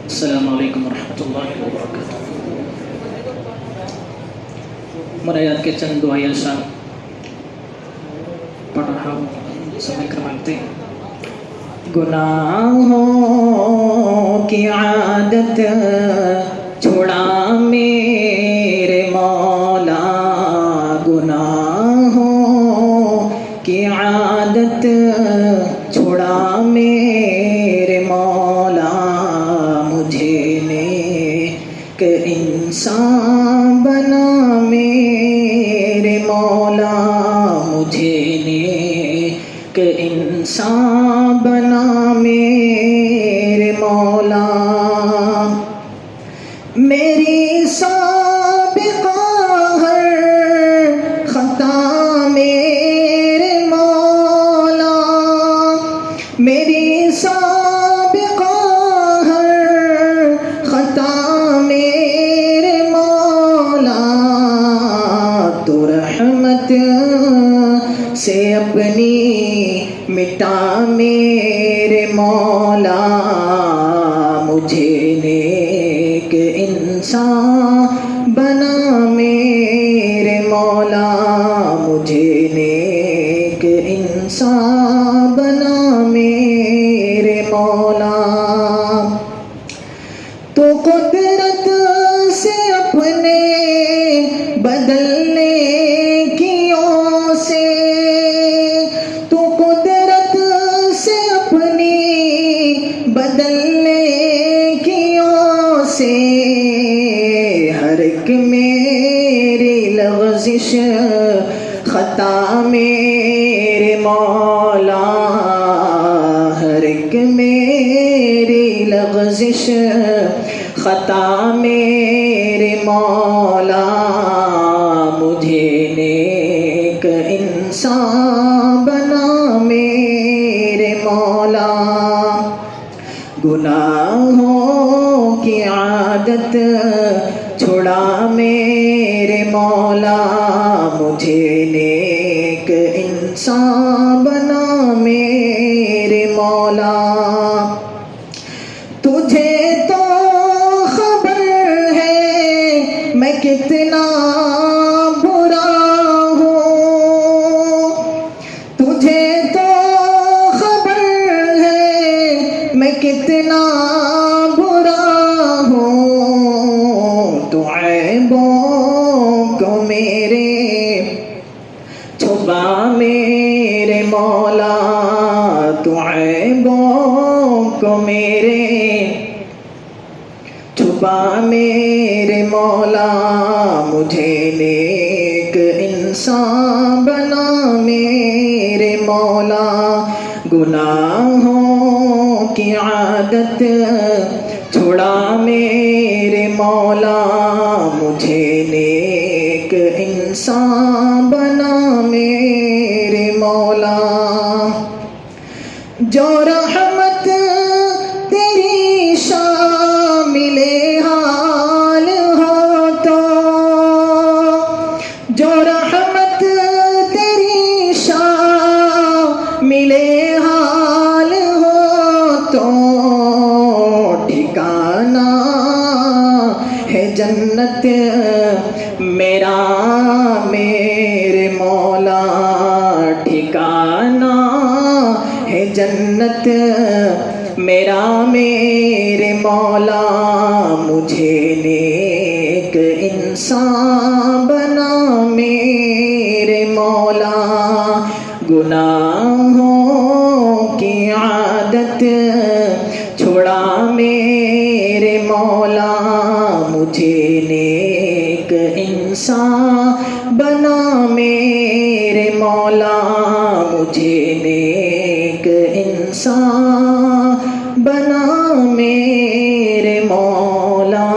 السلام علیکم ورحمۃ اللہ وبرکاتہ۔ مناجات کے چند دعائیں ارشاد پڑھ رہا ہوں، سمجھ کر مانتے ہیں۔ گناہوں کی عادت چھڑا میرے مولا، گناہوں کی عادت چھڑا میرے مولا، مجھے نیک انسان بنا میرے مولا، مجھے نیک انسان بنا میرے مولا، میری سابقہ ہر خطا میرے مولا، میری سابقہ ہر خطا میرے مولا، تو رحمت سے اپنی مٹا میرے مولا، مجھے نیک انسان بنا میرے مولا، مجھے نیک انسان بنا میرے مولا، تو قدرت سے اپنے بدلنے کی اوج سے، تو قدرت سے اپنی بدلنے کی اوج سے، ہر ایک میری لغزش خطا میرے مولا، ہر ایک میری لغزش خطا میرے مولا، مجھے نیک انسان بنا میرے مولا، گناہوں کی عادت چھڑا میرے مولا، مجھے نیک انسان بنا میرے مولا، تجھے تو خبر ہے میں کتنا برا ہوں، تجھے تو خبر ہے میں کتنا برا ہوں، تو عیبوں کو میرے چھپا میرے مولا، تو عیبوں کو میرے چھپا میرے مولا، مجھے نیک انسان بنا میرے مولا، گناہوں کی عادت چھڑا میرے مولا، مجھے نیک انسان بنا میرے مولا، جو رحمت تیری شامل حال ہو تو، جو رحمت تیری شامل حال ہو تو، ٹھکانہ ہے جنت میرا میرے مولا، ٹھکانہ ہے جنت میرا میرے مولا، مجھے نیک انسان بنا میرے مولا، گناہوں کی عادت چھڑا میرے مولا، مجھے نیک انسان بنا میرے مولا، مجھے نیک انسان بنا میرے مولا۔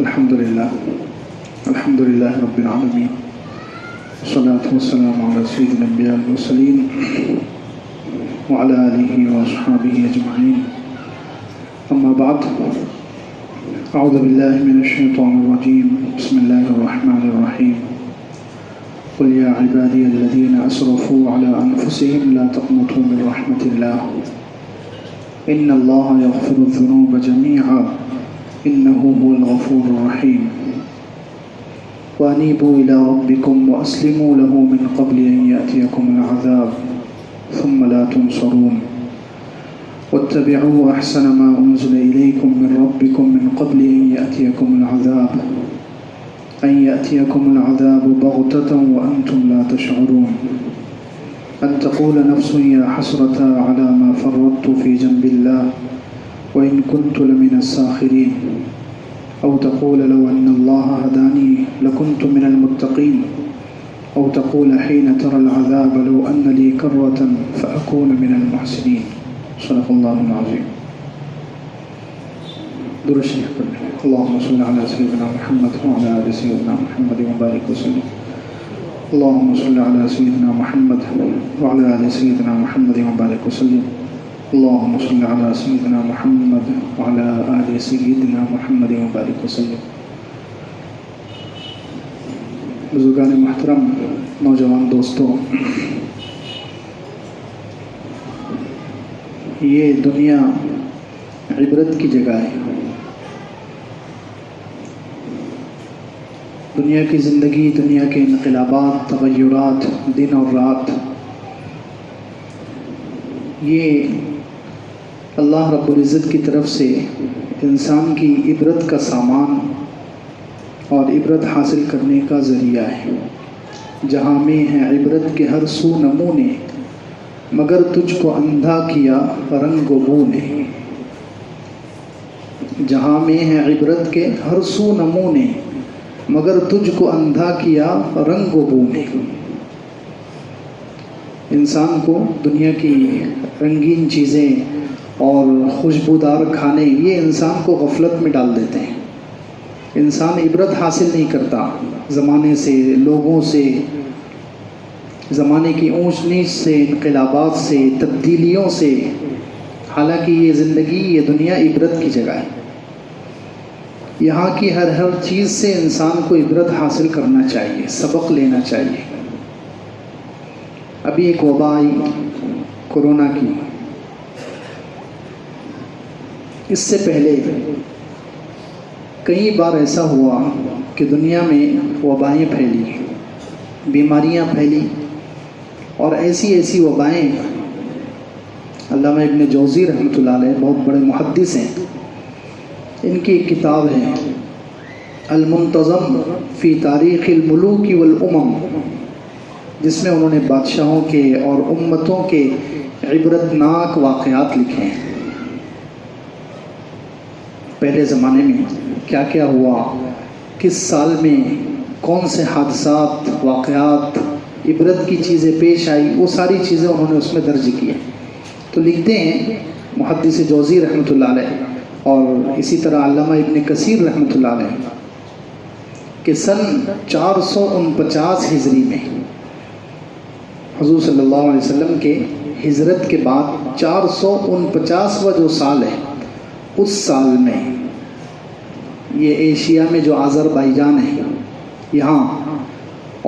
الحمدللہ الحمد لله رب العالمين والصلاة والسلام على سيد الأنبياء المرسلين وعلى آله وأصحابه أجمعين. أما بعد، أعوذ بالله من الشيطان الرجيم. بسم الله الرحمن الرحيم. قل يا عبادي الذين أسرفوا على أنفسهم لا تقنطوا من رحمة الله إن الله يغفر الذنوب جميعا إنه هو الغفور الرحيم. وأنيبوا إلى ربكم وأسلموا له من قبل أن يأتيكم العذاب ثم لا تنصرون. واتبعوا أحسن ما أنزل إليكم من ربكم من قبل أن يأتيكم العذاب بغتة وأنتم لا تشعرون. أن تقول نفس يا حسرة على ما فرطت في جنب الله وإن كنت لمن الساخرين. أو تقول لو أن الله هداني لكنت من المتقين. أو تقول حين ترى العذاب لو أن لي كرة فأكون من المحسنين. صدق الله العظيم. درود شریف پڑھ لیں. اللهم صل على سيدنا محمد وعلى آل سيدنا محمد وبارك وسلم. اللهم صل على سيدنا محمد وعلى آل سيدنا محمد وبارك وسلم. اللهم صل على سيدنا محمد وعلى آل سيدنا محمد وبارك وسلم. بزرگان محترم، نوجوان دوستو، یہ دنیا عبرت کی جگہ ہے. دنیا کی زندگی، دنیا کے انقلابات، تغیرات، دن اور رات، یہ اللہ رب العزت کی طرف سے انسان کی عبرت کا سامان اور عبرت حاصل کرنے کا ذریعہ ہے. جہاں میں ہے عبرت کے ہر سو نمونے، مگر تجھ کو اندھا کیا رنگ و بو نے. جہاں میں ہے عبرت کے ہر سو نمونے، مگر تجھ کو اندھا کیا رنگ و بو نے. انسان کو دنیا کی رنگین چیزیں اور خوشبودار کھانے یہ انسان کو غفلت میں ڈال دیتے ہیں. انسان عبرت حاصل نہیں کرتا زمانے سے، لوگوں سے، زمانے کی اونچ نیچ سے، انقلابات سے، تبدیلیوں سے. حالانکہ یہ زندگی، یہ دنیا عبرت کی جگہ ہے. یہاں کی ہر چیز سے انسان کو عبرت حاصل کرنا چاہیے، سبق لینا چاہیے. ابھی ایک وبا آئی کورونا کی. اس سے پہلے کئی بار ایسا ہوا کہ دنیا میں وبائیں پھیلی، بیماریاں پھیلی، اور ایسی وبائیں. علامہ ابن جوزی رحمۃ اللہ علیہ بہت بڑے محدث ہیں. ان کی ایک کتاب ہے المنتظم فی تاریخ الملوک والامم، جس میں انہوں نے بادشاہوں کے اور امتوں کے عبرتناک واقعات لکھے ہیں. پہلے زمانے میں کیا کیا ہوا، کس سال میں کون سے حادثات، واقعات، عبرت کی چیزیں پیش آئی، وہ ساری چیزیں انہوں نے اس میں درج کی ہیں. تو لکھتے ہیں محدث جوزی رحمۃ اللہ علیہ، اور اسی طرح علامہ ابن کثیر رحمۃ اللہ علیہ، کہ سن 449 ہجری میں حضور صلی اللہ علیہ وسلم کے ہجرت کے بعد 449واں جو سال ہے، اس سال میں یہ ایشیا میں جو آذربائیجان ہے یہاں،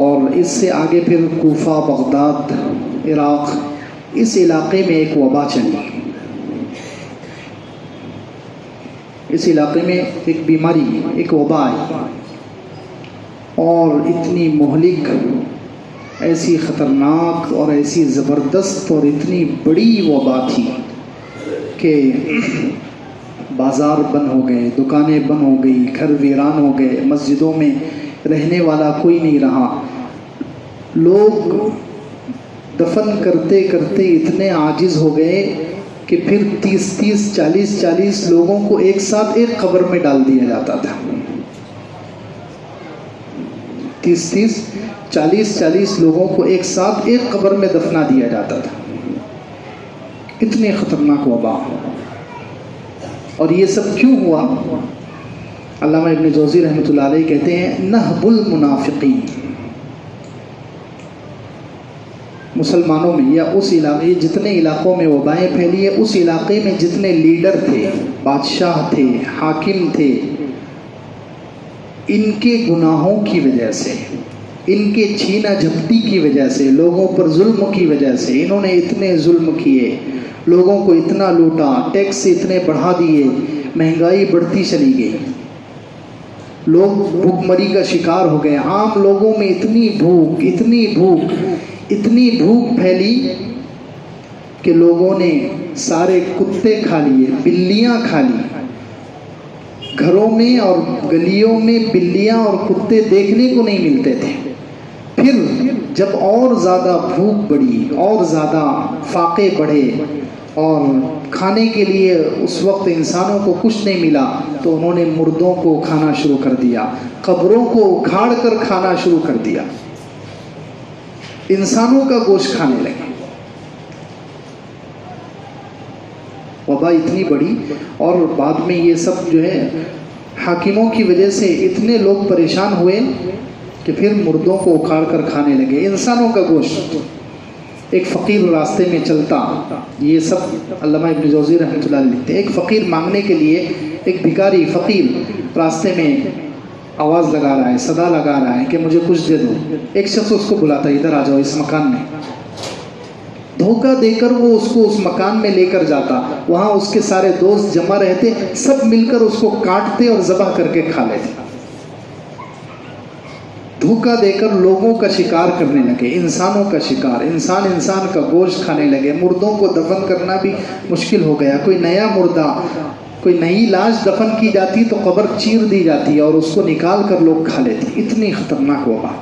اور اس سے آگے پھر کوفہ، بغداد، عراق، اس علاقے میں ایک وبا چلی. اس علاقے میں ایک بیماری، ایک وبا آئی، اور اتنی مہلک، ایسی خطرناک اور ایسی زبردست اور اتنی بڑی وبا تھی کہ بازار بند ہو گئے، دکانیں بند ہو گئی، گھر ویران ہو گئے، مسجدوں میں رہنے والا کوئی نہیں رہا. لوگ دفن کرتے کرتے اتنے عاجز ہو گئے کہ پھر 30 40 لوگوں کو ایک ساتھ ایک قبر میں ڈال دیا جاتا تھا. 30 40 لوگوں کو ایک ساتھ ایک قبر میں دفنا دیا جاتا تھا. اتنے خطرناک وبا. اور یہ سب کیوں ہوا؟ علامہ ابن جوزی رحمۃ اللہ علیہ کہتے ہیں نہب المنافقین، مسلمانوں میں یا اس علاقے جتنے علاقوں میں وبائیں پھیلی ہے اس علاقے میں جتنے لیڈر تھے، بادشاہ تھے، حاکم تھے، ان کے گناہوں کی وجہ سے، ان کے چھینا جھپٹی کی وجہ سے، لوگوں پر ظلم کی وجہ سے، انہوں نے اتنے ظلم کیے، لوگوں کو اتنا لوٹا، ٹیکس اتنے بڑھا دیے، مہنگائی بڑھتی چلی گئی، لوگ بھوک مری کا شکار ہو گئے، عام لوگوں میں اتنی بھوک پھیلی کہ لوگوں نے سارے کتے کھا لیے، بلیاں کھا لی، گھروں میں اور گلیوں میں بلیاں اور کتے دیکھنے کو نہیں ملتے تھے۔ پھر جب اور زیادہ بھوک بڑھی، اور زیادہ فاقے بڑھے اور کھانے کے لیے اس وقت انسانوں کو کچھ نہیں ملا تو انہوں نے مردوں کو کھانا شروع کر دیا، قبروں کو اکھاڑ کر کھانا شروع کر دیا، انسانوں کا گوشت کھانے لگے۔ وبا اتنی بڑی، اور بعد میں یہ سب جو ہے حاکموں کی وجہ سے اتنے لوگ پریشان ہوئے کہ پھر مردوں کو اکھاڑ کر کھانے لگے، انسانوں کا گوشت۔ ایک فقیر راستے میں چلتا، یہ سب علامہ ابن جوزی رحمۃ اللہ علیہ لکھتے ہیں، ایک فقیر مانگنے کے لیے، ایک بھکاری فقیر راستے میں آواز لگا رہا ہے، صدا لگا رہا ہے کہ مجھے کچھ دے دو۔ ایک شخص اس کو بلاتا ہے، ادھر آ جاؤ اس مکان میں۔ دھوکہ دے کر وہ اس کو اس مکان میں لے کر جاتا، وہاں اس کے سارے دوست جمع رہتے، سب مل کر اس کو کاٹتے اور ذبح کر کے کھا لیتے۔ دھوکہ دے کر لوگوں کا شکار کرنے لگے، انسانوں کا شکار، انسان کا گوشت کھانے لگے، مردوں کو دفن کرنا بھی مشکل ہو گیا، کوئی نیا مردہ، کوئی نئی لاش دفن کی جاتی تو قبر چیر دی جاتی اور اس کو نکال کر لوگ کھا لیتے، اتنی خطرناک وبا۔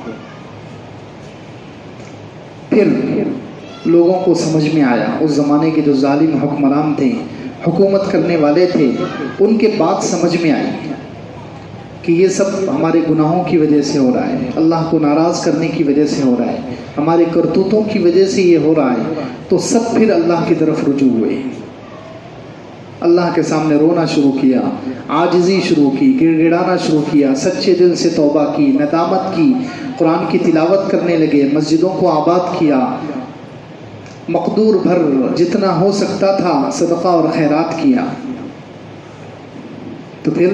پھر لوگوں کو سمجھ میں آیا، اس زمانے کے جو ظالم حکمران تھے، حکومت کرنے والے تھے، ان کے بات سمجھ میں آئی کہ یہ سب ہمارے گناہوں کی وجہ سے ہو رہا ہے، اللہ کو ناراض کرنے کی وجہ سے ہو رہا ہے، ہمارے کرتوتوں کی وجہ سے یہ ہو رہا ہے۔ تو سب پھر اللہ کی طرف رجوع ہوئے، اللہ کے سامنے رونا شروع کیا، عاجزی شروع کی، گڑ گڑانا شروع کیا، سچے دل سے توبہ کی، ندامت کی، قرآن کی تلاوت کرنے لگے، مسجدوں کو آباد کیا، مقدور بھر جتنا ہو سکتا تھا صدقہ اور خیرات کیا۔ تو پھر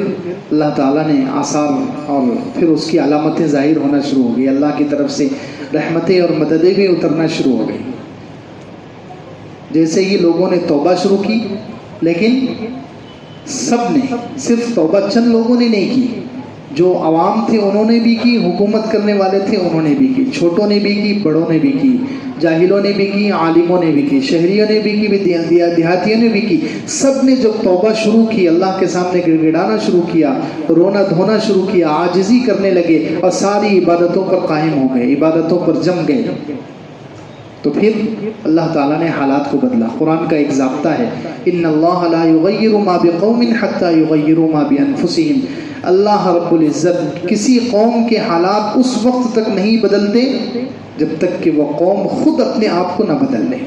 اللہ تعالیٰ نے آثار اور پھر اس کی علامتیں ظاہر ہونا شروع ہو گئی، اللہ کی طرف سے رحمتیں اور مددیں بھی اترنا شروع ہو گئی۔ جیسے ہی لوگوں نے توبہ شروع کی، لیکن سب نے، صرف توبہ چند لوگوں نے نہیں کی، جو عوام تھے انہوں نے بھی کی، حکومت کرنے والے تھے انہوں نے بھی کی، چھوٹوں نے بھی کی، بڑوں نے بھی کی، جاہلوں نے بھی کی، عالموں نے بھی کی، شہریوں نے بھی کی، دیہاتیوں نے بھی کی۔ سب نے جب توبہ شروع کی، اللہ کے سامنے گڑ گڑانا شروع کیا، رونا دھونا شروع کیا، عاجزی کرنے لگے اور ساری عبادتوں پر قائم ہو گئے، عبادتوں پر جم گئے، تو پھر اللہ تعالیٰ نے حالات کو بدلا۔ قرآن کا ایک ضابطہ ہے، ان اللہ لا یغیر ما بقوم حتی یغیروا ما بانفسہم، اللہ رب العزت کسی قوم کے حالات اس وقت تک نہیں بدلتے جب تک کہ وہ قوم خود اپنے آپ کو نہ بدل لے۔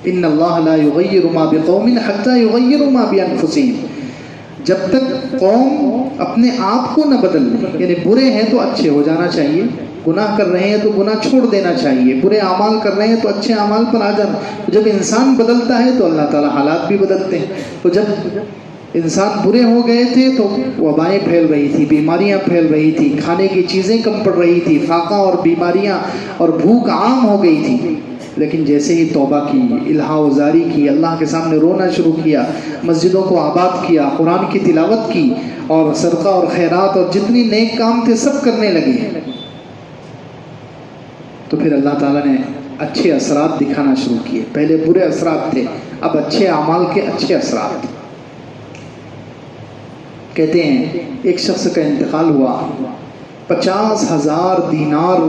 ان اللہ لا یغیر ما بقوم حتی یغیروا ما بانفسہم، جب تک قوم اپنے آپ کو نہ بدل لے، یعنی برے ہیں تو اچھے ہو جانا چاہیے، گناہ کر رہے ہیں تو گناہ چھوڑ دینا چاہیے، برے اعمال کر رہے ہیں تو اچھے اعمال پر آ جانا۔ جب انسان بدلتا ہے تو اللہ تعالیٰ حالات بھی بدلتے ہیں۔ تو جب انسان برے ہو گئے تھے تو وبائیں پھیل رہی تھی، بیماریاں پھیل رہی تھی، کھانے کی چیزیں کم پڑ رہی تھی، فاقہ اور بیماریاں اور بھوک عام ہو گئی تھی۔ لیکن جیسے ہی توبہ کی، الہا و زاری کی، اللہ کے سامنے رونا شروع کیا، مسجدوں کو آباد کیا، قرآن کی تلاوت کی اور صدقہ اور خیرات اور جتنی نیک کام تھے سب کرنے لگے، تو پھر اللہ تعالیٰ نے اچھے اثرات دکھانا شروع کیے۔ پہلے برے اثرات تھے، اب اچھے اعمال کے اچھے اثرات۔ کہتے ہیں ایک شخص کا انتقال ہوا، 50,000 دینار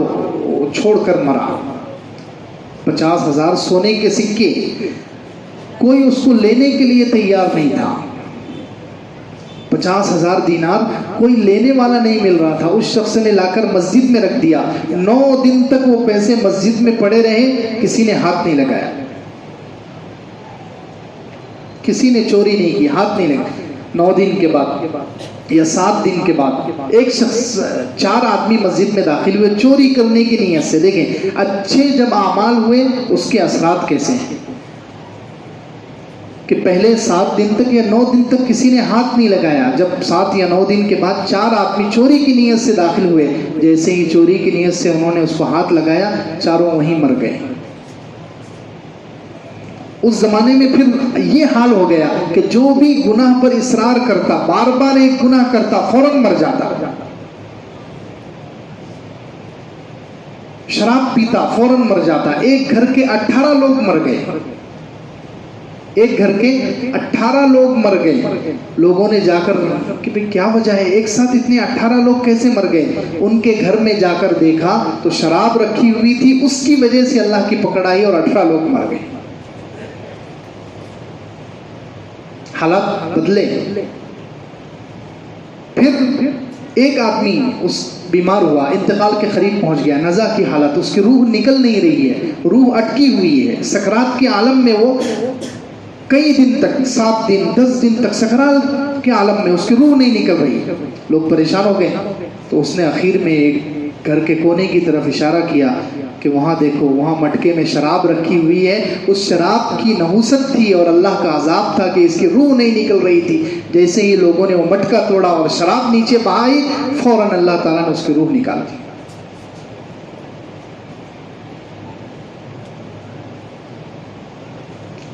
چھوڑ کر مرا، 50,000 سونے کے سکے، کوئی اس کو لینے کے لیے تیار نہیں تھا۔ 50,000 دینار کوئی لینے والا نہیں مل رہا تھا، اس شخص نے لا کر مسجد میں رکھ دیا، 9 دن تک وہ پیسے مسجد میں پڑے رہے، کسی نے ہاتھ نہیں لگایا، کسی نے چوری نہیں کی، ہاتھ نہیں لگایا۔ 9 دن کے بعد یا 7 دن کے بعد ایک شخص 4 آدمی مسجد میں داخل ہوئے چوری کرنے کی نیت سے. دیکھیں اچھے جب اعمال ہوئے اس کے اثرات کیسے ہیں کہ پہلے 7 دن تک یا 9 دن تک کسی نے ہاتھ نہیں لگایا. جب 7 یا 9 دن کے بعد 4 آدمی چوری کی نیت سے داخل ہوئے, جیسے ہی چوری کی نیت سے انہوں نے اس کو ہاتھ لگایا, چاروں وہیں مر گئے. اس زمانے میں پھر یہ حال ہو گیا کہ جو بھی گناہ پر اصرار کرتا, بار بار ایک گناہ کرتا, فوراً مر جاتا. شراب پیتا, فوراً مر جاتا. ایک گھر کے 18 لوگ مر گئے. ایک گھر کے 18 لوگ مر گئے. لوگوں نے جا کر کہ بھئی کیا وجہ ہے, ایک ساتھ اتنے 18 لوگ کیسے مر گئے؟ ان کے گھر میں جا کر دیکھا تو شراب رکھی ہوئی تھی, اس کی وجہ سے اللہ کی پکڑ آئی اور 18 لوگ مر گئے. حالات بدلے. پھر ایک آدمی اس بیمار ہوا, انتقال کے قریب پہنچ گیا, نزع کی حالت, اس کی روح نکل نہیں رہی ہے, روح اٹکی ہوئی ہے, سکرات کے عالم میں وہ کئی دن تک, 7 دن 10 دن تک سکرات کے عالم میں اس کی روح نہیں نکل رہی. لوگ پریشان ہو گئے. تو اس نے آخر میں ایک گھر کے کونے کی طرف اشارہ کیا کہ وہاں دیکھو, وہاں مٹکے میں شراب رکھی ہوئی ہے. اس شراب کی نحوست تھی اور اللہ کا عذاب تھا کہ اس کی روح نہیں نکل رہی تھی. جیسے ہی لوگوں نے وہ مٹکا توڑا اور شراب نیچے بہائی, فوراً اللہ تعالیٰ نے اس کی روح نکال دی.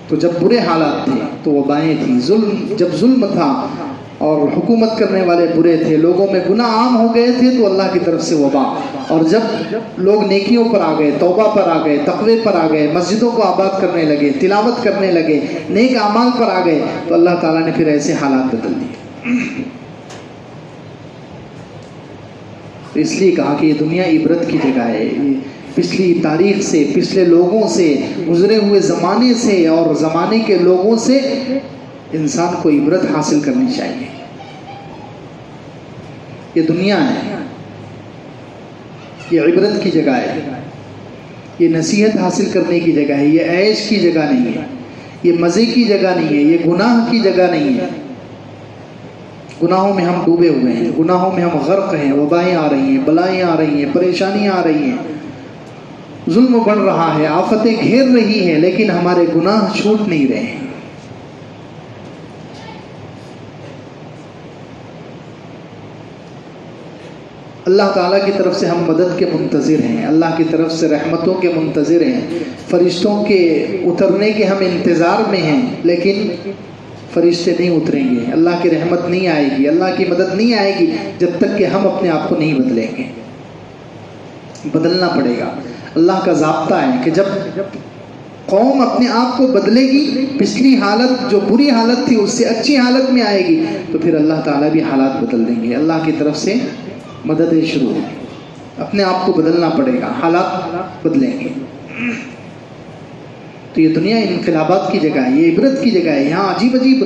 تو جب برے حالات تھے تو وبائیں تھیں, جب ظلم تھا اور حکومت کرنے والے برے تھے, لوگوں میں گناہ عام ہو گئے تھے تو اللہ کی طرف سے وبا. اور جب لوگ نیکیوں پر آ گئے, توبہ پر آ گئے, تقوی پر آ گئے, مسجدوں کو آباد کرنے لگے, تلاوت کرنے لگے, نیک اعمال پر آ گئے, تو اللہ تعالیٰ نے پھر ایسے حالات بدل دیے. تو اس لیے کہا کہ یہ دنیا عبرت کی جگہ ہے. پچھلی تاریخ سے, پچھلے لوگوں سے, گزرے ہوئے زمانے سے اور زمانے کے لوگوں سے انسان کو عبرت حاصل کرنی چاہیے. یہ دنیا ہے, یہ عبرت کی جگہ ہے, یہ نصیحت حاصل کرنے کی جگہ ہے, یہ عیش کی جگہ نہیں ہے, یہ مزے کی جگہ نہیں ہے, یہ گناہ کی جگہ نہیں ہے. گناہوں میں ہم ڈوبے ہوئے ہیں, گناہوں میں ہم غرق ہیں, وبائیں آ رہی ہیں, بلائیں آ رہی ہیں, پریشانیاں آ رہی ہیں, ظلم بڑھ رہا ہے, آفتیں گھیر رہی ہیں, لیکن ہمارے گناہ چھوٹ نہیں رہے ہیں. اللہ تعالیٰ کی طرف سے ہم مدد کے منتظر ہیں, اللہ کی طرف سے رحمتوں کے منتظر ہیں, فرشتوں کے اترنے کے ہم انتظار میں ہیں, لیکن فرشتے نہیں اتریں گے, اللہ کی رحمت نہیں آئے گی, اللہ کی مدد نہیں آئے گی جب تک کہ ہم اپنے آپ کو نہیں بدلیں گے. بدلنا پڑے گا. اللہ کا ضابطہ ہے کہ جب قوم اپنے آپ کو بدلے گی, پچھلی حالت جو بری حالت تھی اس سے اچھی حالت میں آئے گی, تو پھر اللہ تعالیٰ بھی حالات بدل دیں گے. اللہ کی طرف سے مددیں شروع ہوگی. اپنے آپ کو بدلنا پڑے گا, حالات بدلیں گے. تو یہ دنیا انقلابات کی جگہ ہے, یہ عبرت کی جگہ ہے. یہاں عجیب عجیب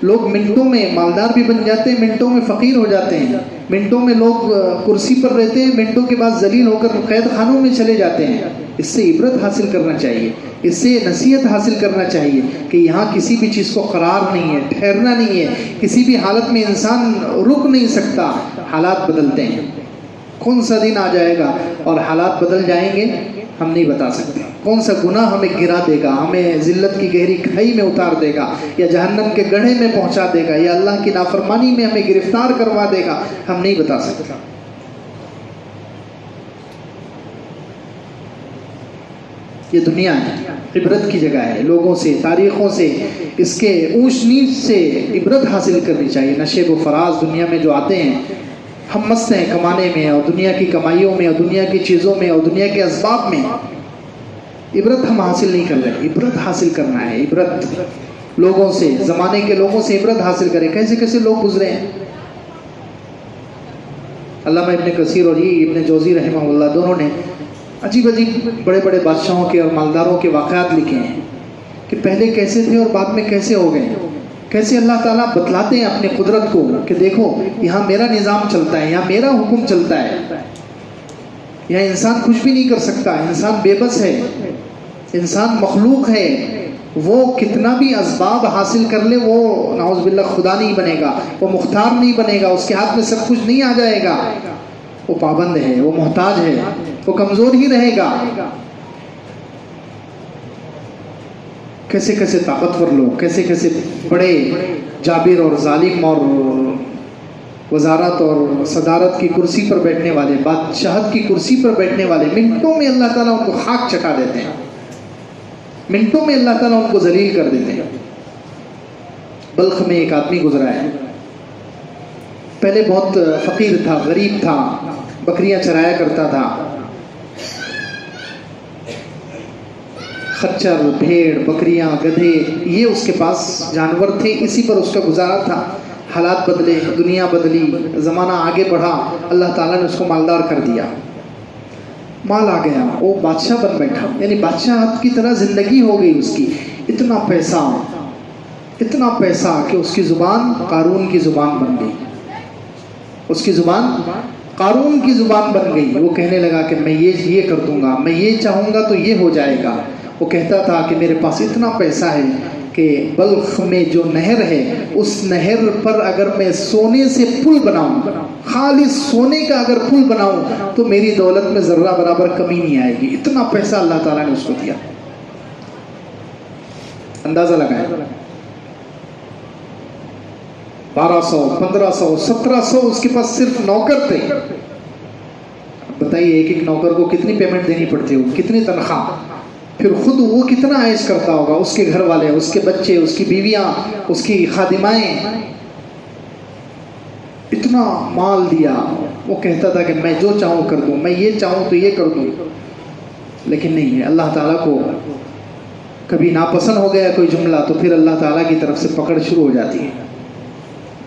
لوگ منٹوں میں مالدار بھی بن جاتے ہیں, منٹوں میں فقیر ہو جاتے ہیں, منٹوں میں لوگ کرسی پر رہتے ہیں, منٹوں کے بعد ذلیل ہو کر قید خانوں میں چلے جاتے ہیں. اس سے عبرت حاصل کرنا چاہیے, اس سے نصیحت حاصل کرنا چاہیے کہ یہاں کسی بھی چیز کو قرار نہیں ہے, ٹھہرنا نہیں ہے, کسی بھی حالت میں انسان رک نہیں سکتا. حالات بدلتے ہیں. کون سا دن آ جائے گا اور حالات بدل جائیں گے ہم نہیں بتا سکتے. کون سا گناہ ہمیں گرا دے گا, ہمیں ذلت کی گہری کھائی میں اتار دے گا, یا جہنم کے گڑھے میں پہنچا دے گا, یا اللہ کی نافرمانی میں ہمیں گرفتار کروا دے گا, ہم نہیں بتا سکتے. یہ دنیا ہے, عبرت کی جگہ ہے. لوگوں سے, تاریخوں سے, اس کے اونچ نیچ سے عبرت حاصل کرنی چاہیے. نشیب و فراز دنیا میں جو آتے ہیں, ہم مست ہیں کمانے میں اور دنیا کی کمائیوں میں اور دنیا کی چیزوں میں اور دنیا کے اسباب میں. عبرت ہم حاصل نہیں کر رہے. عبرت حاصل کرنا ہے. عبرت لوگوں سے, زمانے کے لوگوں سے عبرت حاصل کریں. کیسے کیسے لوگ گزرے ہیں. علامہ ابن کثیر اور یہ ابن جوزی رحمہ اللہ دونوں نے عجیب عجیب بڑے بڑے بادشاہوں کے اور مالداروں کے واقعات لکھے ہیں کہ پہلے کیسے تھے اور بعد میں کیسے ہو گئے. کیسے اللہ تعالیٰ بتلاتے ہیں اپنی قدرت کو کہ دیکھو یہاں میرا نظام چلتا ہے, یہاں میرا حکم چلتا ہے, یہاں انسان کچھ بھی نہیں کر سکتا, انسان بے بس ہے, انسان مخلوق ہے, وہ کتنا بھی اسباب حاصل کر لے وہ نعوذ باللہ خدا نہیں بنے گا، وہ مختار نہیں بنے گا، اس کے ہاتھ میں سب کچھ نہیں آ جائے گا، وہ پابند ہے، وہ محتاج ہے، وہ کمزور ہی رہے گا۔ کیسے کیسے طاقتور لوگ، کیسے کیسے بڑے جابر اور ظالم اور وزارت اور صدارت کی کرسی پر بیٹھنے والے، بادشاہت کی کرسی پر بیٹھنے والے، منٹوں میں اللہ تعالیٰ ان کو خاک چٹا دیتے ہیں، منٹوں میں اللہ تعالیٰ ان کو ذلیل کر دیتے ہیں۔ بلخ میں ایک آدمی گزرا ہے، پہلے بہت فقیر تھا، غریب تھا، بکریاں چرایا کرتا تھا، خچر، بھیڑ، بکریاں، گدھے یہ اس کے پاس جانور تھے، اسی پر اس کا گزارا تھا۔ حالات بدلے، دنیا بدلی، زمانہ آگے بڑھا، اللہ تعالیٰ نے اس کو مالدار کر دیا، مال آ گیا، وہ بادشاہ بن بیٹھا، یعنی بادشاہت کی طرح زندگی ہو گئی اس کی۔ اتنا پیسہ کہ اس کی زبان قارون کی زبان بن گئی، اس کی زبان قارون کی زبان بن گئی۔ وہ کہنے لگا کہ میں یہ کر دوں گا، میں یہ چاہوں گا تو یہ ہو جائے گا۔ وہ کہتا تھا کہ میرے پاس اتنا پیسہ ہے کہ بلخ میں جو نہر ہے اس نہر پر اگر میں سونے سے پل بناؤں، خالص سونے کا اگر پل بناؤں تو میری دولت میں ذرہ برابر کمی نہیں آئے گی۔ اتنا پیسہ اللہ تعالیٰ نے اس کو دیا۔ اندازہ لگائیں، 1200، 1500، 1700 اس کے پاس صرف نوکر تھے۔ بتائیے ایک ایک نوکر کو کتنی پیمنٹ دینی پڑتی ہوگی، کتنی تنخواہ، پھر خود وہ کتنا عیش کرتا ہوگا، اس کے گھر والے، اس کے بچے، اس کی بیویاں، اس کی خادمائیں، اتنا مال دیا۔ وہ کہتا تھا کہ میں جو چاہوں کر دوں، میں یہ چاہوں تو یہ کر دوں، لیکن نہیں، اللہ تعالیٰ کو کبھی ناپسند ہو گیا کوئی جملہ تو پھر اللہ تعالیٰ کی طرف سے پکڑ شروع ہو جاتی ہے۔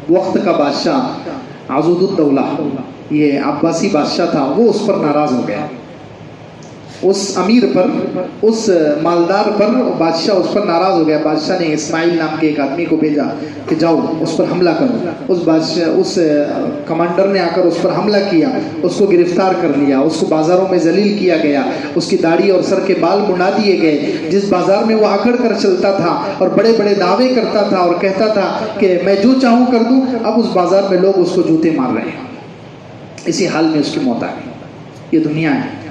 وقت کا بادشاہ عضد الدولہ، یہ عباسی بادشاہ تھا، وہ اس پر ناراض ہو گیا، اس امیر پر، اس مالدار پر بادشاہ اس پر ناراض ہو گیا۔ بادشاہ نے اسماعیل نام کے ایک آدمی کو بھیجا کہ جاؤ اس پر حملہ کرو۔ اس کمانڈر نے آ کر اس پر حملہ کیا، اس کو گرفتار کر لیا، اس کو بازاروں میں ذلیل کیا گیا، اس کی داڑھی اور سر کے بال منڈا دیے گئے۔ جس بازار میں وہ اکڑ کر چلتا تھا اور بڑے بڑے دعوے کرتا تھا اور کہتا تھا کہ میں جو چاہوں کر دوں، اب اس بازار میں لوگ اس کو جوتے مار رہے ہیں۔ اسی حال میں اس کی موت آ گئی۔ یہ دنیا ہے،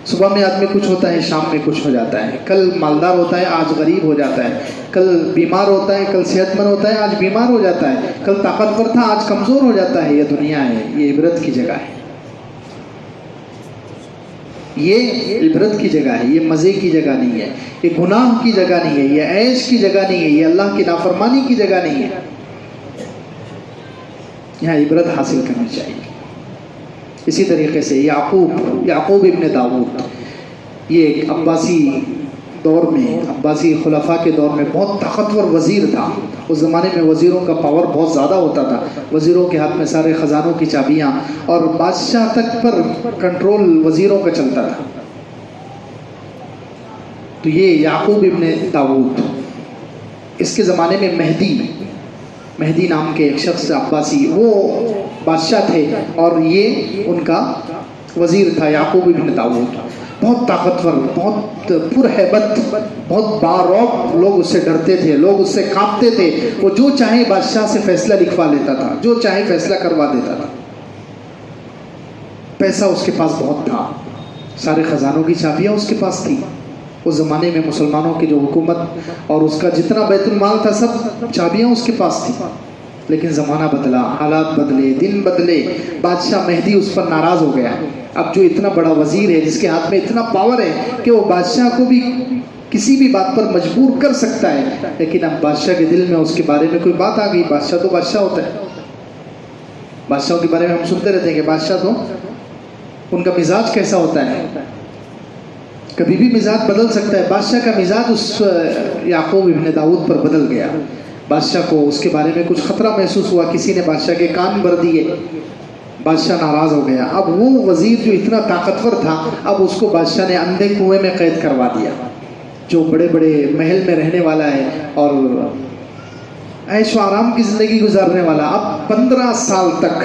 صبح میں آدمی کچھ ہوتا ہے، شام میں کچھ ہو جاتا ہے، کل مالدار ہوتا ہے، آج غریب ہو جاتا ہے، کل بیمار ہوتا ہے، کل صحت مند ہوتا ہے، آج بیمار ہو جاتا ہے، کل طاقتور تھا، آج کمزور ہو جاتا ہے۔ یہ دنیا ہے، یہ عبرت کی جگہ ہے، یہ عبرت کی جگہ ہے، یہ مزے کی جگہ نہیں ہے، یہ گناہ کی جگہ نہیں ہے، یہ عیش کی جگہ نہیں ہے، یہ اللہ کی نافرمانی کی جگہ نہیں ہے۔ یہاں عبرت حاصل کرنی چاہیے۔ اسی طریقے سے یعقوب ابن داؤد، یہ ایک عباسی دور میں، عباسی خلفاء کے دور میں بہت طاقتور وزیر تھا۔ اس زمانے میں وزیروں کا پاور بہت زیادہ ہوتا تھا، وزیروں کے ہاتھ میں سارے خزانوں کی چابیاں، اور بادشاہ تک پر کنٹرول وزیروں کا چلتا تھا۔ تو یہ یعقوب ابن داؤد، اس کے زمانے میں مہدی نام کے ایک شخص عباسی، وہ بادشاہ تھے اور یہ ان کا وزیر تھا یعقوب ابن داؤد۔ بہت طاقتور، بہت پرہیبت، بہت باروق، لوگ اس سے ڈرتے تھے، لوگ اس سے کانپتے تھے۔ وہ جو چاہے بادشاہ سے فیصلہ لکھوا لیتا تھا، جو چاہے فیصلہ کروا دیتا تھا۔ پیسہ اس کے پاس بہت تھا، سارے خزانوں کی چابیاں اس کے پاس تھی۔ اس زمانے میں مسلمانوں کی جو حکومت اور اس کا جتنا بیت المال تھا، سب چابیاں اس کے پاس تھی۔ لیکن زمانہ بدلا، حالات بدلے، دن بدلے، بادشاہ مہدی اس پر ناراض ہو گیا۔ اب جو اتنا بڑا وزیر ہے، جس کے ہاتھ میں اتنا پاور ہے کہ وہ بادشاہ کو بھی کسی بھی بات پر مجبور کر سکتا ہے، لیکن اب بادشاہ کے دل میں اس کے بارے میں کوئی بات آ گئی۔ بادشاہ تو بادشاہ ہوتا ہے، بادشاہوں کے بارے میں ہم سنتے رہتے ہیں کہ بادشاہ تو ان کا مزاج کیسا ہوتا ہے، کبھی بھی مزاج بدل سکتا ہے۔ بادشاہ کا مزاج اس یعقوب ابن داؤد پر بدل گیا۔ بادشاہ کو اس کے بارے میں کچھ خطرہ محسوس ہوا، کسی نے بادشاہ کے کان بھر دیے، بادشاہ ناراض ہو گیا۔ اب وہ وزیر جو اتنا طاقتور تھا، اب اس کو بادشاہ نے اندھے کنویں میں قید کروا دیا، جو بڑے بڑے محل میں رہنے والا ہے اور عیش و آرام کی زندگی گزارنے والا۔ اب 15 سال تک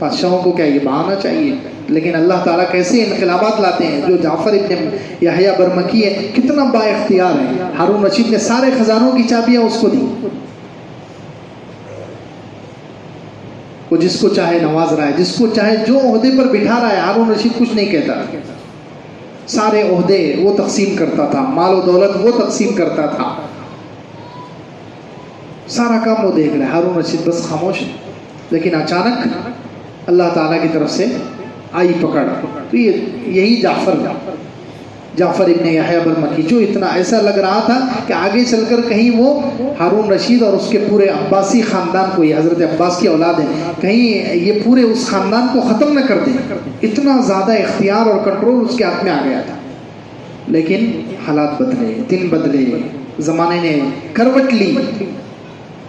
بادشاہوں کو کیا یہ بہانا چاہیے؟ لیکن اللہ تعالیٰ کیسے انقلابات لاتے ہیں. جو جعفر ابن یحییٰ برمکی ہے کتنا با اختیار ہے. ہارون رشید نے سارے خزانوں کی چابیاں اس کو دی. وہ جس کو چاہے نواز رہا ہے, جس کو چاہے جو عہدے پر بٹھا رہا ہے. ہارون رشید کچھ نہیں کہتا. سارے عہدے وہ تقسیم کرتا تھا, مال و دولت وہ تقسیم کرتا تھا, سارا کام وہ دیکھ رہا ہے. ہارون رشید بس خاموش ہے. لیکن اچانک اللہ تعالیٰ کی طرف سے آئی پکڑ. تو یہی جعفر ابن یحییٰ برمکی, جو اتنا ایسا لگ رہا تھا کہ آگے چل کر کہیں وہ ہارون رشید اور اس کے پورے عباسی خاندان کو, یہ حضرت عباس کی اولاد ہے, کہیں یہ پورے اس خاندان کو ختم نہ کر دیں. اتنا زیادہ اختیار اور کنٹرول اس کے ہاتھ میں آ گیا تھا. لیکن حالات بدلے, دن بدلے, زمانے نے کروٹ لی,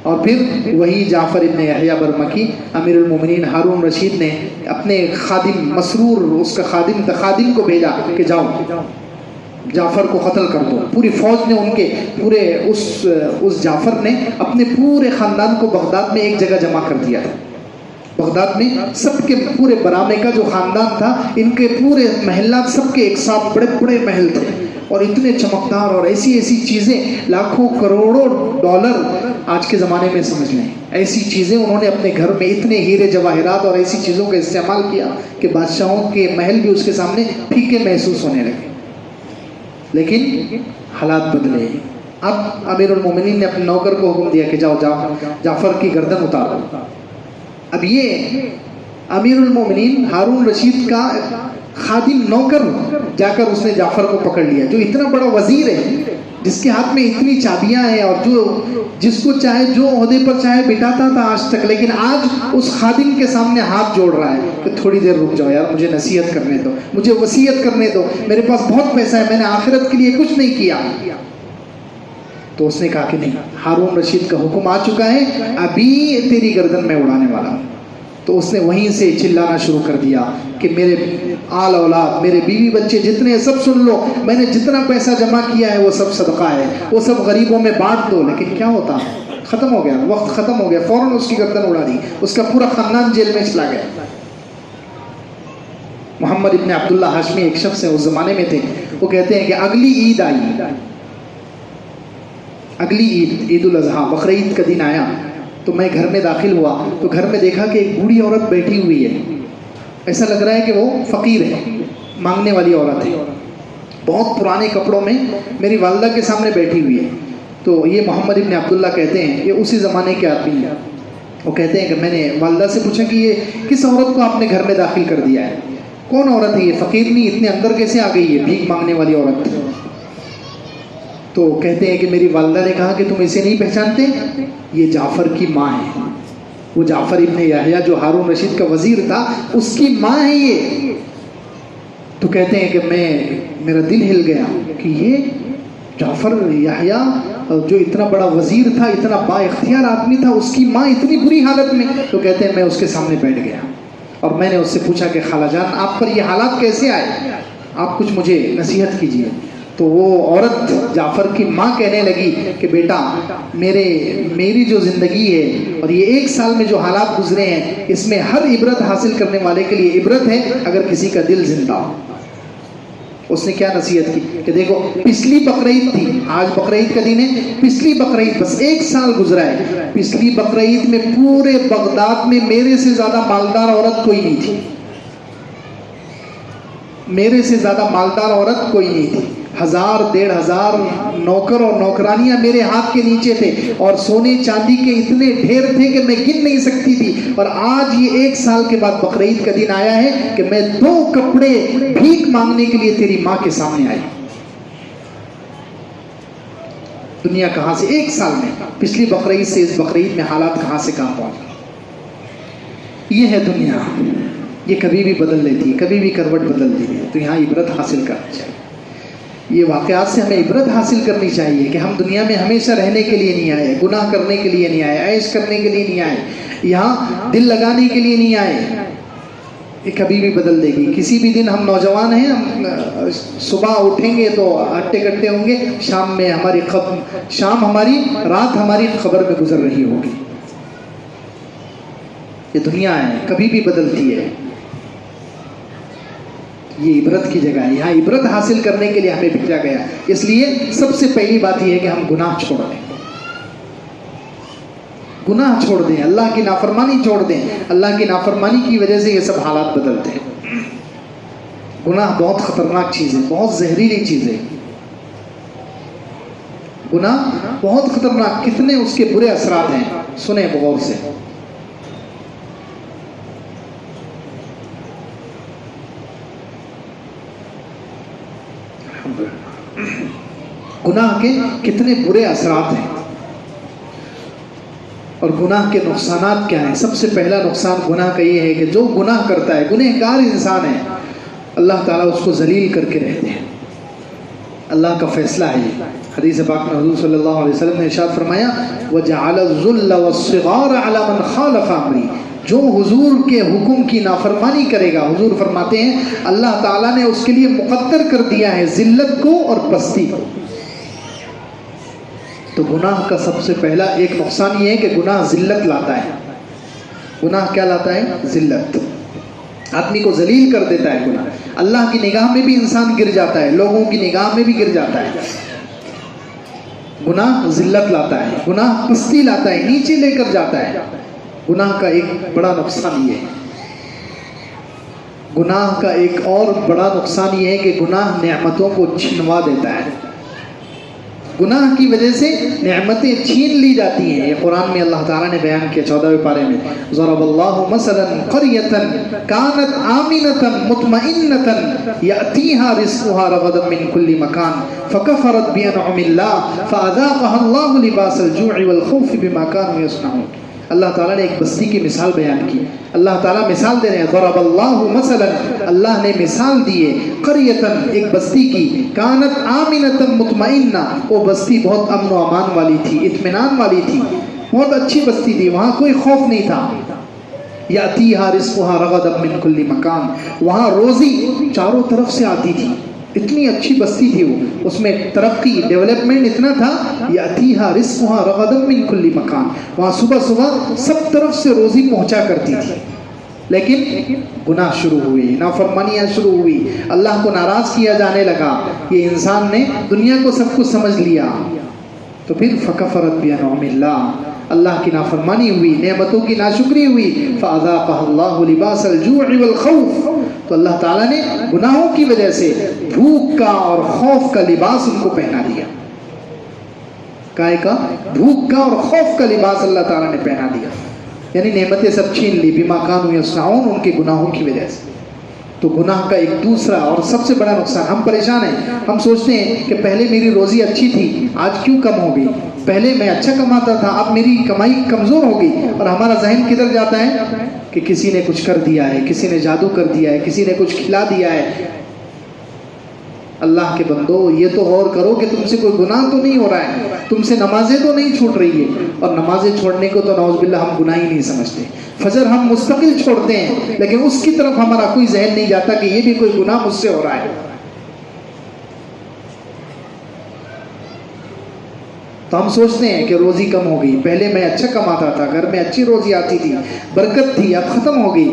اور پھر وہی جعفر ابن یحییٰ برمکی, امیر المومنین ہارون رشید نے اپنے خادم مسرور, اس کا خادم کو بھیجا کہ جاؤ جعفر کو قتل کر دو. پوری فوج نے ان کے پورے اس جعفر نے اپنے پورے خاندان کو بغداد میں ایک جگہ جمع کر دیا تھا. بغداد میں سب کے پورے برامے کا جو خاندان تھا, ان کے پورے محلات سب کے ایک ساتھ بڑے بڑے محل تھے, اور اتنے چمکدار اور ایسی چیزیں, لاکھوں کروڑوں ڈالر آج کے زمانے میں سمجھ لیں, ایسی چیزیں انہوں نے اپنے گھر میں, اتنے ہیرے جواہرات اور ایسی چیزوں کا استعمال کیا کہ بادشاہوں کے محل بھی اس کے سامنے پھیکے محسوس ہونے لگے. لیکن حالات بدلے. اب امیر المومنین نے اپنے نوکر کو حکم دیا کہ جاؤ جعفر کی گردن اتارو. اب یہ امیر المومنین ہارون رشید کا خادم نوکر جا کر اس نے جعفر کو پکڑ لیا, جو اتنا بڑا وزیر ہے, جس کے ہاتھ میں اتنی چابیاں ہیں, اور جو جس کو چاہے جو عہدے پر چاہے بٹھاتا تھا آج تک. لیکن آج اس خادم کے سامنے ہاتھ جوڑ رہا ہے کہ تھوڑی دیر رک جاؤ یار, مجھے نصیحت کرنے دو, مجھے وصیت کرنے دو, میرے پاس بہت پیسہ ہے, میں نے آخرت کے لیے کچھ نہیں کیا. تو اس نے کہا کہ نہیں, ہارون رشید کا حکم آ چکا ہے, ابھی تیری گردن میں اڑانے والا ہوں. تو اس نے وہیں سے چلانا شروع کر دیا کہ میرے آل اولاد, میرے بیوی بچے جتنے, سب سن لو, میں نے جتنا پیسہ جمع کیا ہے وہ سب صدقہ ہے, وہ سب غریبوں میں بانٹ دو. لیکن کیا ہوتا, ختم ہو گیا, وقت ختم ہو گیا, فوراً اس کی گردن اڑا دی. اس کا پورا خاندان جیل میں چلا گیا. محمد ابن عبداللہ ہاشمی ایک شخص ہے, اس زمانے میں تھے, وہ کہتے ہیں کہ اگلی عید آئی, اگلی عید الاضحیٰ, بقرعید کا دن آیا, تو میں گھر میں داخل ہوا تو گھر میں دیکھا کہ ایک بوڑھی عورت بیٹھی ہوئی ہے. ایسا لگ رہا ہے کہ وہ فقیر ہے, مانگنے والی عورت ہے, بہت پرانے کپڑوں میں میری والدہ کے سامنے بیٹھی ہوئی ہے. تو یہ محمد ابن عبداللہ کہتے ہیں, یہ اسی زمانے کے آدمی ہیں. وہ کہتے ہیں کہ میں نے والدہ سے پوچھا کہ یہ کس عورت کو آپ نے گھر میں داخل کر دیا ہے, کون عورت ہے یہ, فقیر نہیں, اتنے اندر کیسے آ گئی ہے, بھیک مانگنے والی عورت. تو کہتے ہیں کہ میری والدہ نے کہا کہ تم اسے نہیں پہچانتے, یہ جعفر کی ماں ہے. وہ جعفر ابن یحییٰ جو ہارون رشید کا وزیر تھا, اس کی ماں ہے یہ. تو کہتے ہیں کہ میرا دل ہل گیا کہ یہ جعفر یحییٰ جو اتنا بڑا وزیر تھا, اتنا با اختیار آدمی تھا, اس کی ماں اتنی بری حالت میں. تو کہتے ہیں میں اس کے سامنے بیٹھ گیا اور میں نے اس سے پوچھا کہ خالہ جان, آپ پر یہ حالات کیسے آئے, آپ کچھ مجھے نصیحت کیجیے. تو وہ عورت جعفر کی ماں کہنے لگی کہ بیٹا, میری جو زندگی ہے اور یہ 1 سال میں جو حالات گزرے ہیں, اس میں ہر عبرت حاصل کرنے والے کے لیے عبرت ہے اگر کسی کا دل زندہ ہو. اس نے کیا نصیحت کی کہ دیکھو, پچھلی بقرعید تھی, آج بقرعید کا دن ہے, پچھلی بقرعید بس 1 سال گزرا ہے, پچھلی بقرعید میں پورے بغداد میں میرے سے زیادہ مالدار عورت کوئی نہیں تھی, میرے سے زیادہ مالدار عورت کوئی نہیں تھی. 1000-1500 نوکر اور نوکرانیاں میرے ہاتھ کے نیچے تھے, اور سونے چاندی کے اتنے ڈھیر تھے کہ میں گن نہیں سکتی تھی. اور آج یہ 1 سال کے بعد بقرعید کا دن آیا ہے کہ میں 2 کپڑے بھیک مانگنے کے لیے تیری ماں کے سامنے آئی. دنیا کہاں سے 1 سال میں, پچھلی بقرعید سے اس بقرعید میں حالات کہاں سے کہاں پہنچ. یہ ہے دنیا, یہ کبھی بھی بدل لیتی ہے, کبھی بھی کروٹ بدلتی ہے. تو یہاں عبرت حاصل کرنی چاہیے. یہ واقعات سے ہمیں عبرت حاصل کرنی چاہیے کہ ہم دنیا میں ہمیشہ رہنے کے لیے نہیں آئے, گناہ کرنے کے لیے نہیں آئے, عیش کرنے کے لیے نہیں آئے, یہاں دل لگانے کے لیے نہیں آئے. یہ کبھی بھی بدل دے گی. کسی بھی دن ہم نوجوان ہیں, ہم صبح اٹھیں گے تو ہٹے کٹے ہوں گے, شام ہماری رات ہماری خبر میں گزر رہی ہوگی. یہ دنیا ہے کبھی بھی بدلتی ہے، یہ عبرت کی جگہ ہے، یہاں عبرت حاصل کرنے کے لیے ہمیں بھیجا گیا۔ اس لیے سب سے پہلی بات یہ ہے کہ ہم گناہ چھوڑ دیں، گناہ چھوڑ دیں، اللہ کی نافرمانی چھوڑ دیں۔ اللہ کی نافرمانی کی وجہ سے یہ سب حالات بدلتے ہیں۔ گناہ بہت خطرناک چیز ہے، بہت زہریلی چیز ہے۔ گناہ بہت خطرناک، کتنے اس کے برے اثرات ہیں، سنیں غور سے۔ گناہ کے کتنے برے اثرات ہیں اور گناہ کے نقصانات کیا ہیں۔ سب سے پہلا نقصان گناہ کا یہ ہے کہ جو گناہ کرتا ہے، گنہگار انسان ہے، اللہ تعالیٰ اس کو ذلیل کر کے رہتے ہیں۔ اللہ کا فیصلہ ہے یہ۔ حدیث پاک میں حضور صلی اللہ علیہ وسلم نے ارشاد فرمایا وَجَعَلَ الذُّلَّ وَالصِّغَارَ عَلَى مَنْ خَالَفَ أَمْرِي، جو حضور کے حکم کی نافرمانی کرے گا، حضور فرماتے ہیں اللہ تعالیٰ نے اس کے لیے مقدر کر دیا ہے ذلت کو اور پستی کو۔ تو گناہ کا سب سے پہلا ایک نقصان یہ ہے کہ گناہ ذلت لاتا ہے۔ گناہ کیا لاتا ہے؟ ذلت، آدمی کو ذلیل کر دیتا ہے گناہ۔ اللہ کی نگاہ میں بھی انسان گر جاتا ہے، لوگوں کی نگاہ میں بھی گر جاتا ہے۔ گناہ ذلت لاتا ہے، گناہ پستی لاتا ہے، نیچے لے کر جاتا ہے۔ گناہ کا ایک بڑا نقصان یہ ہے۔ گناہ کا ایک اور بڑا نقصان یہ ہے کہ گناہ نعمتوں کو چھنوا دیتا ہے۔ گناہ کی وجہ سے نعمتیں چھین لی جاتی ہیں۔ یہ قرآن میں اللہ تعالیٰ نے بیان کیا 14ویں پارے میں، ضرب اللہ مثلا قریۃ کانت آمنۃ مطمئنۃ یأتیہا رزقہا رغدا من کل مکان فکفرت بانعم اللہ فاذاقہا اللہ لباس الجوع والخوف بما کانوا یصنعون۔ اللہ تعالیٰ نے ایک بستی کی مثال بیان کی۔ اللہ تعالیٰ مثال دے رہے ہیں، ضرب اللہ مثلا، اللہ نے مثال دیے، قریۃ، ایک بستی کی، کانت آمنۃ مطمئنہ، وہ بستی بہت امن و امان والی تھی، اطمینان والی تھی، بہت اچھی بستی تھی، وہاں کوئی خوف نہیں تھا۔ یاتیہا رزقہا رغدا من کل مکان، وہاں روزی چاروں طرف سے آتی تھی، اتنی اچھی بستی تھی وہ، اس میں ترقی ڈیولپمنٹ اتنا تھا۔ یاتیہا رزقہا رغدا من کل مکان، وہاں صبح صبح سب طرف سے روزی پہنچا کرتی تھی۔ لیکن گناہ شروع ہوئی، نافرمانیاں شروع ہوئی، اللہ کو ناراض کیا جانے لگا، یہ انسان نے دنیا کو سب کچھ سمجھ لیا، تو پھر فکفرت بانعم اللہ، اللہ کی نافرمانی ہوئی، نعمتوں کی ناشکری ہوئی، فاذاقہا اللہ لباس الجوع والخوف، تو اللہ تعالیٰ نے گناہوں کی وجہ سے بھوک کا اور خوف کا لباس ان کو پہنا دیا۔ کائے کا؟ بھوک کا اور خوف کا لباس اللہ تعالیٰ نے پہنا دیا، یعنی نعمتیں سب چھین لی، بما کانوا یصنعون، ان کے گناہوں کی وجہ سے۔ تو گناہ کا ایک دوسرا اور سب سے بڑا نقصان، ہم پریشان ہیں، ہم سوچتے ہیں کہ پہلے میری روزی اچھی تھی، آج کیوں کم ہو گئی؟ پہلے میں اچھا کماتا تھا، اب میری کمائی کمزور ہو گئی، اور ہمارا ذہن کدھر جاتا ہے کہ کسی نے کچھ کر دیا ہے، کسی نے جادو کر دیا ہے، کسی نے کچھ کھلا دیا ہے۔ اللہ کے بندو، یہ تو غور کرو کہ تم سے کوئی گناہ تو نہیں ہو رہا ہے، تم سے نمازیں تو نہیں چھوٹ رہی ہے، اور نمازیں چھوڑنے کو تو نعوذ باللہ ہم گناہ ہی نہیں سمجھتے۔ فجر ہم مستقل چھوڑتے ہیں، لیکن اس کی طرف ہمارا کوئی ذہن نہیں جاتا کہ یہ بھی کوئی گناہ مجھ سے ہو رہا ہے۔ تو ہم سوچتے ہیں کہ روزی کم ہو گئی، پہلے میں اچھا کماتا تھا، گھر میں اچھی روزی آتی تھی، برکت تھی، اب ختم ہو گئی۔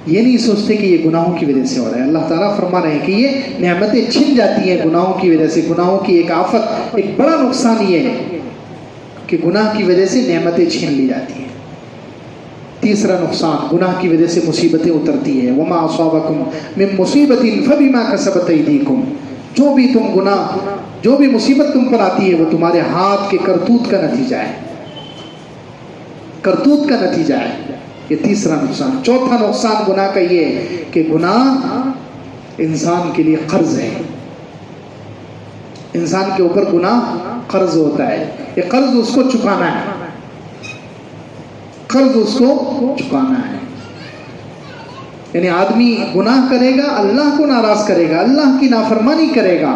یہ نہیں سوچتے کہ یہ گناہوں کی وجہ سے ہو رہا ہے۔ اللہ تعالیٰ فرما رہے ہیں کہ یہ نعمتیں چھن جاتی ہیں گناہوں کی وجہ سے۔ گناہوں کی ایک آفت، ایک بڑا نقصان یہ ہے کہ گناہ کی وجہ سے نعمتیں چھین لی جاتی ہیں۔ تیسرا نقصان، گناہ کی وجہ سے مصیبتیں اترتی ہیں۔ وما اصابکم من مصیبت فبما کسبت ایدیکم، جو بھی تم گناہ، جو بھی مصیبت تم پر آتی ہے وہ تمہارے ہاتھ کے کرتوت کا نتیجہ ہے، کرتوت کا نتیجہ ہے۔ یہ تیسرا نقصان۔ چوتھا نقصان گناہ کا یہ ہے کہ گناہ انسان کے لیے قرض ہے۔ انسان کے اوپر گناہ قرض ہوتا ہے، یہ قرض اس کو چکانا ہے، قرض اس کو چکانا ہے۔ یعنی آدمی گناہ کرے گا، اللہ کو ناراض کرے گا، اللہ کی نافرمانی کرے گا،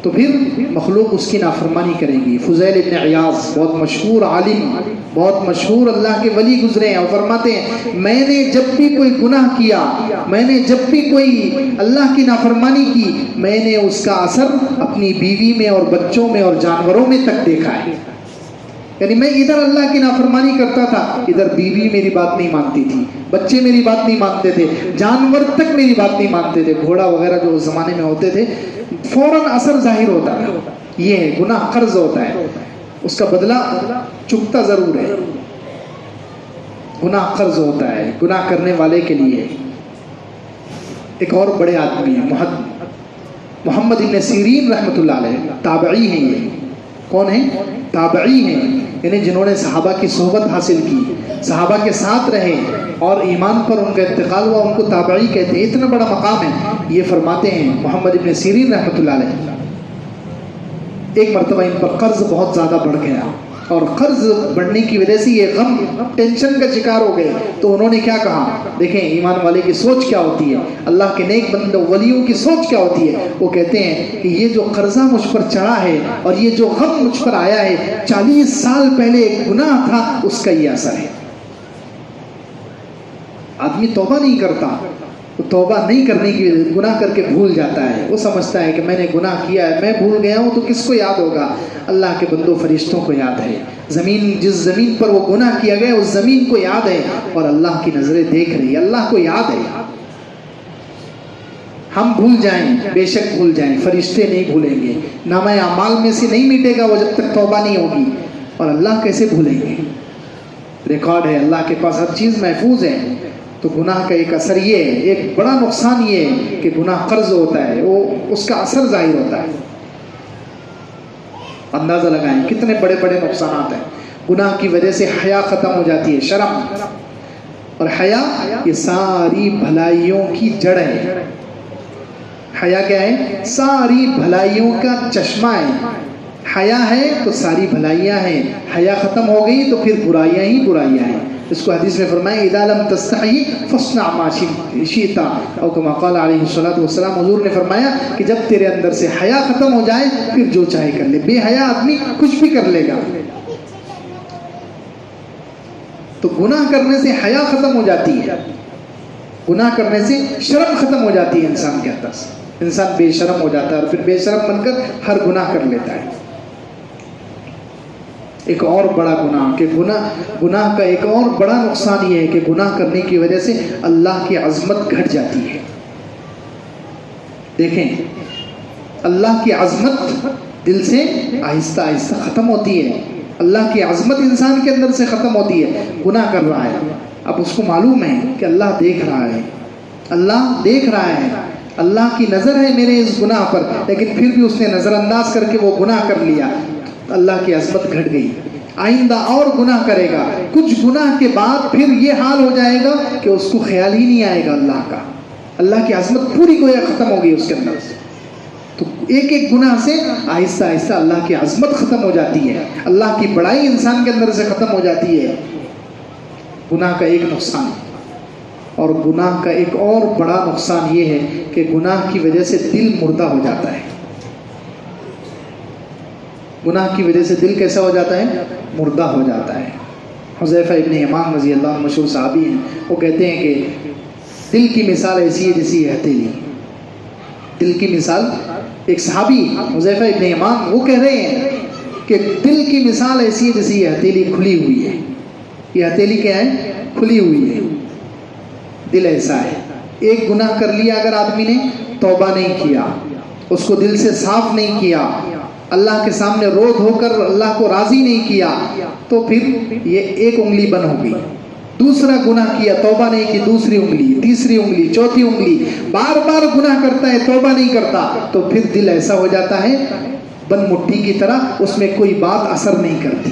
تو پھر مخلوق اس کی نافرمانی کرے گی۔ فضیل ابن عیاض، بہت مشہور عالم، بہت مشہور اللہ کے ولی گزرے ہیں، اور فرماتے ہیں میں نے جب بھی کوئی گناہ کیا، میں نے جب بھی کوئی اللہ کی نافرمانی کی، میں نے اس کا اثر اپنی بیوی میں اور بچوں میں اور جانوروں میں تک دیکھا ہے۔ یعنی میں ادھر اللہ کی نافرمانی کرتا تھا، ادھر بیوی میری بات نہیں مانتی تھی، بچے میری بات نہیں مانتے تھے، جانور تک میری بات نہیں مانتے تھے، گھوڑا وغیرہ جو اس زمانے میں ہوتے تھے، فوراً اثر ظاہر ہوتا ہے. یہ ہے گناہ قرض ہوتا ہے، اس کا بدلہ چکتا ضرور ہے. گناہ قرض ہوتا ہے گناہ کرنے والے کے لیے. ایک اور بڑے آدمی ہیں محمد ابن سیرین رحمۃ اللہ علیہ، تابعی ہیں. یہ کون ہیں؟ تابعی ہیں، یعنی جنہوں نے صحابہ کی صحبت حاصل کی، صحابہ کے ساتھ رہے اور ایمان پر ان کا انتقال ہوا، ان کو تابعی کہتے ہیں. اتنا بڑا مقام ہے. یہ فرماتے ہیں محمد ابن سیرین رحمۃ اللہ علیہ، ایک مرتبہ ان پر قرض بہت زیادہ بڑھ گیا، اور قرض بڑھنے کی وجہ سے یہ غم ٹینشن کا شکار ہو گئے. تو انہوں نے کیا کہا؟ دیکھیں ایمان والے کی سوچ کیا ہوتی ہے، اللہ کے نیک بندوں ولیوں کی سوچ کیا ہوتی ہے. وہ کہتے ہیں کہ یہ جو قرضہ مجھ پر چڑھا ہے اور یہ جو غم مجھ پر آیا ہے، 40 سال پہلے ایک گناہ تھا، اس کا یہ اثر ہے. آدمی توبہ نہیں کرتا، توبہ نہیں کرنے کی وجہ گناہ کر کے بھول جاتا ہے. وہ سمجھتا ہے کہ میں نے گناہ کیا ہے، میں بھول گیا ہوں تو کس کو یاد ہوگا؟ اللہ کے بندوں فرشتوں کو یاد ہے. جس زمین پر وہ گناہ کیا گیا اس زمین کو یاد ہے، اور اللہ کی نظریں دیکھ رہی ہے، اللہ کو یاد ہے. ہم بھول جائیں، بے شک بھول جائیں، فرشتے نہیں بھولیں گے. نامہ اعمال میں سے نہیں مٹے گا وہ جب تک توبہ نہیں ہوگی. اور اللہ کیسے بھولیں گے؟ ریکارڈ ہے، اللہ کے پاس ہر چیز محفوظ ہے. تو گناہ کا ایک اثر یہ ہے، ایک بڑا نقصان یہ ہے کہ گناہ قرض ہوتا ہے، وہ اس کا اثر ظاہر ہوتا ہے. اندازہ لگائیں کتنے بڑے بڑے نقصانات ہیں. گناہ کی وجہ سے حیا ختم ہو جاتی ہے، شرم. اور حیا یہ ساری بھلائیوں کی جڑ ہے. حیا کیا ہے؟ ساری بھلائیوں کا چشمہ ہے. حیا ہے تو ساری بھلائیاں ہیں، حیا ختم ہو گئی تو پھر برائیاں ہی برائیاں ہیں. اس کو حدیث میں فرمایا اذا لم تستحی فاصنع ما شئت، او کما قال علیہ الصلوۃ والسلام. حضور نے فرمایا کہ جب تیرے اندر سے حیا ختم ہو جائے پھر جو چاہے کر لے. بے حیا آدمی کچھ بھی کر لے گا. تو گناہ کرنے سے حیا ختم ہو جاتی ہے، گناہ کرنے سے شرم ختم ہو جاتی ہے انسان کے اندر سے. انسان بے شرم ہو جاتا ہے اور پھر بے شرم بن کر ہر گناہ کر لیتا ہے. ایک اور بڑا گناہ کہ گناہ کا ایک اور بڑا نقصان یہ ہے کہ گناہ کرنے کی وجہ سے اللہ کی عظمت گھٹ جاتی ہے. دیکھیں اللہ کی عظمت دل سے آہستہ آہستہ ختم ہوتی ہے. اللہ کی عظمت انسان کے اندر سے ختم ہوتی ہے. گناہ کر رہا ہے، اب اس کو معلوم ہے کہ اللہ دیکھ رہا ہے، اللہ دیکھ رہا ہے، اللہ کی نظر ہے میرے اس گناہ پر، لیکن پھر بھی اس نے نظر انداز کر کے وہ گناہ کر لیا. اللہ کی عظمت گھٹ گئی. آئندہ اور گناہ کرے گا، کچھ گناہ کے بعد پھر یہ حال ہو جائے گا کہ اس کو خیال ہی نہیں آئے گا اللہ کا. اللہ کی عظمت پوری گویا ختم ہو گئی اس کے اندر سے. تو ایک ایک گناہ سے آہستہ آہستہ اللہ کی عظمت ختم ہو جاتی ہے، اللہ کی بڑائی انسان کے اندر سے ختم ہو جاتی ہے. گناہ کا ایک نقصان. اور گناہ کا ایک اور بڑا نقصان یہ ہے کہ گناہ کی وجہ سے دل مردہ ہو جاتا ہے. گناہ کی وجہ سے دل کیسا ہو جاتا ہے؟ مردہ ہو جاتا ہے. حذیفہ ابن یمان رضی اللہ عنہ مشہور صحابی ہیں، وہ کہتے ہیں کہ دل کی مثال ایسی ہے جیسی ہتھیلی. دل کی مثال، ایک صحابی حذیفہ ابن یمان وہ کہہ رہے ہیں کہ دل کی مثال ایسی ہے جیسی یہ ہتھیلی کھلی ہوئی ہے. یہ ہتھیلی کیا ہے؟ کھلی ہوئی ہے. دل ایسا ہے، ایک گناہ کر لیا اگر آدمی نے، توبہ نہیں کیا، اس کو دل سے صاف نہیں کیا، اللہ کے سامنے رو دھو کر اللہ کو راضی نہیں کیا، تو پھر یہ ایک انگلی بند ہو گئی. دوسرا گناہ کیا، توبہ نہیں کی، دوسری انگلی، تیسری انگلی، چوتھی انگلی، بار بار گناہ کرتا ہے، توبہ نہیں کرتا، تو پھر دل ایسا ہو جاتا ہے بند مٹھی کی طرح، اس میں کوئی بات اثر نہیں کرتی.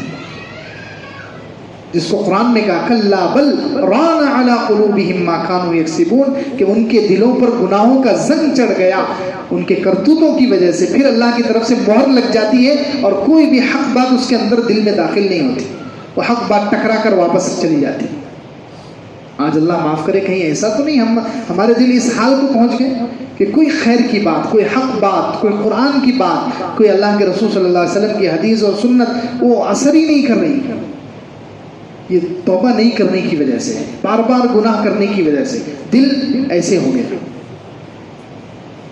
جس کو قرآن نے کہا کلا بل ران علی قلوبہم ما کانوا یکسبون، کہ ان کے دلوں پر گناہوں کا زنگ چڑھ گیا ان کے کرتوتوں کی وجہ سے. پھر اللہ کی طرف سے مہر لگ جاتی ہے اور کوئی بھی حق بات اس کے اندر دل میں داخل نہیں ہوتی، وہ حق بات ٹکرا کر واپس چلی جاتی. آج اللہ معاف کرے کہیں ایسا تو نہیں ہمارے دل اس حال کو پہنچ گئے کہ کوئی خیر کی بات، کوئی حق بات، کوئی قرآن کی بات، کوئی اللہ کے رسول صلی اللہ علیہ وسلم کی حدیث اور سنت وہ اثر ہی نہیں کر رہی. یہ توبہ نہیں کرنے کی وجہ سے، بار بار گناہ کرنے کی وجہ سے دل ایسے ہو گیا.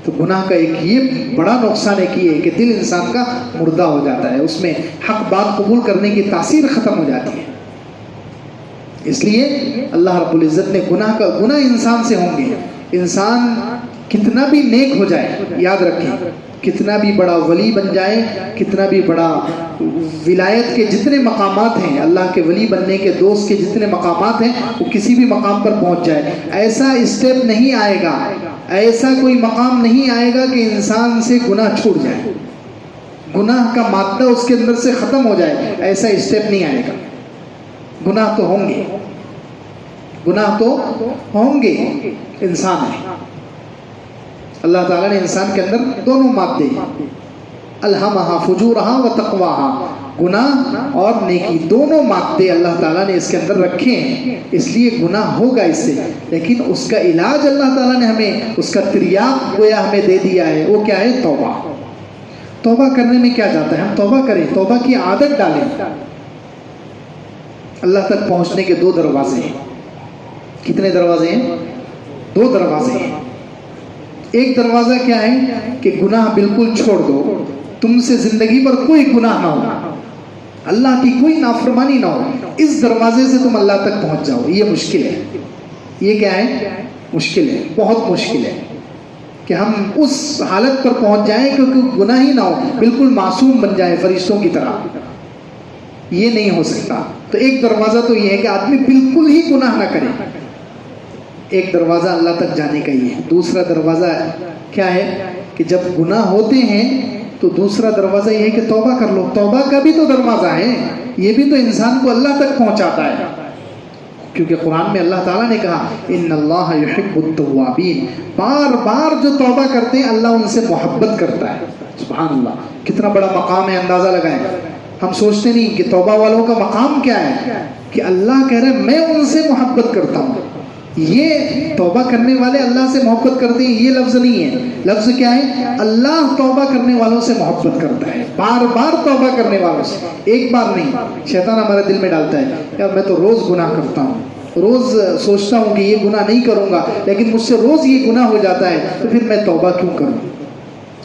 تو گناہ کا ایک یہ بڑا نقصان ہے کہ دل انسان کا مردہ ہو جاتا ہے، اس میں حق بات قبول کرنے کی تاثیر ختم ہو جاتی ہے۔ اس لیے اللہ رب العزت نے گناہ انسان سے ہوں گے، انسان کتنا بھی نیک ہو جائے، یاد رکھیں کتنا بھی بڑا ولی بن جائے، کتنا بھی بڑا ولایت کے جتنے مقامات ہیں، اللہ کے ولی بننے کے دوست کے جتنے مقامات ہیں، وہ کسی بھی مقام پر پہنچ جائے، ایسا اسٹیپ نہیں آئے گا، ایسا کوئی مقام نہیں آئے گا کہ انسان سے گناہ چھوٹ جائے، گناہ کا مادہ اس کے اندر سے ختم ہو جائے، ایسا اسٹیپ نہیں آئے گا۔ گناہ تو ہوں گے، گناہ تو ہوں گے، انسان ہے۔ اللہ تعالیٰ نے انسان کے اندر دونوں مادے الہمہا فجورہا و تقواہا، گناہ اور نیکی، دونوں مادے اللہ تعالیٰ نے اس کے اندر رکھے ہیں، اس لیے گناہ ہوگا اس سے، لیکن اس کا علاج اللہ تعالیٰ نے ہمیں، اس کا تریاق گویا ہمیں دے دیا ہے، وہ کیا ہے؟ توبہ۔ توبہ کرنے میں کیا جاتا ہے؟ ہم توبہ کریں، توبہ کی عادت ڈالیں۔ اللہ تک پہنچنے کے دو دروازے ہیں۔ کتنے دروازے ہیں؟ دو دروازے ہیں۔ ایک دروازہ کیا ہے کہ گناہ بالکل چھوڑ دو، تم سے زندگی پر کوئی گناہ نہ ہو، اللہ کی کوئی نافرمانی نہ ہو، اس دروازے سے تم اللہ تک پہنچ جاؤ۔ یہ مشکل ہے، یہ کیا ہے؟ مشکل ہے، بہت مشکل ہے کہ ہم اس حالت پر پہنچ جائیں کہ گناہ ہی نہ ہو، بالکل معصوم بن جائے فرشتوں کی طرح۔ یہ نہیں ہو سکتا۔ تو ایک دروازہ تو یہ ہے کہ آدمی بالکل ہی گناہ نہ کرے، ایک دروازہ اللہ تک جانے کا ہی ہے۔ دوسرا دروازہ کیا ہے کہ جب گناہ ہوتے ہیں تو دوسرا دروازہ یہ ہے کہ توبہ کر لو۔ توبہ کا بھی تو دروازہ ہے، یہ بھی تو انسان کو اللہ تک پہنچاتا ہے، کیونکہ قرآن میں اللہ تعالیٰ نے کہا ان اللہ یحب التوابین، بار بار جو توبہ کرتے ہیں اللہ ان سے محبت کرتا ہے۔ سبحان اللہ، کتنا بڑا مقام ہے، اندازہ لگائیں۔ ہم سوچتے نہیں کہ توبہ والوں کا مقام کیا ہے، کہ اللہ کہہ رہے میں ان سے محبت کرتا ہوں۔ یہ توبہ کرنے والے اللہ سے محبت کرتے ہیں، یہ لفظ نہیں ہے، لفظ کیا ہے؟ اللہ توبہ کرنے والوں سے محبت کرتا ہے، بار بار توبہ کرنے والوں سے، ایک بار نہیں۔ شیطان ہمارے دل میں ڈالتا ہے یار میں تو روز گناہ کرتا ہوں، روز سوچتا ہوں کہ یہ گناہ نہیں کروں گا، لیکن مجھ سے روز یہ گناہ ہو جاتا ہے، تو پھر میں توبہ کیوں کروں؟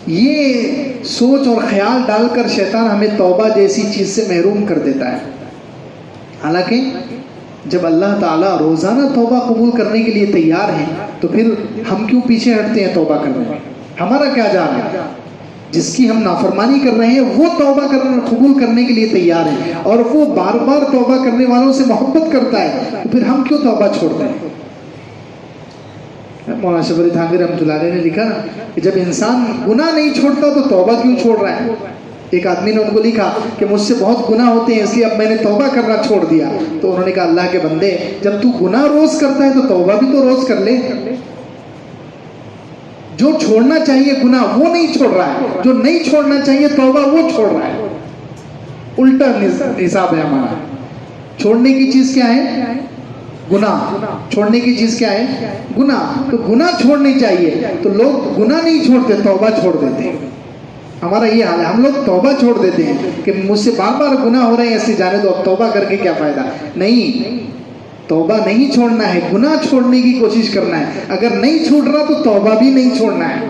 یہ سوچ اور خیال ڈال کر شیطان ہمیں توبہ جیسی چیز سے محروم کر دیتا ہے۔ حالانکہ جب اللہ تعالیٰ روزانہ توبہ قبول کرنے کے لیے تیار ہیں تو پھر ہم کیوں پیچھے ہٹتے ہیں توبہ کرنے میں؟ ہمارا کیا جان ہے؟ جس کی ہم نافرمانی کر رہے ہیں وہ توبہ قبول کرنے کے لیے تیار ہے، اور وہ بار بار توبہ کرنے والوں سے محبت کرتا ہے، تو پھر ہم کیوں توبہ چھوڑتے ہیں؟ مولانا شبری تھانوی رحمۃ اللہ علیہ نے لکھا نا کہ جب انسان گناہ نہیں چھوڑتا تو توبہ کیوں چھوڑ رہا ہے؟ ایک آدمی نے ان کو لکھا کہ مجھ سے بہت گناہ ہوتے ہیں اس لیے اب میں نے توبہ کرنا چھوڑ دیا۔ تو انہوں نے کہا اللہ کے بندے، جب تو گناہ روز کرتا ہے تو توبہ بھی تو روز کر لے۔ جو چھوڑنا چاہیے گناہ وہ نہیں چھوڑ رہا ہے، جو نہیں چھوڑنا چاہیے توبہ وہ چھوڑ رہا ہے، الٹا حساب ہے ہمارا۔ چھوڑنے کی چیز کیا ہے؟ گناہ۔ چھوڑنے کی چیز کیا ہے؟ گناہ۔ تو گناہ چھوڑنی چاہیے تو لوگ گناہ نہیں چھوڑتے، توبہ چھوڑ دیتے ہیں۔ ہمارا یہ حال ہے، ہم لوگ توبہ چھوڑ دیتے ہیں کہ مجھ سے بار بار گناہ ہو رہے ہیں اس سے جانے دو، اب توبہ کر کے کیا فائدہ؟ نہیں، توبہ نہیں چھوڑنا ہے، گناہ چھوڑنے کی کوشش کرنا ہے۔ اگر نہیں چھوڑ رہا تو توبہ بھی نہیں چھوڑنا ہے،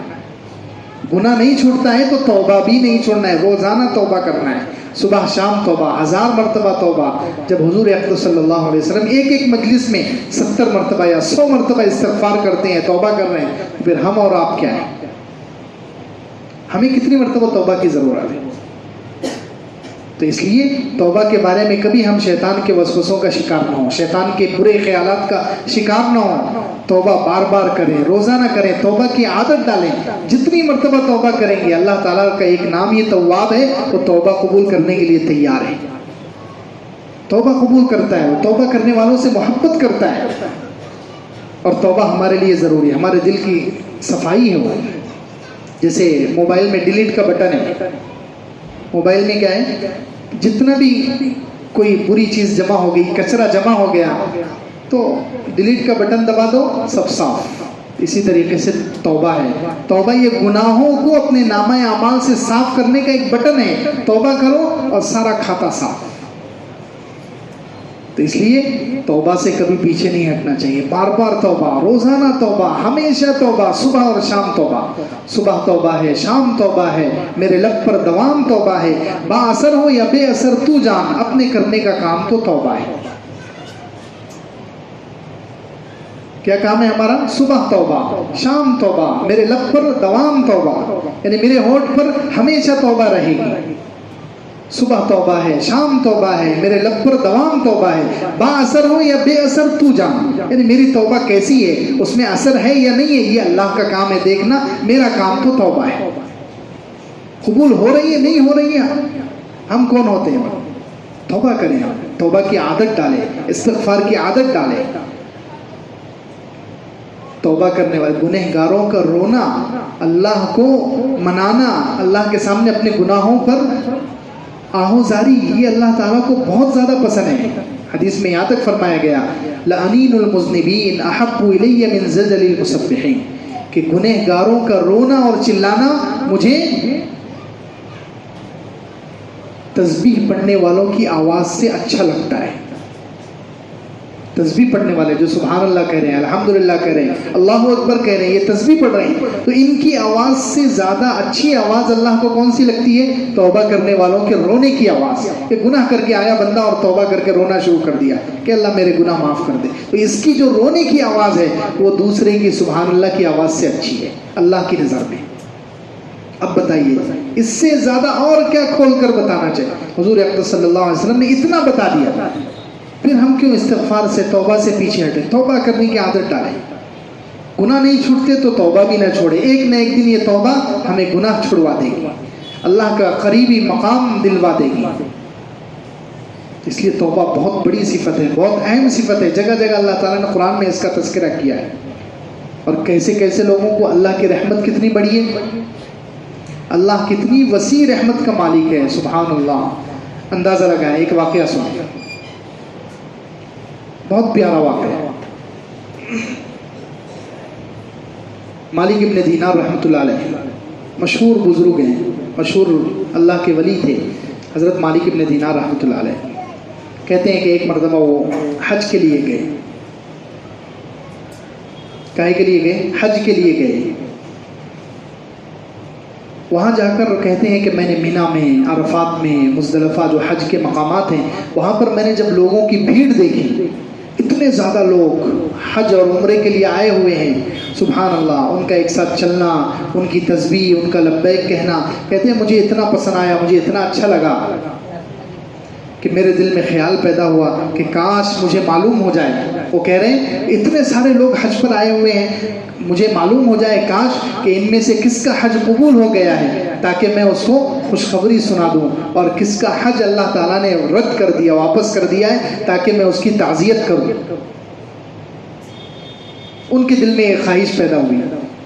گناہ نہیں چھوڑتا ہے تو توبہ بھی نہیں چھوڑنا ہے، روزانہ توبہ کرنا ہے، صبح شام توبہ، 1000 مرتبہ توبہ۔ جب حضور اکرم صلی اللہ علیہ وسلم ایک ایک مجلس میں 70 مرتبہ یا 100 مرتبہ استغفار کرتے ہیں، توبہ کر رہے ہیں، پھر ہم اور آپ کیا ہیں؟ ہمیں کتنی مرتبہ توبہ کی ضرورت ہے؟ تو اس لیے توبہ کے بارے میں کبھی ہم شیطان کے وسوسوں کا شکار نہ ہوں، شیطان کے برے خیالات کا شکار نہ ہوں، توبہ بار بار کریں، روزانہ کریں، توبہ کی عادت ڈالیں۔ جتنی مرتبہ توبہ کریں گے، اللہ تعالیٰ کا ایک نام یہ تواب ہے، وہ توبہ قبول کرنے کے لیے تیار ہے، توبہ قبول کرتا ہے، وہ توبہ کرنے والوں سے محبت کرتا ہے۔ اور توبہ ہمارے لیے ضروری ہے، ہمارے دل کی صفائی ہے وہ۔ جیسے موبائل میں ڈیلیٹ کا بٹن ہے، موبائل میں کیا ہے؟ جتنا بھی کوئی بری چیز جمع ہو گئی، کچرا جمع ہو گیا تو ڈیلیٹ کا بٹن دبا دو، سب صاف۔ اسی طریقے سے توبہ ہے، توبہ یہ گناہوں کو اپنے نامہ اعمال سے صاف کرنے کا ایک بٹن ہے، توبہ کرو اور سارا کھاتا صاف۔ تو تو اس لیے توبہ سے کبھی پیچھے نہیں ہٹنا چاہیے. بار بار توبہ، روزانہ توبہ، ہمیشہ توبہ، صبح اور شام توبہ. صبح توبہ ہے، شام توبہ ہے، میرے لب پر دوام توبہ ہے. با اثر ہو یا بے اثر تو جان، اپنے کرنے کا کام تو توبہ ہے. کیا کام ہے ہمارا؟ صبح توبہ، شام توبہ، میرے لب پر دوام توبہ، یعنی میرے ہونٹ پر ہمیشہ توبہ رہے گی. صبح توبہ ہے، شام توبہ ہے، میرے لب پر دوام توبہ ہے. با اثر ہو یا بے اثر تو جان، یعنی میری توبہ کیسی ہے، اس میں اثر ہے یا نہیں ہے، یہ اللہ کا کام ہے دیکھنا. میرا کام تو توبہ ہے. قبول ہو رہی ہے نہیں ہو رہی ہے، ہم کون ہوتے ہیں؟ توبہ کریں، توبہ کی عادت ڈالیں، استغفار کی عادت ڈالیں. توبہ کرنے والے گنہگاروں کا رونا، اللہ کو منانا، اللہ کے سامنے اپنے گناہوں پر آہوزاری، یہ اللہ تعالیٰ کو بہت زیادہ پسند ہے. حدیث میں یہاں تک فرمایا گیا لَأَنِينُ الْمُذْنِبِينَ أَحَبُّ إِلَيَّ مِنْ زَجْرِ الْمُسَبِّحِينَ، کہ گنہگاروں کا رونا اور چلانا مجھے تسبیح پڑھنے والوں کی آواز سے اچھا لگتا ہے. تسبیح پڑھنے والے جو سبحان اللہ کہہ رہے ہیں، الحمدللہ کہہ رہے ہیں، اللہ اکبر کہہ رہے ہیں، یہ تسبیح پڑھ رہے ہیں، تو ان کی آواز سے زیادہ اچھی آواز اللہ کو کون سی لگتی ہے؟ توبہ کرنے والوں کے رونے کی آواز. کہ گناہ کر کے آیا بندہ اور توبہ کر کے رونا شروع کر دیا کہ اللہ میرے گناہ معاف کر دے، تو اس کی جو رونے کی آواز ہے وہ دوسرے کی سبحان اللہ کی آواز سے اچھی ہے اللہ کی نظر میں. اب بتائیے اس سے زیادہ اور کیا کھول کر بتانا چاہیے؟ حضور اقدس صلی اللہ علیہ وسلم نے اتنا بتا دیا، پھر ہم کیوں استغفار سے، توبہ سے پیچھے ہٹیں؟ توبہ کرنے کی عادت ڈالیں. گناہ نہیں چھوٹتے تو توبہ بھی نہ چھوڑے. ایک نہ ایک دن یہ توبہ ہمیں گناہ چھڑوا دے گی، اللہ کا قریبی مقام دلوا دے گی. اس لیے توبہ بہت بڑی صفت ہے، بہت اہم صفت ہے. جگہ جگہ اللہ تعالیٰ نے قرآن میں اس کا تذکرہ کیا ہے. اور کیسے کیسے لوگوں کو اللہ کی رحمت کتنی بڑی ہے، اللہ کتنی وسیع رحمت کا مالک ہے. سبحان اللہ. اندازہ لگائیں. ایک واقعہ سنیں، بہت پیارا واقعہ ہے. مالک ابن دینار رحمۃ اللہ علیہ مشہور بزرگ ہیں، مشہور اللہ کے ولی تھے حضرت مالک ابن دینار رحمۃ اللہ علیہ. کہتے ہیں کہ ایک مرتبہ وہ حج کے لیے گئے. کاہے کے لیے گئے؟ حج کے لیے گئے. وہاں جا کر کہتے ہیں کہ میں نے مینا میں، عرفات میں، مزدلفہ جو حج کے مقامات ہیں وہاں پر میں نے جب لوگوں کی بھیڑ دیکھی، اتنے زیادہ لوگ حج اور عمرے کے لیے آئے ہوئے ہیں، سبحان اللہ، ان کا ایک ساتھ چلنا، ان کی تسبیح، ان کا لبیک کہنا، کہتے ہیں مجھے اتنا پسند آیا، مجھے اتنا اچھا لگا کہ میرے دل میں خیال پیدا ہوا کہ کاش مجھے معلوم ہو جائے. وہ کہہ رہے ہیں اتنے سارے لوگ حج پر آئے ہوئے ہیں، مجھے معلوم ہو جائے کاش کہ ان میں سے کس کا حج قبول ہو گیا ہے، تاکہ میں اس کو خوشخبری سنا دوں، اور کس کا حج اللہ تعالیٰ نے رد کر دیا، واپس کر دیا ہے، تاکہ میں اس کی تعزیت کروں. ان کے دل میں ایک خواہش پیدا ہوئی،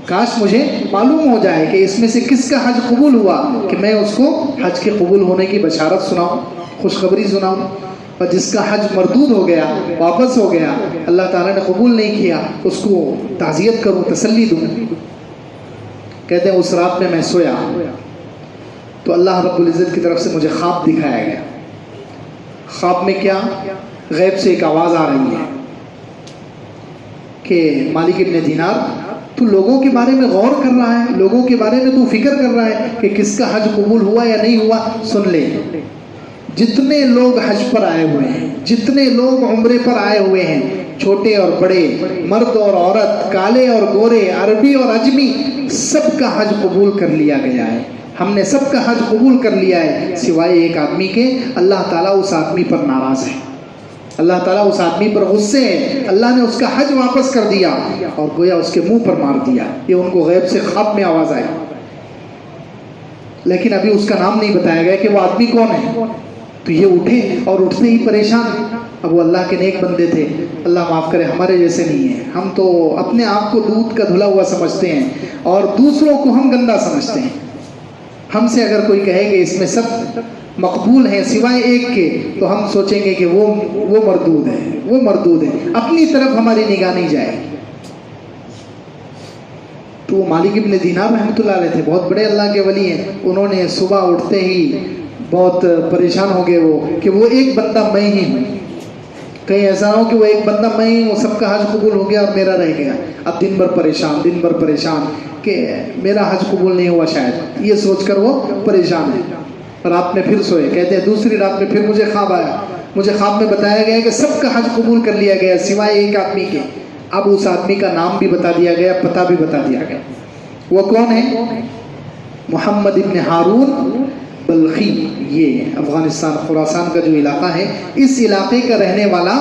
کاش مجھے معلوم ہو جائے کہ اس میں سے کس کا حج قبول ہوا، کہ میں اس کو حج کے قبول ہونے کی بشارت سناؤں، خوشخبری سناؤں. اور جس کا حج مردود ہو گیا، واپس ہو گیا، اللہ تعالیٰ نے قبول نہیں کیا، اس کو تعزیت کروں، تسلی دوں. کہتے ہیں اس رات میں سویا تو اللہ رب العزت کی طرف سے مجھے خواب دکھایا گیا. خواب میں کیا؟ غیب سے ایک آواز آ رہی ہے کہ مالک ابن دینار، تو لوگوں کے بارے میں غور کر رہا ہے، لوگوں کے بارے میں تو فکر کر رہا ہے کہ کس کا حج قبول ہوا یا نہیں ہوا. سن لے، جتنے لوگ حج پر آئے ہوئے ہیں، جتنے لوگ عمرے پر آئے ہوئے ہیں، چھوٹے اور بڑے، مرد اور عورت، کالے اور گورے، عربی اور عجمی، سب کا حج قبول کر لیا گیا ہے. ہم نے سب کا حج قبول کر لیا ہے سوائے ایک آدمی کے. اللہ تعالیٰ اس آدمی پر ناراض ہے، اللہ تعالیٰ اس آدمی پر غصے ہے. اللہ نے اس کا حج واپس کر دیا اور گویا اس کے منہ پر مار دیا. یہ ان کو غیب سے خواب میں آواز آئی، لیکن ابھی اس کا نام نہیں بتایا گیا کہ وہ آدمی کون ہے. تو یہ اٹھے اور اٹھتے ہی پریشان. اب وہ اللہ کے نیک بندے تھے، اللہ معاف کرے، ہمارے جیسے نہیں ہیں. ہم تو اپنے آپ کو دودھ کا دھلا ہوا سمجھتے ہیں اور دوسروں کو ہم گندا سمجھتے ہیں. ہم سے اگر کوئی کہے کہ اس میں سب مقبول ہیں سوائے ایک کے، تو ہم سوچیں گے کہ وہ مردود ہے، وہ مردود ہے. اپنی طرف ہماری نگاہ نہیں جائے. تو وہ مالک ابن دینار رحمۃ اللہ علیہ تھے، بہت بڑے اللہ کے ولی ہیں. انہوں نے صبح اٹھتے ہی بہت پریشان ہو گئے وہ کہ وہ ایک بندہ میں ہی ہوں. کہیں ایسا ہو کہ وہ ایک بندہ میں ہی وہ سب کا حج قبول ہو گیا اور میرا رہ گیا، اب دن بھر پریشان کہ میرا حج قبول نہیں ہوا شاید، یہ سوچ کر وہ پریشان ہے۔ رات میں پھر سوئے، کہتے ہیں دوسری رات میں پھر مجھے خواب آیا، مجھے خواب میں بتایا گیا کہ سب کا حج قبول کر لیا گیا سوائے ایک آدمی کے۔ اب اس آدمی کا نام بھی بتا دیا گیا، پتہ بھی بتا دیا گیا۔ وہ کون ہے؟ محمد ابن ہارون بلخی، یہ افغانستان خراسان کا جو علاقہ ہے، اس علاقے کا رہنے والا،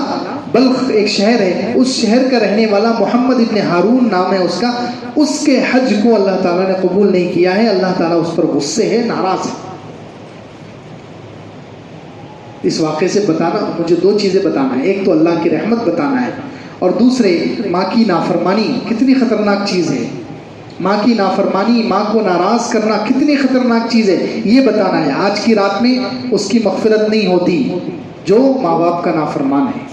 بلخ ایک شہر ہے، اس شہر کا رہنے والا محمد ابن ہارون نام ہے اس کا۔ اس کے حج کو اللہ تعالیٰ نے قبول نہیں کیا ہے، اللہ تعالیٰ اس پر غصے ہے، ناراض ہے۔ اس واقعے سے بتانا، مجھے دو چیزیں بتانا ہے، ایک تو اللہ کی رحمت بتانا ہے، اور دوسرے ماں کی نافرمانی کتنی خطرناک چیز ہے، ماں کی نافرمانی، ماں کو ناراض کرنا کتنی خطرناک چیز ہے، یہ بتانا ہے۔ آج کی رات میں اس کی مغفرت نہیں ہوتی جو ماں باپ کا نافرمان ہے۔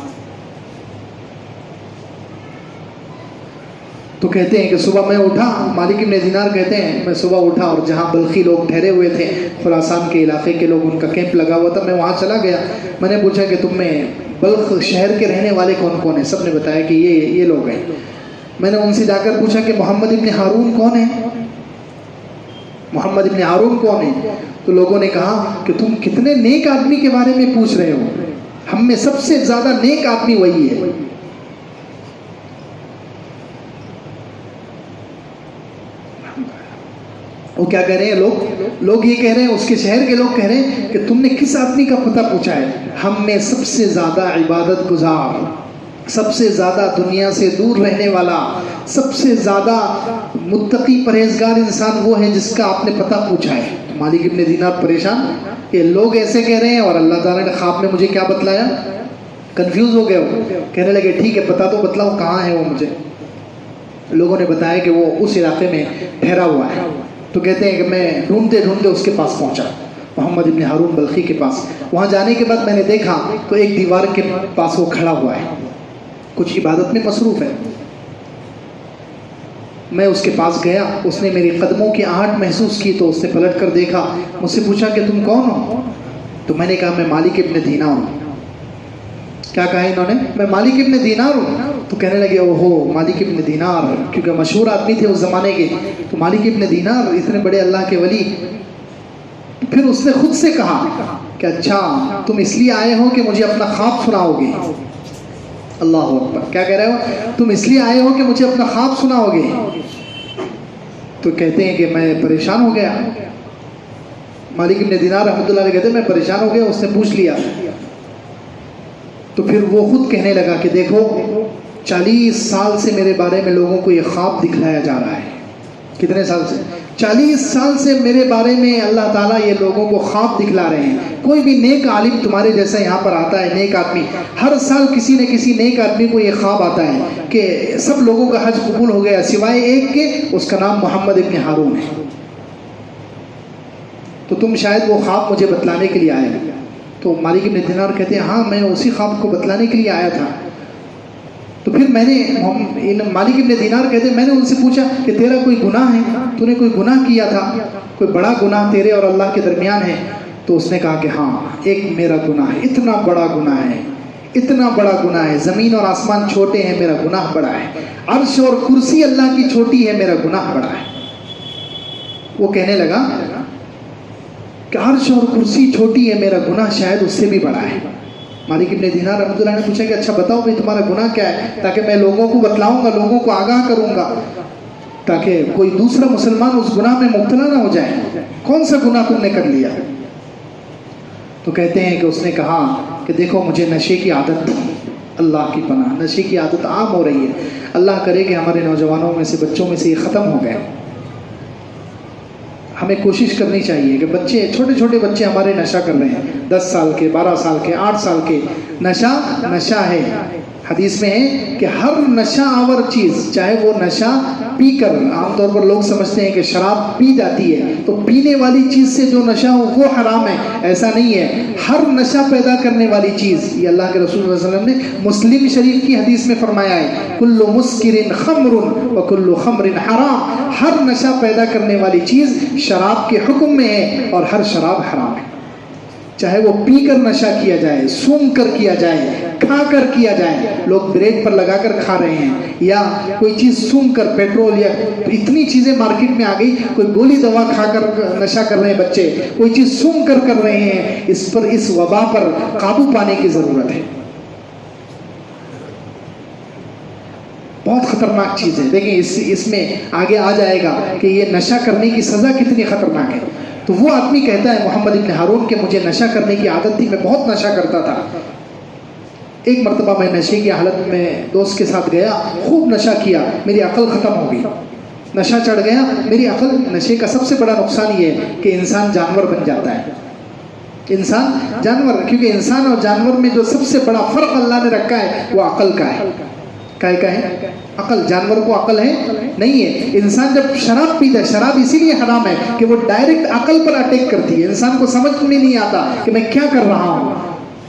تو کہتے ہیں کہ صبح میں اٹھا، مالک ابن دینار کہتے ہیں میں صبح اٹھا اور جہاں بلخی لوگ ٹھہرے ہوئے تھے، خراسان کے علاقے کے لوگ، ان کا کیمپ لگا ہوا تھا، میں وہاں چلا گیا۔ میں نے پوچھا کہ تم میں بلخ شہر کے رہنے والے کون کون ہیں؟ سب نے بتایا کہ یہ لوگ ہیں۔ میں نے ان سے جا کر پوچھا کہ محمد ابن ہارون کون ہے؟ محمد ابن ہارون کون ہے؟ تو لوگوں نے کہا کہ تم کتنے نیک آدمی کے بارے میں پوچھ رہے ہو، ہم میں سب سے زیادہ نیک آدمی وہی ہے۔ وہ کیا کہہ رہے ہیں؟ لوگ یہ کہہ رہے ہیں، اس کے شہر کے لوگ کہہ رہے ہیں کہ تم نے کس آدمی کا پتہ پوچھا ہے؟ ہم میں سب سے زیادہ عبادت گزار، سب سے زیادہ دنیا سے دور رہنے والا، سب سے زیادہ متقی پرہیزگار انسان وہ ہے جس کا آپ نے پتہ پوچھا ہے۔ مالک ابن دینار پریشان کہ لوگ ایسے کہہ رہے ہیں اور اللہ تعالیٰ نے خواب میں مجھے کیا بتلایا؟ کنفیوز ہو گئے وہ، کہنے لگے ٹھیک ہے پتہ تو بتلاؤ کہاں ہے وہ مجھے۔ لوگوں نے بتایا کہ وہ اس علاقے میں ٹھہرا ہوا ہے۔ تو کہتے ہیں کہ میں ڈھونڈتے ڈھونڈتے اس کے پاس پہنچا، محمد ابن ہارون بلخی کے پاس۔ وہاں جانے کے بعد میں نے دیکھا تو ایک دیوار کے پاس وہ کھڑا ہوا ہے، کچھ عبادت میں مصروف ہے۔ میں اس کے پاس گیا، اس نے میری قدموں کی آہٹ محسوس کی تو اس نے پلٹ کر دیکھا، مجھ سے پوچھا کہ تم کون ہو؟ تو میں نے کہا میں مالک ابن دینار ہوں۔ کیا کہا انہوں نے؟ میں مالک ابن دینار ہوں۔ تو کہنے لگے اوہو مالک ابن دینار، کیونکہ مشہور آدمی تھے اس زمانے کے، تو مالک ابن دینار اتنے بڑے اللہ کے ولی۔ پھر اس نے خود سے کہا کہ اچھا تم اس لیے آئے ہو کہ مجھے اپنا خواب سناؤ گے؟ اللہ اکبر، کیا کہہ رہے ہو؟ تم اس لیے آئے ہو کہ مجھے اپنا خواب سناؤ گے؟ تو کہتے ہیں کہ میں پریشان ہو گیا۔ مالک ابن دینار رحمۃ اللہ علیہ کہتے ہیں میں پریشان ہو گیا، اس نے پوچھ لیا۔ تو پھر وہ خود کہنے لگا کہ دیکھو 40 سال سے میرے بارے میں لوگوں کو یہ خواب دکھلایا جا رہا ہے۔ کتنے سال سے؟ 40 سال سے میرے بارے میں اللہ تعالیٰ یہ لوگوں کو خواب دکھلا رہے ہیں۔ کوئی بھی نیک عالم تمہارے جیسا یہاں پر آتا ہے، نیک آدمی، ہر سال کسی نہ کسی نیک آدمی کو یہ خواب آتا ہے کہ سب لوگوں کا حج قبول ہو گیا سوائے ایک کے، اس کا نام محمد ابن ہارون ہے۔ تو تم شاید وہ خواب مجھے بتلانے کے لیے آئے۔ تو مالک ابن دینار کہتے ہیں ہاں میں اسی خواب کو بتلانے کے لیے آیا تھا۔ تو پھر میں نے مالک ابن دینار کہتے ہیں میں نے ان سے پوچھا کہ تیرا کوئی گناہ ہے؟ تو نے کوئی گناہ کیا تھا؟ کوئی بڑا گناہ تیرے اور اللہ کے درمیان ہے؟ تو اس نے کہا کہ ہاں ایک میرا گناہ ہے، اتنا بڑا گناہ ہے، اتنا بڑا گناہ ہے، زمین اور آسمان چھوٹے ہیں، میرا گناہ بڑا ہے، عرش اور کرسی اللہ کی چھوٹی ہے، میرا گناہ بڑا ہے۔ وہ کہنے لگا کہ عرش اور کرسی چھوٹی ہے، میرا گناہ شاید اس سے بھی بڑا ہے۔ مالک ابن دینار رحمۃ اللہ نے پوچھا کہ اچھا بتاؤ بھائی تمہارا گناہ کیا ہے، تاکہ میں لوگوں کو بتلاؤں گا، لوگوں کو آگاہ کروں گا، تاکہ کوئی دوسرا مسلمان اس گناہ میں مبتلا نہ ہو جائے۔ کون سا گناہ تم نے کر لیا؟ تو کہتے ہیں کہ اس نے کہا کہ دیکھو مجھے نشے کی عادت، اللہ کی پناہ نشے کی عادت عام ہو رہی ہے، اللہ کرے کہ ہمارے نوجوانوں میں سے، بچوں میں سے یہ ختم ہو گئے۔ ہمیں کوشش کرنی چاہیے کہ بچے، چھوٹے چھوٹے بچے ہمارے نشہ کر رہے ہیں، 10 سال کے، 12 سال کے، 8 سال کے، نشہ ہے۔ حدیث میں ہے کہ ہر نشہ آور چیز، چاہے وہ نشہ پی کر، عام طور پر لوگ سمجھتے ہیں کہ شراب پی جاتی ہے تو پینے والی چیز سے جو نشہ ہو وہ حرام ہے، ایسا نہیں ہے۔ ہر نشہ پیدا کرنے والی چیز، یہ اللہ کے رسول صلی اللہ علیہ وسلم نے مسلم شریف کی حدیث میں فرمایا ہے، کل مسکر خمر وکل خمر حرام، ہر نشہ پیدا کرنے والی چیز شراب کے حکم میں ہے اور ہر شراب حرام ہے۔ چاہے وہ پی کر نشہ کیا جائے، سونگھ کر کیا جائے، کھا کر کیا جائے، لوگ بریک پر لگا کر کھا رہے ہیں، یا کوئی چیز سونگھ کر، پیٹرول یا اتنی چیزیں مارکیٹ میں آ گئی، کوئی گولی دوا کھا کر نشہ کر رہے ہیں بچے، کوئی چیز سونگھ کر رہے ہیں. اس پر، اس وبا پر قابو پانے کی ضرورت ہے. بہت خطرناک چیز ہے. دیکھیں اس میں آگے آ جائے گا کہ یہ نشہ کرنے کی سزا کتنی خطرناک ہے. تو وہ آدمی کہتا ہے محمد ابن ہارون کہ مجھے نشہ کرنے کی عادت تھی، میں بہت نشہ کرتا تھا. ایک مرتبہ میں نشے کی حالت میں دوست کے ساتھ گیا، خوب نشہ کیا، میری عقل ختم ہو گئی، نشہ چڑھ گیا میری عقل. نشے کا سب سے بڑا نقصان یہ ہے کہ انسان جانور بن جاتا ہے. انسان جانور، کیونکہ انسان اور جانور میں جو سب سے بڑا فرق اللہ نے رکھا ہے وہ عقل کا ہے. کا ہے عقل. جانور کو عقل ہے نہیں ہے. انسان جب شراب پیتا ہے، شراب اسی لیے حرام ہے کہ وہ ڈائریکٹ عقل پر اٹیک کرتی ہے. انسان کو سمجھ میں نہیں آتا کہ میں کیا کر رہا ہوں.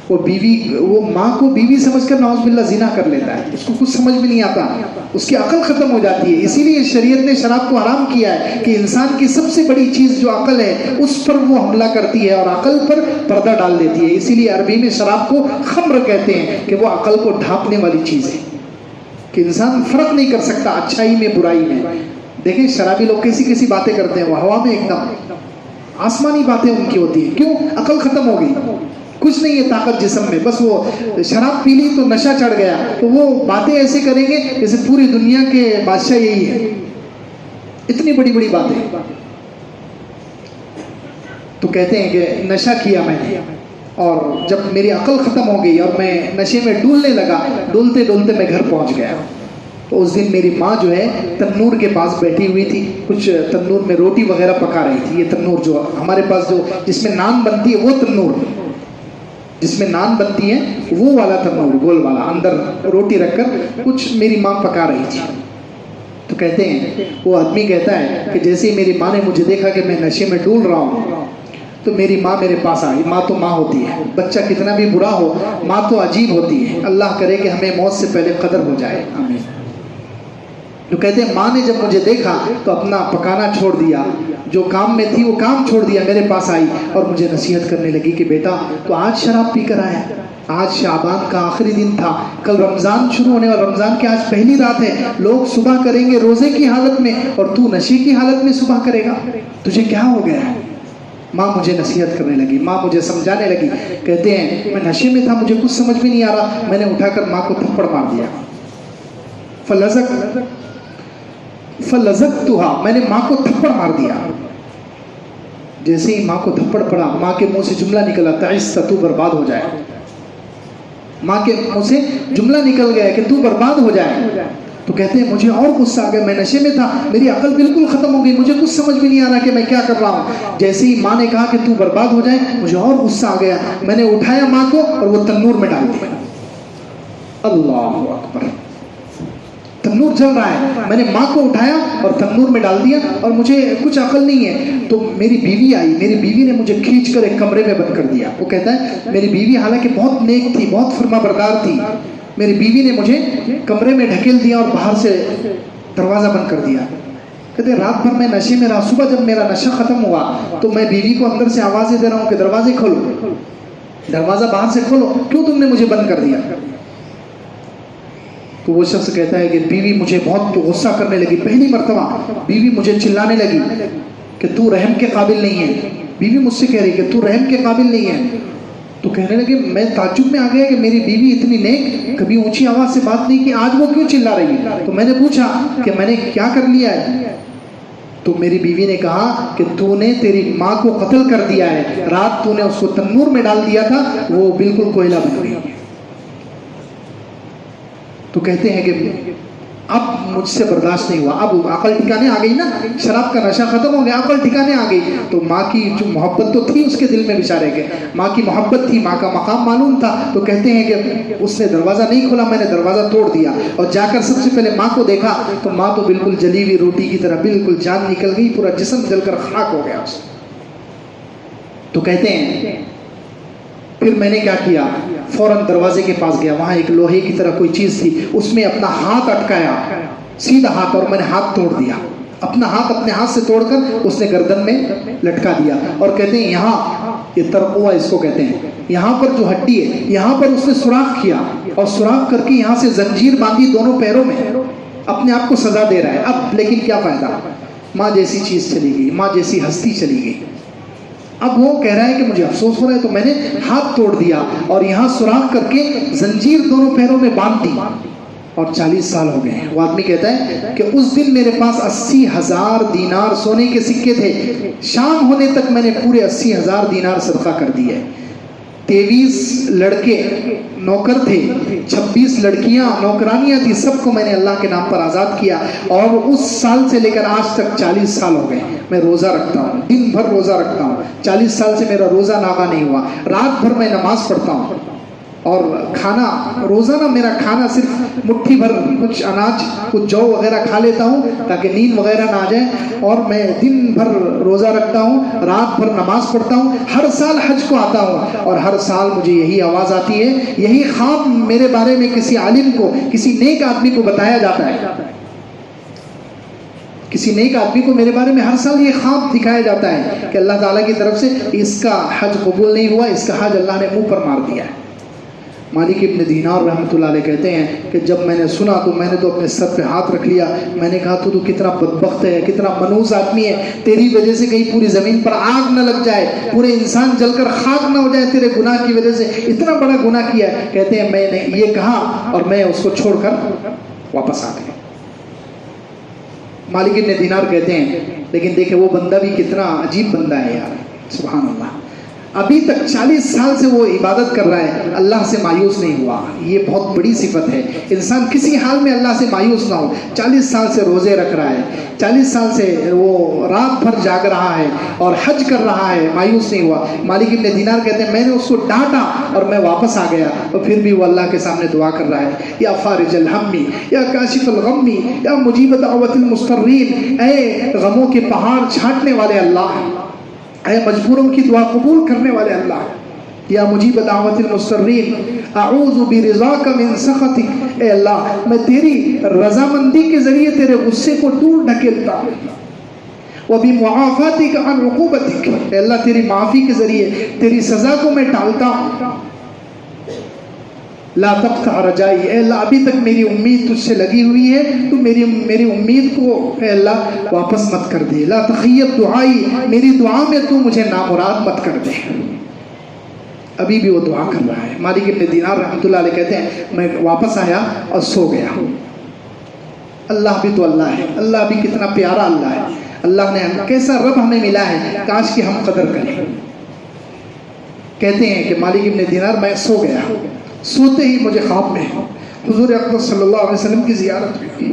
وہ ماں کو بیوی سمجھ کر نعوذ باللہ زنا کر لیتا ہے، اس کو کچھ سمجھ میں نہیں آتا، اس کی عقل ختم ہو جاتی ہے. اسی لیے شریعت نے شراب کو حرام کیا ہے کہ انسان کی سب سے بڑی چیز جو عقل ہے اس پر وہ حملہ کرتی ہے اور عقل پر پردہ ڈال دیتی ہے. اسی لیے عربی میں شراب کو خمر کہتے ہیں کہ وہ عقل کو ڈھانپنے والی چیز ہے، کہ انسان فرق نہیں کر سکتا اچھائی میں برائی میں. دیکھیں شرابی لوگ کیسی باتیں کرتے ہیں، وہ ہوا میں ایک دم آسمانی باتیں ان کی ہوتی ہیں. کیوں؟ عقل ختم ہو گئی، کچھ نہیں ہے طاقت جسم میں، بس وہ شراب پی لی تو نشہ چڑھ گیا، تو وہ باتیں ایسے کریں گے جیسے پوری دنیا کے بادشاہ یہی ہے. اتنی بڑی بڑی باتیں. تو کہتے ہیں کہ نشہ کیا میں نے، اور جب میری عقل ختم ہو گئی اور میں نشے میں ڈولنے لگا، ڈولتے ڈولتے میں گھر پہنچ گیا. تو اس دن میری ماں جو ہے تنور کے پاس بیٹھی ہوئی تھی، کچھ تنور میں روٹی وغیرہ پکا رہی تھی. یہ تنور جو ہمارے پاس جو جس میں نان بنتی ہے وہ تنور، جس میں نان بنتی ہے وہ والا تنور، گول والا، اندر روٹی رکھ کر کچھ میری ماں پکا رہی تھی. تو کہتے ہیں وہ آدمی کہتا ہے کہ جیسے ہی میری ماں نے مجھے دیکھا کہ میں نشے میں ڈول رہا ہوں تو میری ماں میرے پاس آئی. ماں تو ماں ہوتی ہے، بچہ کتنا بھی برا ہو ماں تو عجیب ہوتی ہے. اللہ کرے کہ ہمیں موت سے پہلے قدر ہو جائے، آمین. تو کہتے ہیں ماں نے جب مجھے دیکھا تو اپنا پکانا چھوڑ دیا، جو کام میں تھی وہ کام چھوڑ دیا، میرے پاس آئی اور مجھے نصیحت کرنے لگی کہ بیٹا تو آج شراب پی کر آیا، آج شعبان کا آخری دن تھا، کل رمضان شروع ہونے والا، رمضان کی آج پہلی رات ہے، لوگ صبح کریں گے روزے کی حالت میں اور تو نشے کی حالت میں صبح کرے گا، تجھے کیا ہو گیا ہے؟ ماں مجھے نصیحت کرنے لگی، ماں مجھے سمجھانے لگی. کہتے ہیں میں نشے میں تھا، مجھے کچھ سمجھ میں نہیں آ رہا، میں نے اٹھا کر ماں کو تھپڑ مار دیا. فلزقتها، میں نے ماں کو تھپڑ مار دیا. جیسے ہی ماں کو تھپڑ پڑا، ماں کے منہ سے جملہ نکلا تعس، تو برباد ہو جائے. ماں کے منہ سے جملہ نکل گیا کہ تو برباد ہو جائے. تو کہتے ہیں مجھے اور غصہ آ گیا، میں نشے میں تھا، میری عقل بالکل ختم ہو گئی، مجھے کچھ سمجھ بھی نہیں آ رہا کہ میں کیا کر رہا ہوں. جیسے ہی ماں نے کہا کہ تو برباد ہو جائے، مجھے اور غصہ آ گیا، میں نے اٹھایا ماں کو اور وہ تنور میں ڈال دیا. اللہ اکبر، تنور جل رہا ہے، میں نے ماں کو اٹھایا اور تنور میں ڈال دیا اور مجھے کچھ عقل نہیں ہے. تو میری بیوی آئی، میری بیوی نے مجھے کھینچ کر ایک کمرے میں بند کر دیا. وہ کہتا ہے میری بیوی حالانکہ بہت نیک تھی، بہت فرما بردار تھی، میری بیوی نے مجھے کمرے میں ڈھکیل دیا اور باہر سے دروازہ بند کر دیا. کہتے ہیں رات بھر میں نشے میں رہا، صبح جب میرا نشہ ختم ہوا تو میں بیوی کو اندر سے آوازیں دے رہا ہوں کہ دروازے کھولو، دروازہ باہر سے کھولو، کیوں تم نے مجھے بند کر دیا؟ تو وہ شخص کہتا ہے کہ بیوی مجھے بہت غصہ کرنے لگی. پہلی مرتبہ بیوی مجھے چلانے لگی کہ تو رحم کے قابل نہیں ہے. بیوی مجھ سے کہہ رہی کہ تو رحم کے قابل نہیں ہے. تو کہنے لگے، میں تعجب میں آ گیا کہ میری بیوی اتنی نیک، کبھی اونچی آواز سے بات نہیں کی، آج وہ کیوں چلا رہی ہے؟ تو میں نے پوچھا کہ میں نے کیا کر لیا ہے؟ تو میری بیوی نے کہا کہ تو نے تیری ماں کو قتل کر دیا ہے، رات تو نے اس کو تنور میں ڈال دیا تھا، وہ بالکل کوئلہ بن گئی. تو کہتے ہیں کہ اب مجھ سے برداشت نہیں ہوا، اب عقل ٹھکانے آ گئی نا، شراب کا نشہ ختم ہو گیا، عقل ٹھکانے آ گئی. تو ماں کی جو محبت تو تھی اس کے دل میں بیچارے کے، ماں کی محبت تھی، ماں کا مقام معلوم تھا. تو کہتے ہیں کہ اس نے دروازہ نہیں کھولا، میں نے دروازہ توڑ دیا اور جا کر سب سے پہلے ماں کو دیکھا تو ماں تو بالکل جلی ہوئی روٹی کی طرح، بالکل جان نکل گئی، پورا جسم جل کر خاک ہو گیا اس. تو کہتے ہیں پھر میں نے کیا کیا، فوراً دروازے کے پاس گیا، وہاں ایک لوہے کی طرح کوئی چیز تھی، اس میں اپنا ہاتھ اٹکایا، سیدھا ہاتھ، اور میں نے ہاتھ توڑ دیا. اپنا ہاتھ اپنے ہاتھ سے توڑ کر اس نے گردن میں لٹکا دیا. اور کہتے ہیں یہاں یہ ترقوہ اس کو کہتے ہیں. یہاں پر جو ہڈی ہے یہاں پر اس نے سوراخ کیا اور سوراخ کر کے یہاں سے زنجیر باندھی دونوں پیروں میں, اپنے آپ کو سزا دے رہا ہے. اب لیکن کیا فائدہ, ماں جیسی چیز چلی گئی, ماں جیسی ہستی چلی گئی. اب وہ کہہ رہا ہے کہ مجھے افسوس ہو رہا ہے تو میں نے ہاتھ توڑ دیا اور یہاں سوراخ کر کے زنجیر دونوں پیروں میں باندھ دی اور 40 سال ہو گئے. وہ آدمی کہتا ہے کہ اس دن میرے پاس 80,000 دینار سونے کے سکے تھے, شام ہونے تک میں نے پورے 80,000 دینار صدقہ کر دیے. 23 لڑکے نوکر تھے, 26 لڑکیاں نوکرانیاں تھی, سب کو میں نے اللہ کے نام پر آزاد کیا. اور اس سال سے لے کر آج تک 40 سال ہو گئے میں روزہ رکھتا ہوں, دن بھر روزہ رکھتا ہوں. 40 سال سے میرا روزہ ناغا نہیں ہوا. رات بھر میں نماز پڑھتا ہوں اور کھانا روزانہ میرا کھانا صرف مٹھی بھر کچھ اناج کچھ جو وغیرہ کھا لیتا ہوں تاکہ نیند وغیرہ نہ آ جائے. اور میں دن بھر روزہ رکھتا ہوں, رات بھر نماز پڑھتا ہوں. ہر سال حج کو آتا ہوں اور ہر سال مجھے یہی آواز آتی ہے, یہی خواب میرے بارے میں کسی عالم کو, کسی نیک آدمی کو بتایا جاتا ہے. کسی نیک آدمی کو میرے بارے میں ہر سال یہ خواب دکھایا جاتا ہے کہ اللہ تعالیٰ کی طرف سے اس کا حج قبول نہیں ہوا, اس کا حج اللہ نے منہ پر مار دیا ہے. مالک ابن دینار رحمۃ اللہ علیہ کہتے ہیں کہ جب میں نے سنا تو میں نے تو اپنے سر پہ ہاتھ رکھ لیا. میں نے کہا تو کتنا بدبخت ہے, کتنا منحوس آدمی ہے, تیری وجہ سے کہیں پوری زمین پر آگ نہ لگ جائے, پورے انسان جل کر خاک نہ ہو جائے تیرے گناہ کی وجہ سے, اتنا بڑا گناہ کیا ہے. کہتے ہیں میں نے یہ کہا اور میں اس کو چھوڑ کر واپس آ گیا. مالک ابن دینار کہتے ہیں لیکن دیکھیں وہ بندہ بھی کتنا عجیب بندہ ہے یار, سبحان اللہ. ابھی تک 40 سال سے وہ عبادت کر رہا ہے, اللہ سے مایوس نہیں ہوا. یہ بہت بڑی صفت ہے, انسان کسی حال میں اللہ سے مایوس نہ ہو. 40 سال سے روزے رکھ رہا ہے, 40 سال سے وہ رات بھر جاگ رہا ہے اور حج کر رہا ہے, مایوس نہیں ہوا. مالک ابن دینار کہتے ہیں میں نے اس کو ڈانٹا اور میں واپس آ گیا اور پھر بھی وہ اللہ کے سامنے دعا کر رہا ہے, یا فارج الہمی یا کاشف الغمی یا مجیب دعوت المضطرین, اے غموں کے پہاڑ چھانٹنے والے اللہ, اے مجبوروں کی دعا قبول کرنے والے اللہ, یا مجیب دعوت المضطرین اعوذ برضاک من سخطک, اے اللہ میں تیری رضامندی کے ذریعے تیرے غصے کو دور ڈھکیلتا ہوں. وبمعافاتک عن عقوبتک, اے اللہ تیری معافی کے ذریعے تیری سزا کو میں ٹالتا ہوں. لا تقطع رجائی, اے اللہ ابھی تک میری امید تجھ سے لگی ہوئی ہے, تو میری امید کو اے اللہ واپس مت کر دے. لا تخیب دعائی, میری دعا میں تو مجھے نامراد مت کر دے. ابھی بھی وہ دعا کر رہا ہے. مالک ابن دینار رحمۃ اللہ علیہ کہتے ہیں میں واپس آیا اور سو گیا. اللہ بھی تو اللہ ہے, اللہ بھی کتنا پیارا اللہ ہے. اللہ نے کیسا رب ہمیں ملا ہے, کاش کہ ہم قدر کریں. کہتے ہیں کہ مالک ابن دینار میں سو گیا, سوتے ہی مجھے خواب میں حضور اکرم صلی اللہ علیہ وسلم کی زیارت ہوئی.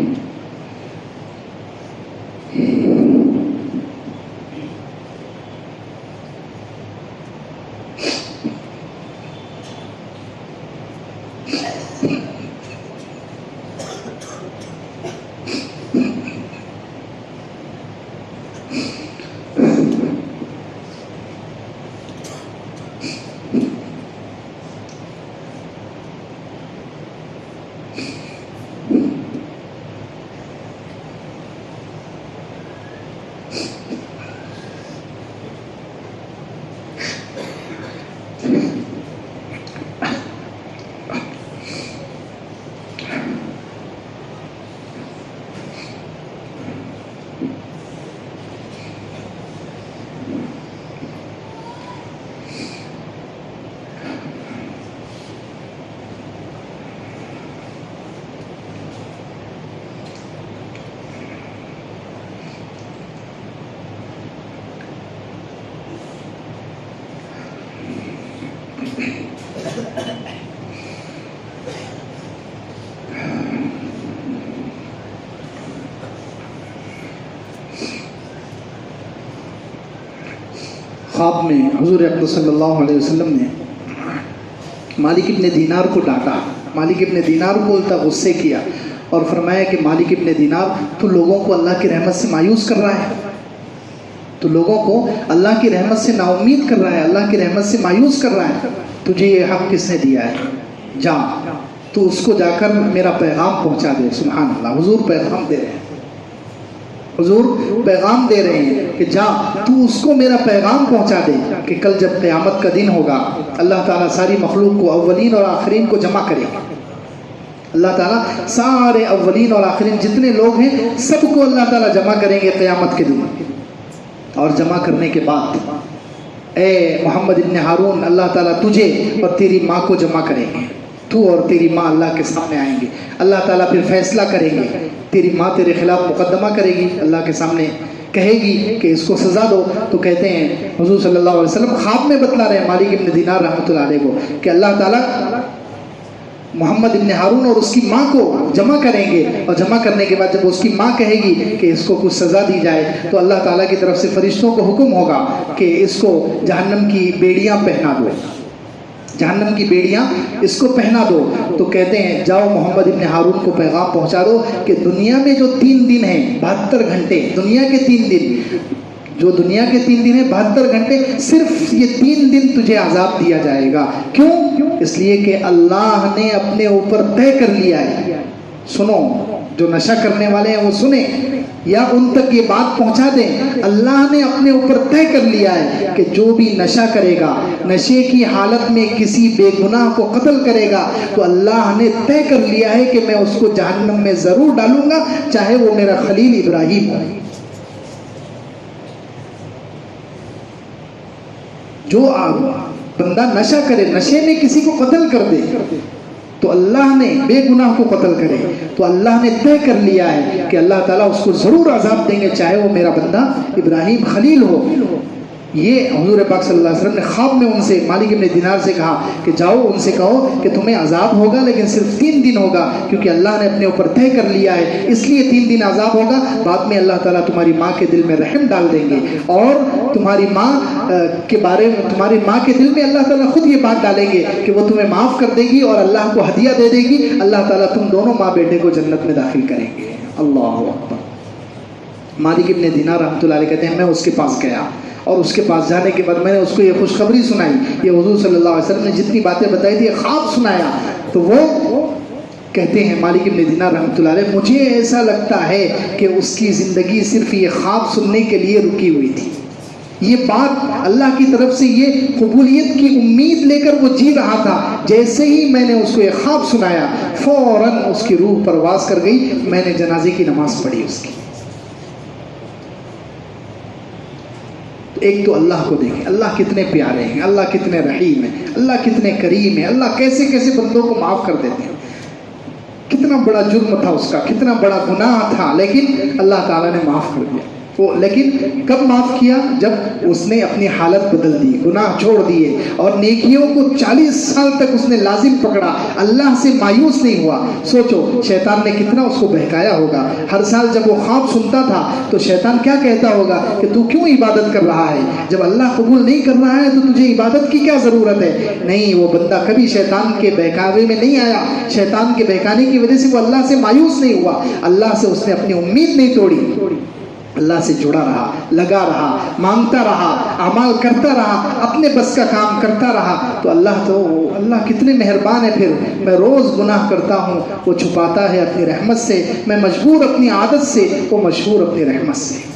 خواب میں حضور اکرم صلی اللہ علیہ وسلم نے مالک ابن دینار کو ڈانٹا. مالک ابن دینار کو الٹا غصے کیا اور فرمایا کہ مالک ابن دینار تو لوگوں کو اللہ کی رحمت سے مایوس کر رہا ہے, تو لوگوں کو اللہ کی رحمت سے نا امید کر رہا ہے, اللہ کی رحمت سے مایوس کر رہا ہے. تجھے یہ حق کس نے دیا ہے, جا تو اس کو جا کر میرا پیغام پہنچا دے. سبحان اللہ, حضور پیغام دے رہے ہیں. حضور پیغام دے رہے ہیں کہ جا تو اس کو میرا پیغام پہنچا دے کہ کل جب قیامت کا دن ہوگا اللہ تعالیٰ ساری مخلوق کو اولین اور آخرین کو جمع کرے گا. اللہ تعالیٰ سارے اولین اور آخرین جتنے لوگ ہیں سب کو اللہ تعالیٰ جمع کریں گے قیامت کے دن. اور جمع کرنے کے بعد اے محمد ابن ہارون اللہ تعالیٰ تجھے اور تیری ماں کو جمع کریں گے. تو اور تیری ماں اللہ کے سامنے آئیں گے. اللہ تعالیٰ پھر فیصلہ کریں گے. تیری ماں تیرے خلاف مقدمہ کرے گی, اللہ کے سامنے کہے گی کہ اس کو سزا دو. تو کہتے ہیں حضور صلی اللہ علیہ وسلم خواب میں بتلا رہے ہیں مالک ابن دینار رحمۃ اللہ علیہ کو کہ اللہ تعالیٰ محمد ابن ہارون اور اس کی ماں کو جمع کریں گے, اور جمع کرنے کے بعد جب اس کی ماں کہے گی کہ اس کو کچھ سزا دی جائے تو اللہ تعالیٰ کی طرف سے فرشتوں کو حکم ہوگا کہ اس کو جہنم کی بیڑیاں پہنا دو, جہنم کی بیڑیاں اس کو پہنا دو. تو کہتے ہیں جاؤ محمد ابن ہارون کو پیغام پہنچا دو کہ دنیا میں جو 3 دن ہیں 72 گھنٹے, دنیا کے 3 دن, جو دنیا کے 3 دن ہیں 72 گھنٹے, صرف یہ 3 دن تجھے عذاب دیا جائے گا. کیوں؟ اس لیے کہ اللہ نے اپنے اوپر طے کر لیا ہے. سنو, جو نشہ کرنے والے ہیں وہ سنیں یا ان تک یہ بات پہنچا دیں. اللہ نے اپنے اوپر طے کر لیا ہے کہ جو بھی نشہ کرے گا, نشے کی حالت میں کسی بے گناہ کو قتل کرے گا, تو اللہ نے طے کر لیا ہے کہ میں اس کو جہنم میں ضرور ڈالوں گا, چاہے وہ میرا خلیل ابراہیم ہو. جو بندہ نشہ کرے, نشے میں کسی کو قتل کر دے, تو اللہ نے بے گناہ کو قتل کرے تو اللہ نے طے کر لیا ہے کہ اللہ تعالیٰ اس کو ضرور عذاب دیں گے, چاہے وہ میرا بندہ ابراہیم خلیل ہو. یہ حضور پاک صلی اللہ علیہ وسلم نے خواب میں ان سے مالک ابن دینار سے کہا کہ جاؤ ان سے کہو کہ تمہیں عذاب ہوگا لیکن صرف 3 دن ہوگا, کیونکہ اللہ نے اپنے اوپر طے کر لیا ہے, اس لیے 3 دن عذاب ہوگا. بعد میں اللہ تعالیٰ تمہاری ماں کے دل میں رحم ڈال دیں گے, اور تمہاری ماں کے بارے میں, تمہاری ماں کے دل میں اللہ تعالیٰ خود یہ بات ڈالیں گے کہ وہ تمہیں معاف کر دے گی اور اللہ کو ہدیہ دے دے گی. اللہ تعالیٰ تم دونوں ماں بیٹے کو جنت میں داخل کریں گے. اللہ اکبر. مالک ابن دینار رحمۃ اللہ علیہ کہتے ہیں میں اس کے پاس گیا, اور اس کے پاس جانے کے بعد میں نے اس کو یہ خوشخبری سنائی, یہ حضور صلی اللہ علیہ وسلم نے جتنی باتیں بتائی تھی, یہ خواب سنایا. تو وہ کہتے ہیں مالک ابن دینار رحمۃ اللہ علیہ, مجھے ایسا لگتا ہے کہ اس کی زندگی صرف یہ خواب سننے کے لیے رکی ہوئی تھی. یہ بات اللہ کی طرف سے یہ قبولیت کی امید لے کر وہ جی رہا تھا. جیسے ہی میں نے اس کو یہ خواب سنایا, فوراً اس کی روح پرواز کر گئی. میں نے جنازے کی نماز پڑھی اس کی. ایک تو اللہ کو دیکھیں, اللہ کتنے پیارے ہیں, اللہ کتنے رحیم ہیں, اللہ کتنے کریم ہیں, اللہ کیسے کیسے بندوں کو معاف کر دیتے ہیں. کتنا بڑا جرم تھا اس کا, کتنا بڑا گناہ تھا, لیکن اللہ تعالیٰ نے معاف کر دیا. لیکن کب معاف کیا؟ جب اس نے اپنی حالت بدل دی, گناہ چھوڑ دیے, اور نیکیوں کو 40 سال تک اس نے لازم پکڑا, اللہ سے مایوس نہیں ہوا. سوچو شیطان نے کتنا اس کو بہکایا ہوگا. ہر سال جب وہ خواب سنتا تھا تو شیطان کیا کہتا ہوگا کہ تو کیوں عبادت کر رہا ہے, جب اللہ قبول نہیں کر رہا ہے تو تجھے عبادت کی کیا ضرورت ہے. نہیں, وہ بندہ کبھی شیطان کے بہکاوے میں نہیں آیا. شیطان کے بہکانے کی وجہ سے وہ اللہ سے مایوس نہیں ہوا, اللہ سے اس نے اپنی امید نہیں توڑی. اللہ سے جڑا رہا, لگا رہا, مانگتا رہا, اعمال کرتا رہا, اپنے بس کا کام کرتا رہا. تو اللہ کتنے مہربان ہے. پھر میں روز گناہ کرتا ہوں, وہ چھپاتا ہے اپنی رحمت سے. میں مجبور اپنی عادت سے, وہ مشہور اپنی رحمت سے.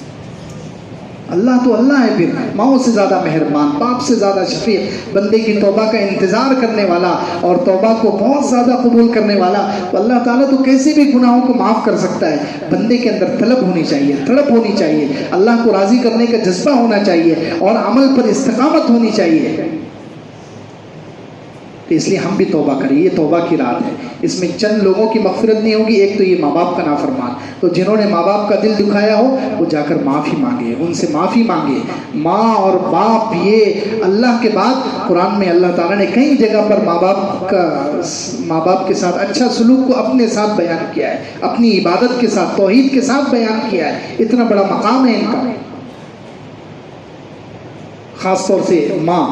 اللہ تو اللہ ہے. پھر ماؤں سے زیادہ مہربان, باپ سے زیادہ شفیق, بندے کی توبہ کا انتظار کرنے والا اور توبہ کو بہت زیادہ قبول کرنے والا. تو اللہ تعالیٰ تو کیسے بھی گناہوں کو معاف کر سکتا ہے. بندے کے اندر طلب ہونی چاہیے, تڑپ ہونی چاہیے, اللہ کو راضی کرنے کا جذبہ ہونا چاہیے, اور عمل پر استقامت ہونی چاہیے. تو اس لیے ہم بھی توبہ کریں. یہ توبہ کی رات ہے, اس میں چند لوگوں کی مغفرت نہیں ہوگی. ایک تو یہ ماں باپ کا نافرمان, تو جنہوں نے ماں باپ کا دل دکھایا ہو وہ جا کر معافی مانگے, ان سے معافی مانگے. ماں اور باپ, یہ اللہ کے بعد قرآن میں اللہ تعالیٰ نے کئی جگہ پر ماں باپ کے ساتھ اچھا سلوک کو اپنے ساتھ بیان کیا ہے, اپنی عبادت کے ساتھ, توحید کے ساتھ بیان کیا ہے. اتنا بڑا مقام ہے ان کا. خاص طور سے ماں,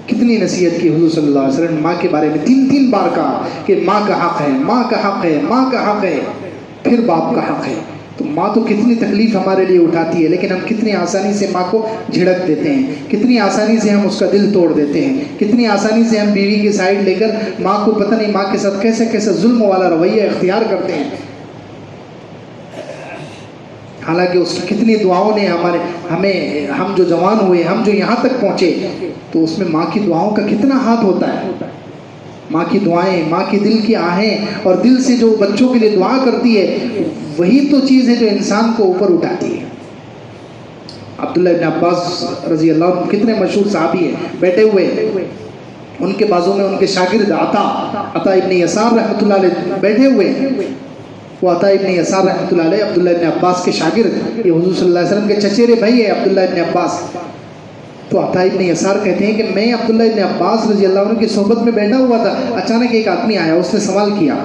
کتنی نصیحت کی حضور صلی اللہ علیہ وسلم نے ماں کے بارے میں 3 بار کہا کہ ماں کا حق ہے, ماں کا حق ہے, ماں کا حق ہے, پھر باپ کا حق ہے. تو ماں تو کتنی تکلیف ہمارے لیے اٹھاتی ہے, لیکن ہم کتنی آسانی سے ماں کو جھڑک دیتے ہیں, کتنی آسانی سے ہم اس کا دل توڑ دیتے ہیں, کتنی آسانی سے ہم بیوی کی سائڈ لے کر ماں کو پتہ نہیں ماں کے ساتھ کیسے کیسے ظلم والا رویہ اختیار کرتے ہیں. حالانکہ اس کی کتنی دعاؤں نے ہم جو جوان ہوئے، ہم جو یہاں تک پہنچے، تو اس میں ماں کی دعاؤں کا کتنا ہاتھ ہوتا ہے. ماں کی دعائیں، ماں کی دل کی آہیں، اور دل سے جو بچوں کے لیے دعا کرتی ہے، وہی تو چیز ہے جو انسان کو اوپر اٹھاتی ہے. عبداللہ ابن عباس رضی اللہ عنہ کتنے مشہور صحابی ہیں، بیٹھے ہوئے، ان کے بازو میں ان کے شاگرد عطا ابن یسار رحمۃ اللہ علیہ بیٹھے ہوئے. وہ عطا ابن یسار رحمۃ اللہ علیہ عبداللہ ابن عباس کے شاگرد، یہ حضور صلی اللہ علیہ وسلم کے چچیرے بھائی ہیں عبداللہ ابن عباس. تو عطا ابن یسار کہتے ہیں کہ میں عبداللہ ابن عباس رضی اللہ عنہ کی صحبت میں بیٹھا ہوا تھا، اچانک ایک آدمی آیا، اس نے سوال کیا.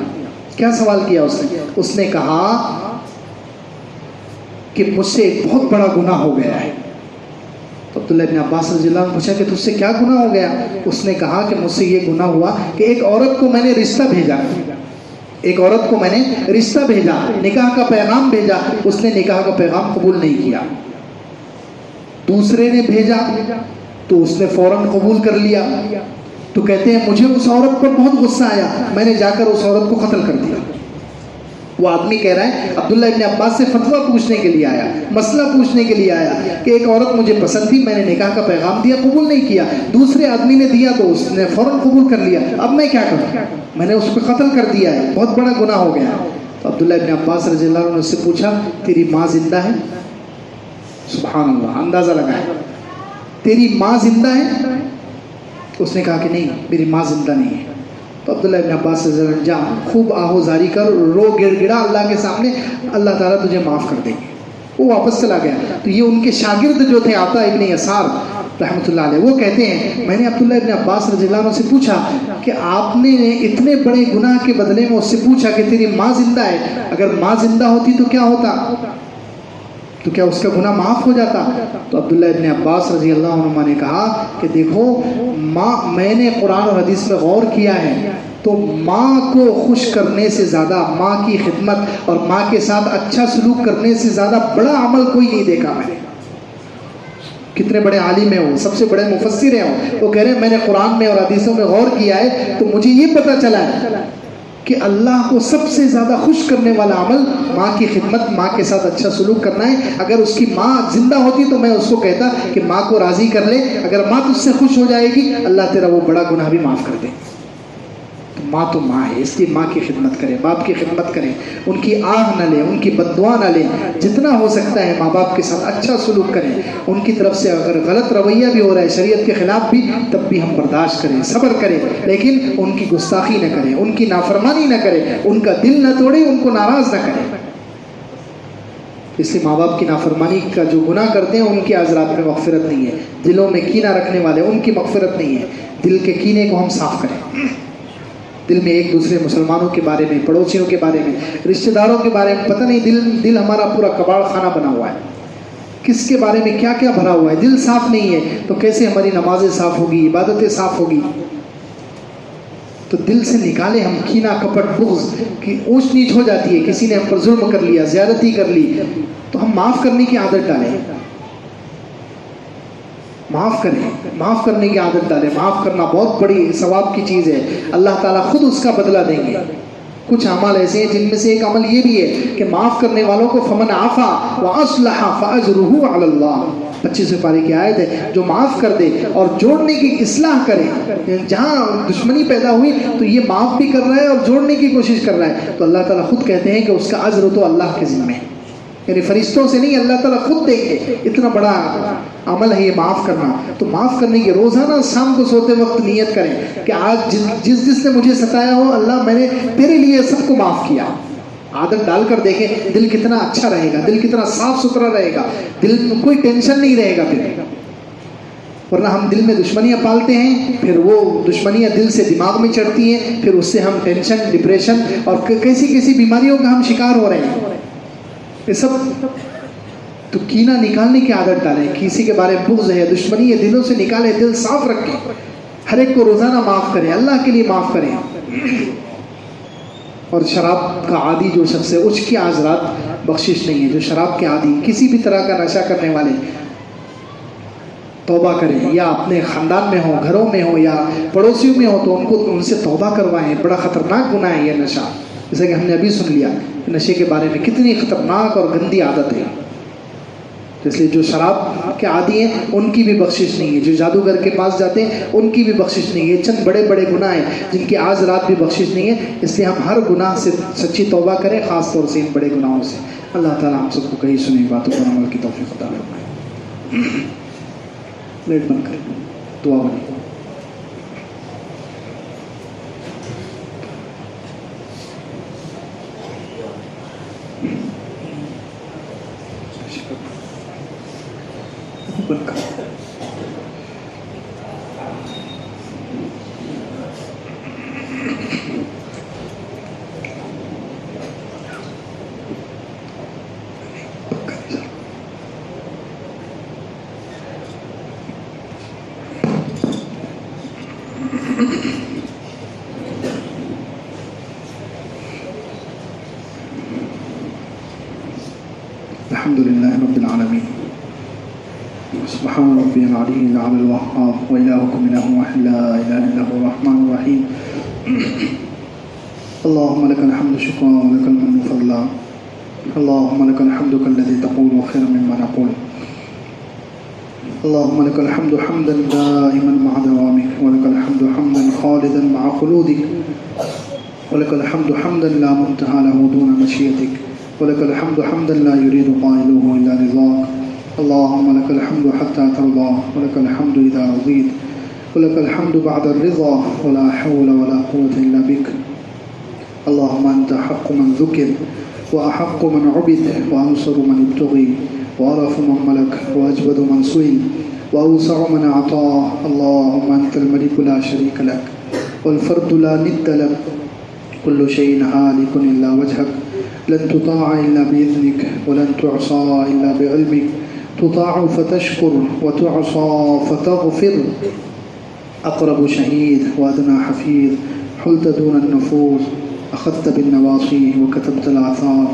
کیا سوال کیا اس نے کہا کہ مجھ سے ایک بہت بڑا گناہ ہو گیا ہے. تو عبداللہ ابن عباس رضی اللہ عنہ پوچھا کہ تجھ سے کیا گناہ ہو گیا؟ اس نے کہا کہ مجھ سے یہ گناہ ہوا کہ ایک عورت کو میں نے رشتہ بھیجا، ایک عورت کو میں نے رشتہ بھیجا، نکاح کا پیغام بھیجا، اس نے نکاح کا پیغام قبول نہیں کیا. دوسرے نے بھیجا تو اس نے فوراً قبول کر لیا. تو کہتے ہیں مجھے اس عورت پر بہت غصہ آیا، میں نے جا کر اس عورت کو قتل کر دیا. وہ آدمی کہہ رہا ہے عبداللہ ابن عباس سے فتویٰ پوچھنے کے لیے آیا، مسئلہ پوچھنے کے لیے آیا کہ ایک عورت مجھے پسند تھی، میں نے نکاح کا پیغام دیا، قبول نہیں کیا، دوسرے آدمی نے دیا تو اس نے فوراً قبول کر لیا، اب میں کیا کروں؟ میں نے اس کو قتل کر دیا ہے، بہت بڑا گناہ ہو گیا. تو عبداللہ ابن عباس رضی اللہ عنہ سے پوچھا تیری ماں زندہ ہے؟ سبحان اللہ، اندازہ لگایا، تیری ماں زندہ ہے؟ اس نے کہا کہ نہیں، میری ماں زندہ نہیں ہے. تو عبداللہ ابن عباس سے ذرا جا خوب آہو زاری کر، رو گڑ گڑا اللہ کے سامنے، اللہ تعالیٰ تجھے معاف کر دیں گے. وہ واپس چلا گیا. تو یہ ان کے شاگرد جو تھے عطا ابن یسار رحمۃ اللہ علیہ، وہ کہتے ہیں میں نے عبداللہ ابن عباس رضی اللہ عنہ سے پوچھا کہ آپ نے اتنے بڑے گناہ کے بدلے میں اس سے پوچھا کہ تیری ماں زندہ ہے، اگر ماں زندہ ہوتی تو کیا ہوتا؟ تو کیا اس کا گناہ معاف ہو جاتا؟ تو عبداللہ ابن عباس رضی اللہ عنہ نے کہا کہ دیکھو ماں، میں نے قرآن اور حدیث میں غور کیا ہے تو ماں کو خوش کرنے سے زیادہ، ماں کی خدمت اور ماں کے ساتھ اچھا سلوک کرنے سے زیادہ بڑا عمل کوئی نہیں دیکھا میں نے. کتنے بڑے عالم ہیں وہ، سب سے بڑے مفسر ہیں وہ کہہ رہے ہیں میں نے قرآن میں اور حدیثوں میں غور کیا ہے تو مجھے یہ پتہ چلا ہے کہ اللہ کو سب سے زیادہ خوش کرنے والا عمل ماں کی خدمت، ماں کے ساتھ اچھا سلوک کرنا ہے. اگر اس کی ماں زندہ ہوتی تو میں اس کو کہتا کہ ماں کو راضی کر لے، اگر ماں تجھ سے خوش ہو جائے گی اللہ تیرا وہ بڑا گناہ بھی معاف کر دے. ماں تو ماں ہے، اس لیے ماں کی خدمت کریں، باپ کی خدمت کریں، ان کی آہ نہ لیں، ان کی بد دعا نہ لیں. جتنا ہو سکتا ہے ماں باپ کے ساتھ اچھا سلوک کریں. ان کی طرف سے اگر غلط رویہ بھی ہو رہا ہے شریعت کے خلاف بھی، تب بھی ہم برداشت کریں، صبر کریں، لیکن ان کی گستاخی نہ کریں، ان کی نافرمانی نہ کریں، ان کا دل نہ توڑیں، ان کو ناراض نہ کریں. اس لیے ماں باپ کی نافرمانی کا جو گناہ کرتے ہیں ان کے حضرات میں مغفرت نہیں ہے. دلوں میں کینہ رکھنے والے ان کی مغفرت نہیں ہے. دل کے کینے کو ہم صاف کریں. دل میں ایک دوسرے مسلمانوں کے بارے میں، پڑوسیوں کے بارے میں، رشتہ داروں کے بارے میں پتہ نہیں دل ہمارا پورا کباڑ خانہ بنا ہوا ہے. کس کے بارے میں کیا کیا بھرا ہوا ہے. دل صاف نہیں ہے تو کیسے ہماری نمازیں صاف ہوگی، عبادتیں صاف ہوگی. تو دل سے نکالے ہم کینہ، کپٹ، بغض کی اونچ نیچ ہو جاتی ہے. کسی نے ہم پر ظلم کر لیا، زیادتی کر لی تو ہم معاف کرنے کی عادت ڈالیں. معاف کریں، معاف کرنے کی عادت ڈالیں. معاف کرنا بہت بڑی ثواب کی چیز ہے. اللہ تعالیٰ خود اس کا بدلہ دیں گے. کچھ عمل ایسے ہیں جن میں سے ایک عمل یہ بھی ہے کہ معاف کرنے والوں کو فمن عفا واصلح فاجرہ علی اللہ، 25 پارے کی آیت ہے. جو معاف کر دے اور جوڑنے کی اصلاح کرے، جہاں دشمنی پیدا ہوئی تو یہ معاف بھی کر رہا ہے اور جوڑنے کی کوشش کر رہا ہے، تو اللہ تعالیٰ خود کہتے ہیں کہ اس کا اجر تو اللہ کے ذمہ ہے. یعنی فرشتوں سے نہیں، اللہ تعالیٰ خود دیں گے. اتنا بڑا عمل ہے یہ معاف کرنا. تو معاف کرنے کی روزانہ شام کو سوتے وقت نیت کریں کہ آج جس نے مجھے ستایا ہو اللہ میں نے تیرے لیے سب کو معاف کیا. عادت ڈال کر دیکھیں دل کتنا اچھا رہے گا، دل کتنا صاف ستھرا رہے گا، دل میں کوئی ٹینشن نہیں رہے گا. پھر ورنہ ہم دل میں دشمنیاں پالتے ہیں، پھر وہ دشمنیاں دل سے دماغ میں چڑھتی ہیں، پھر اس سے ہم ٹینشن، ڈپریشن اور کیسی بیماریوں کا ہم شکار ہو رہے ہیں. یہ سب تو کینہ نکالنے کی عادت ڈالیں. کسی کے بارے میں بغض ہے، دشمنی ہے، دلوں سے نکالیں، دل صاف رکھیں. ہر ایک کو روزانہ معاف کریں، اللہ کے لیے معاف کریں. اور شراب کا عادی جو شخص ہے اس کی حضرات بخشش نہیں ہے. جو شراب کے عادی، کسی بھی طرح کا نشہ کرنے والے، توبہ کریں. یا اپنے خاندان میں ہوں، گھروں میں ہوں، یا پڑوسیوں میں ہوں تو ان سے توبہ کروائیں. بڑا خطرناک گناہ ہے یہ نشہ. جیسا کہ ہم نے ابھی سن لیا نشے کے بارے میں، کتنی خطرناک اور گندی عادت ہے. تو اس لیے جو شراب کے عادی ہیں ان کی بھی بخشش نہیں ہے، جو جادوگر کے پاس جاتے ہیں ان کی بھی بخشش نہیں ہے. یہ چند بڑے بڑے گناہ ہیں جن کی آج رات بھی بخشش نہیں ہے. اس لیے ہم ہر گناہ سے سچی توبہ کریں، خاص طور سے ان بڑے گناہوں سے. اللہ تعالیٰ ہم سب کو کہیں سنی باتوں پر عمل کی توفیق عطا فرمائے. پلیٹ بند کریں، دعا بنی. الحمد لله رب العالمين. سبحان ربي العلي الأعلى الوهاب وإلهكم إله واحد لا إله إلا هو الرحمن الرحيم. اللهم لك الحمد شكرا ولك المن فضلا. اللهم لك الحمد كالذي تقول خيرا مما نقول. اللهم لك الحمد حمدا دائما مع دوامك، ولك الحمد حمدا خالدا مع خلودك، ولك الحمد حمدا لا منتهى له دون مشيئتك، ولك الحمد حمدا لا يريد قائله إلا رضاك. اللهم لك الحمد حتى ترضى، ولك الحمد إذا رضيت، ولك الحمد بعد الرضا، ولا حول ولا قوة إلا بك. اللهم أنت حق من ذكر، وأحق من عبد، وأنصر من ابتغي، وأرف من ملك، وأجبد من سئل، وأوسع من أعطاه. اللهم أنت الملك لا شريك لك، والفرد لا ند لك، كل شيء هالك إلا وجهك، لن تطاع إلا بإذنك، ولن تعصى إلا بعلمك، تطاع فتشكر وتعصى فتغفر. أقرب شهيد وأدنى حفيظ، حلت دون النفوس، أخذت بالنواصي وكتبت الآثار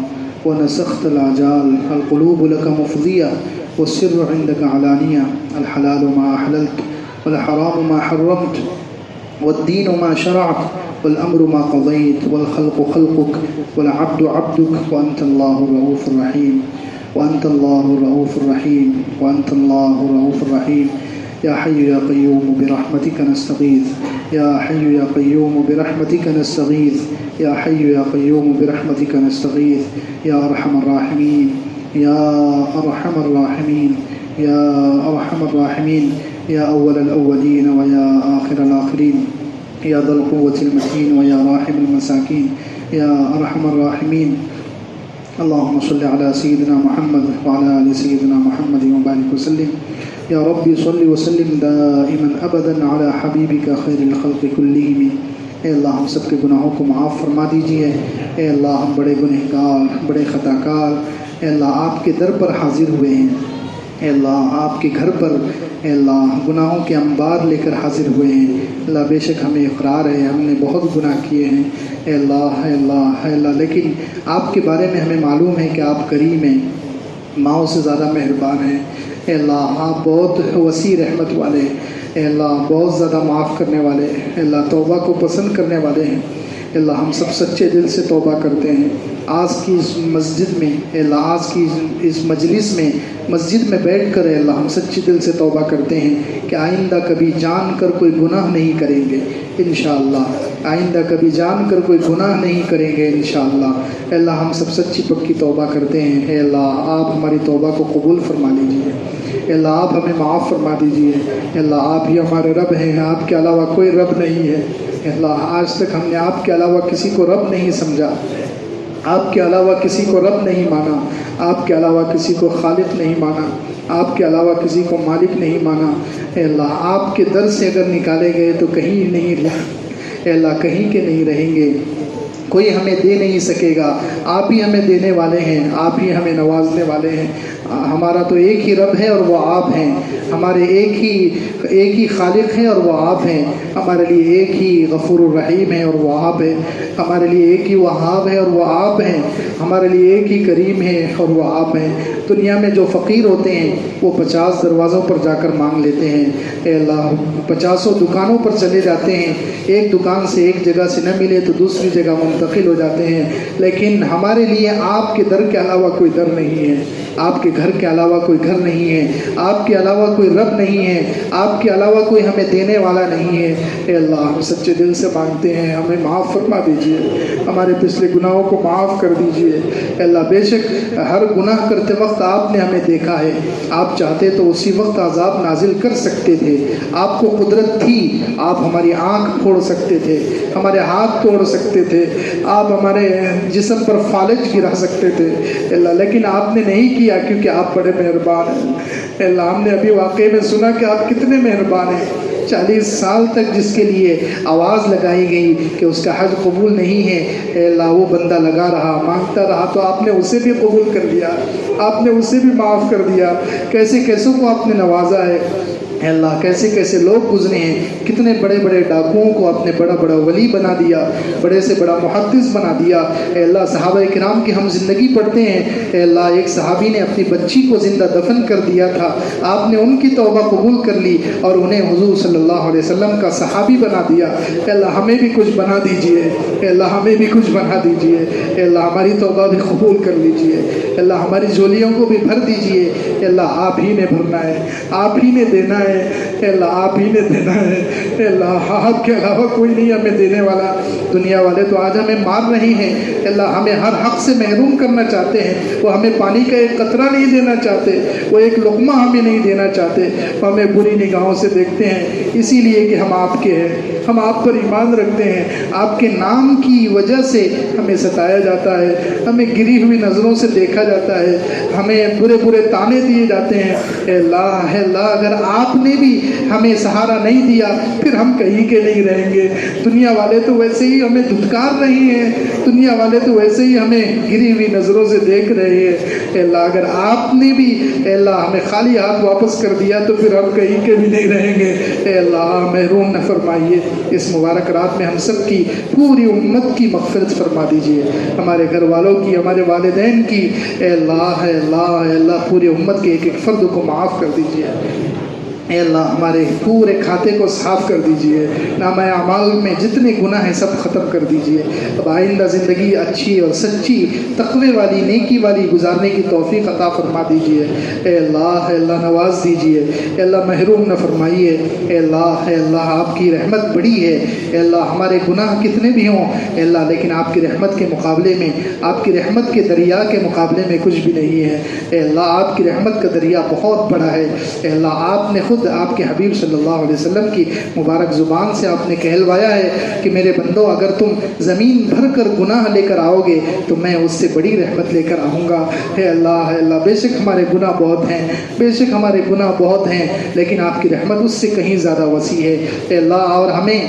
ونسخت الآجال. القلوب لك مفضية والسر عندك علانية. الحلال ما أحللت والحرام ما حرمت، والدين ما شرعت، والأمر ما قضيت، والخلق خلقك، والعبد عبدك، وأنت الله الرؤوف الرحيم، وأنت الله الرؤوف الرحيم، وأنت الله الرؤوف الرحيم. يا حي يا قيوم برحمتك نستغيث، يا حي يا قيوم برحمتك نستغيث، يا حي يا قيوم برحمتك نستغيث. يا أرحم الراحمين، يا أرحم الراحمين، يا أرحم الراحمين، يا أول الأولين ويا آخر الآخرين، يا ذا القوة المتين ويا راحم المساكين، يا أرحم الراحمين. اللهم صل على سيدنا محمد وعلى آل سيدنا محمد وبارك وسلم. يا ربي صل وسلم دائما أبدا على حبيبك خير الخلق كلهم. اے اللہ ہم سب کے گناہوں کو معاف فرما دیجئے. اے اللہ ہم بڑے گنہگار، بڑے خطا کار، اے اللہ آپ کے در پر حاضر ہوئے ہیں. اے اللہ آپ کے گھر پر اے اللہ گناہوں کے انبار لے کر حاضر ہوئے ہیں. اللہ بے شک ہمیں اقرار ہے ہم نے بہت گناہ کیے ہیں. اے اللہ اے اللہ اے اللہ، لیکن آپ کے بارے میں ہمیں معلوم ہے کہ آپ کریم ہیں، ماؤں سے زیادہ مہربان ہیں. اے اللہ آپ بہت وسیع رحمت والے، اے اللہ بہت زیادہ معاف کرنے والے، اے اللہ توبہ کو پسند کرنے والے ہیں. اے اللہ ہم سب سچے دل سے توبہ کرتے ہیں. آج کی اس مسجد میں اے اللہ، آج کی اس مجلس میں، مسجد میں بیٹھ کر اے اللہ ہم سچے دل سے توبہ کرتے ہیں کہ آئندہ کبھی جان کر کوئی گناہ نہیں کریں گے انشاءاللہ. آئندہ کبھی جان کر کوئی گناہ نہیں کریں گے انشاءاللہ. اے اللہ ہم سب سچی پکی توبہ کرتے ہیں. اے اللہ آپ ہماری توبہ کو قبول فرما لیجیے. اے اللہ آپ ہمیں معاف فرما دیجیے. اے اللہ آپ ہی ہمارے رب ہیں، آپ کے علاوہ کوئی رب نہیں ہے. اے اللہ آج تک ہم نے آپ کے علاوہ کسی کو رب نہیں سمجھا، آپ کے علاوہ کسی کو رب نہیں مانا، آپ کے علاوہ کسی کو خالق نہیں مانا، آپ کے علاوہ کسی کو مالک نہیں مانا. اے اللہ آپ کے در سے اگر نکالے گئے تو کہیں نہیں رہ، اے اللہ کہیں کے نہیں رہیں گے. کوئی ہمیں دے نہیں سکے گا، آپ ہی ہمیں دینے والے ہیں، آپ ہی ہمیں نوازنے والے ہیں. ہمارا تو ایک ہی رب ہے اور وہ آپ ہیں. ہمارے ایک ہی خالق ہیں اور وہ آپ ہیں. ہمارے لیے ایک ہی غفور الرحیم ہے اور وہ آپ ہے. ہمارے لیے ایک ہی وہاب ہے اور وہ آپ ہیں. ہمارے لیے ایک ہی کریم ہے اور وہ آپ ہیں. دنیا میں جو فقیر ہوتے ہیں وہ 50 دروازوں پر جا کر مانگ لیتے ہیں. اے اللہ 50 دکانوں پر چلے جاتے ہیں، ایک دکان سے ایک جگہ سے نہ ملے تو دوسری جگہ منتظر منتقل ہو جاتے ہیں، لیکن ہمارے لیے آپ کے در کے علاوہ کوئی در نہیں ہے، آپ کے گھر کے علاوہ کوئی گھر نہیں ہے، آپ کے علاوہ کوئی رب نہیں ہے، آپ کے علاوہ کوئی ہمیں دینے والا نہیں ہے۔ اے اللہ ہم سچے دل سے مانگتے ہیں، ہمیں معاف فرما دیجئے، ہمارے پچھلے گناہوں کو معاف کر دیجئے۔ اے اللہ بے شک ہر گناہ کرتے وقت آپ نے ہمیں دیکھا ہے، آپ چاہتے تو اسی وقت عذاب نازل کر سکتے تھے، آپ کو قدرت تھی، آپ ہماری آنکھ پھوڑ سکتے تھے، ہمارے ہاتھ توڑ سکتے تھے، آپ ہمارے جسم پر فالج گرا سکتے تھے اے اللہ، لیکن آپ نے نہیں کیا کیونکہ آپ بڑے مہربان ہیں۔ اے اللہ ہم نے ابھی واقعے میں سنا کہ آپ کتنے مہربان ہیں، 40 سال تک جس کے لیے آواز لگائی گئی کہ اس کا حج قبول نہیں ہے، اے اللہ وہ بندہ لگا رہا، مانگتا رہا، تو آپ نے اسے بھی قبول کر لیا، آپ نے اسے بھی معاف کر دیا۔ کیسے کیسوں کو آپ نے نوازا ہے اے اللہ، کیسے کیسے لوگ گزرے ہیں، کتنے بڑے بڑے ڈاکوؤں کو آپ نے بڑا بڑا ولی بنا دیا، بڑے سے بڑا محدث بنا دیا۔ اے اللہ صحابہ کرام کی ہم زندگی پڑھتے ہیں، اے اللہ ایک صحابی نے اپنی بچی کو زندہ دفن کر دیا تھا، آپ نے ان کی توبہ قبول کر لی اور انہیں حضور صلی اللہ علیہ وسلم کا صحابی بنا دیا۔ اے اللہ ہمیں بھی کچھ بنا دیجئے، اے اللہ ہمیں بھی کچھ بنا دیجئے، اے اللہ ہماری توبہ بھی قبول کر لیجئے، اے اللہ ہماری جھولیوں کو بھی بھر دیجئے۔ اے اللہ آپ ہی نے بھرنا ہے، آپ ہی نے دینا ہے، اے اللہ آپ ہی نے دینا ہے، اے اللہ آپ کے علاوہ کوئی نہیں ہمیں دینے والا۔ دنیا والے تو آج ہمیں مار رہے ہیں، اے اللہ ہمیں ہر حق سے محروم کرنا چاہتے ہیں، وہ ہمیں پانی کا ایک قطرہ نہیں دینا چاہتے، وہ ایک لقمہ ہمیں نہیں دینا چاہتے، وہ ہمیں بری نگاہوں سے دیکھتے ہیں، اسی لیے کہ ہم آپ کے ہیں، ہم آپ پر ایمان رکھتے ہیں، آپ کے نام کی وجہ سے ہمیں ستایا جاتا ہے، ہمیں گری ہوئی نظروں سے دیکھا جاتا ہے، ہمیں برے برے تانے دیے جاتے ہیں۔ اے اللہ اگر آپ نے بھی ہمیں سہارا نہیں دیا پھر ہم کہیں کے نہیں رہیں گے۔ دنیا والے تو ویسے ہی ہمیں دھتکار رہے ہیں، دنیا والے تو ویسے ہی ہمیں گری ہوئی نظروں سے دیکھ رہے ہیں۔ اے اللہ اگر آپ نے بھی اے اللہ ہمیں خالی ہاتھ واپس کر دیا تو پھر ہم کہیں کے بھی نہیں رہیں گے۔ اے اللہ محروم نہ فرمائیے، اس مبارک رات میں ہم سب کی پوری امت کی مغفرت فرما دیجیے، ہمارے گھر والوں کی، ہمارے والدین کی، اے اللہ پوری امت کے ایک ایک فرد کو معاف کر دیجیے۔ اے اللہ ہمارے پورے کھاتے کو صاف کر دیجئے، نامہ اعمال میں جتنے گناہ ہیں سب ختم کر دیجئے۔ اب آئندہ زندگی اچھی اور سچی تقوی والی نیکی والی گزارنے کی توفیق عطا فرما دیجئے۔ اے اللہ نواز دیجئے، اے اللہ محروم نہ فرمائیے۔ اے اللہ آپ کی رحمت بڑی ہے، اے اللہ ہمارے گناہ کتنے بھی ہوں اے اللہ لیکن آپ کی رحمت کے مقابلے میں، آپ کی رحمت کے دریا کے مقابلے میں کچھ بھی نہیں ہے۔ اے اللہ آپ کی رحمت کا دریا بہت بڑا ہے۔ اے اللہ آپ نے خود آپ کے حبیب صلی اللہ علیہ وسلم کی مبارک زبان سے آپ نے کہلوایا ہے کہ میرے بندو اگر تم زمین بھر کر گناہ لے کر آؤ گے تو میں اس سے بڑی رحمت لے کر آؤں گا۔ اے اللہ بے شک ہمارے گناہ بہت ہیں، بے شک ہمارے گناہ بہت ہیں، لیکن آپ کی رحمت اس سے کہیں زیادہ وسیع ہے۔ اے اللہ اور ہمیں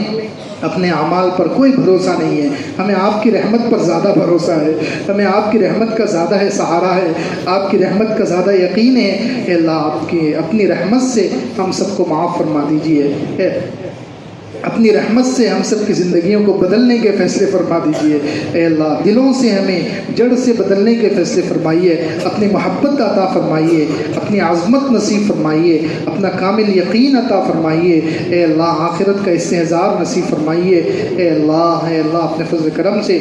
اپنے اعمال پر کوئی بھروسہ نہیں ہے، ہمیں آپ کی رحمت پر زیادہ بھروسہ ہے، ہمیں آپ کی رحمت کا زیادہ ہے سہارا ہے، آپ کی رحمت کا زیادہ یقین ہے۔ اے اللہ آپ کی اپنی رحمت سے ہم سب کو معاف فرما دیجیے، اپنی رحمت سے ہم سب کی زندگیوں کو بدلنے کے فیصلے فرما دیجیے۔ اے اللہ دلوں سے ہمیں جڑ سے بدلنے کے فیصلے فرمائیے، اپنی محبت عطا فرمائیے، اپنی عظمت نصیب فرمائیے، اپنا کامل یقین عطا فرمائیے۔ اے اللہ آخرت کا استحضار نصیب فرمائیے۔ اے اللہ اپنے فضل کرم سے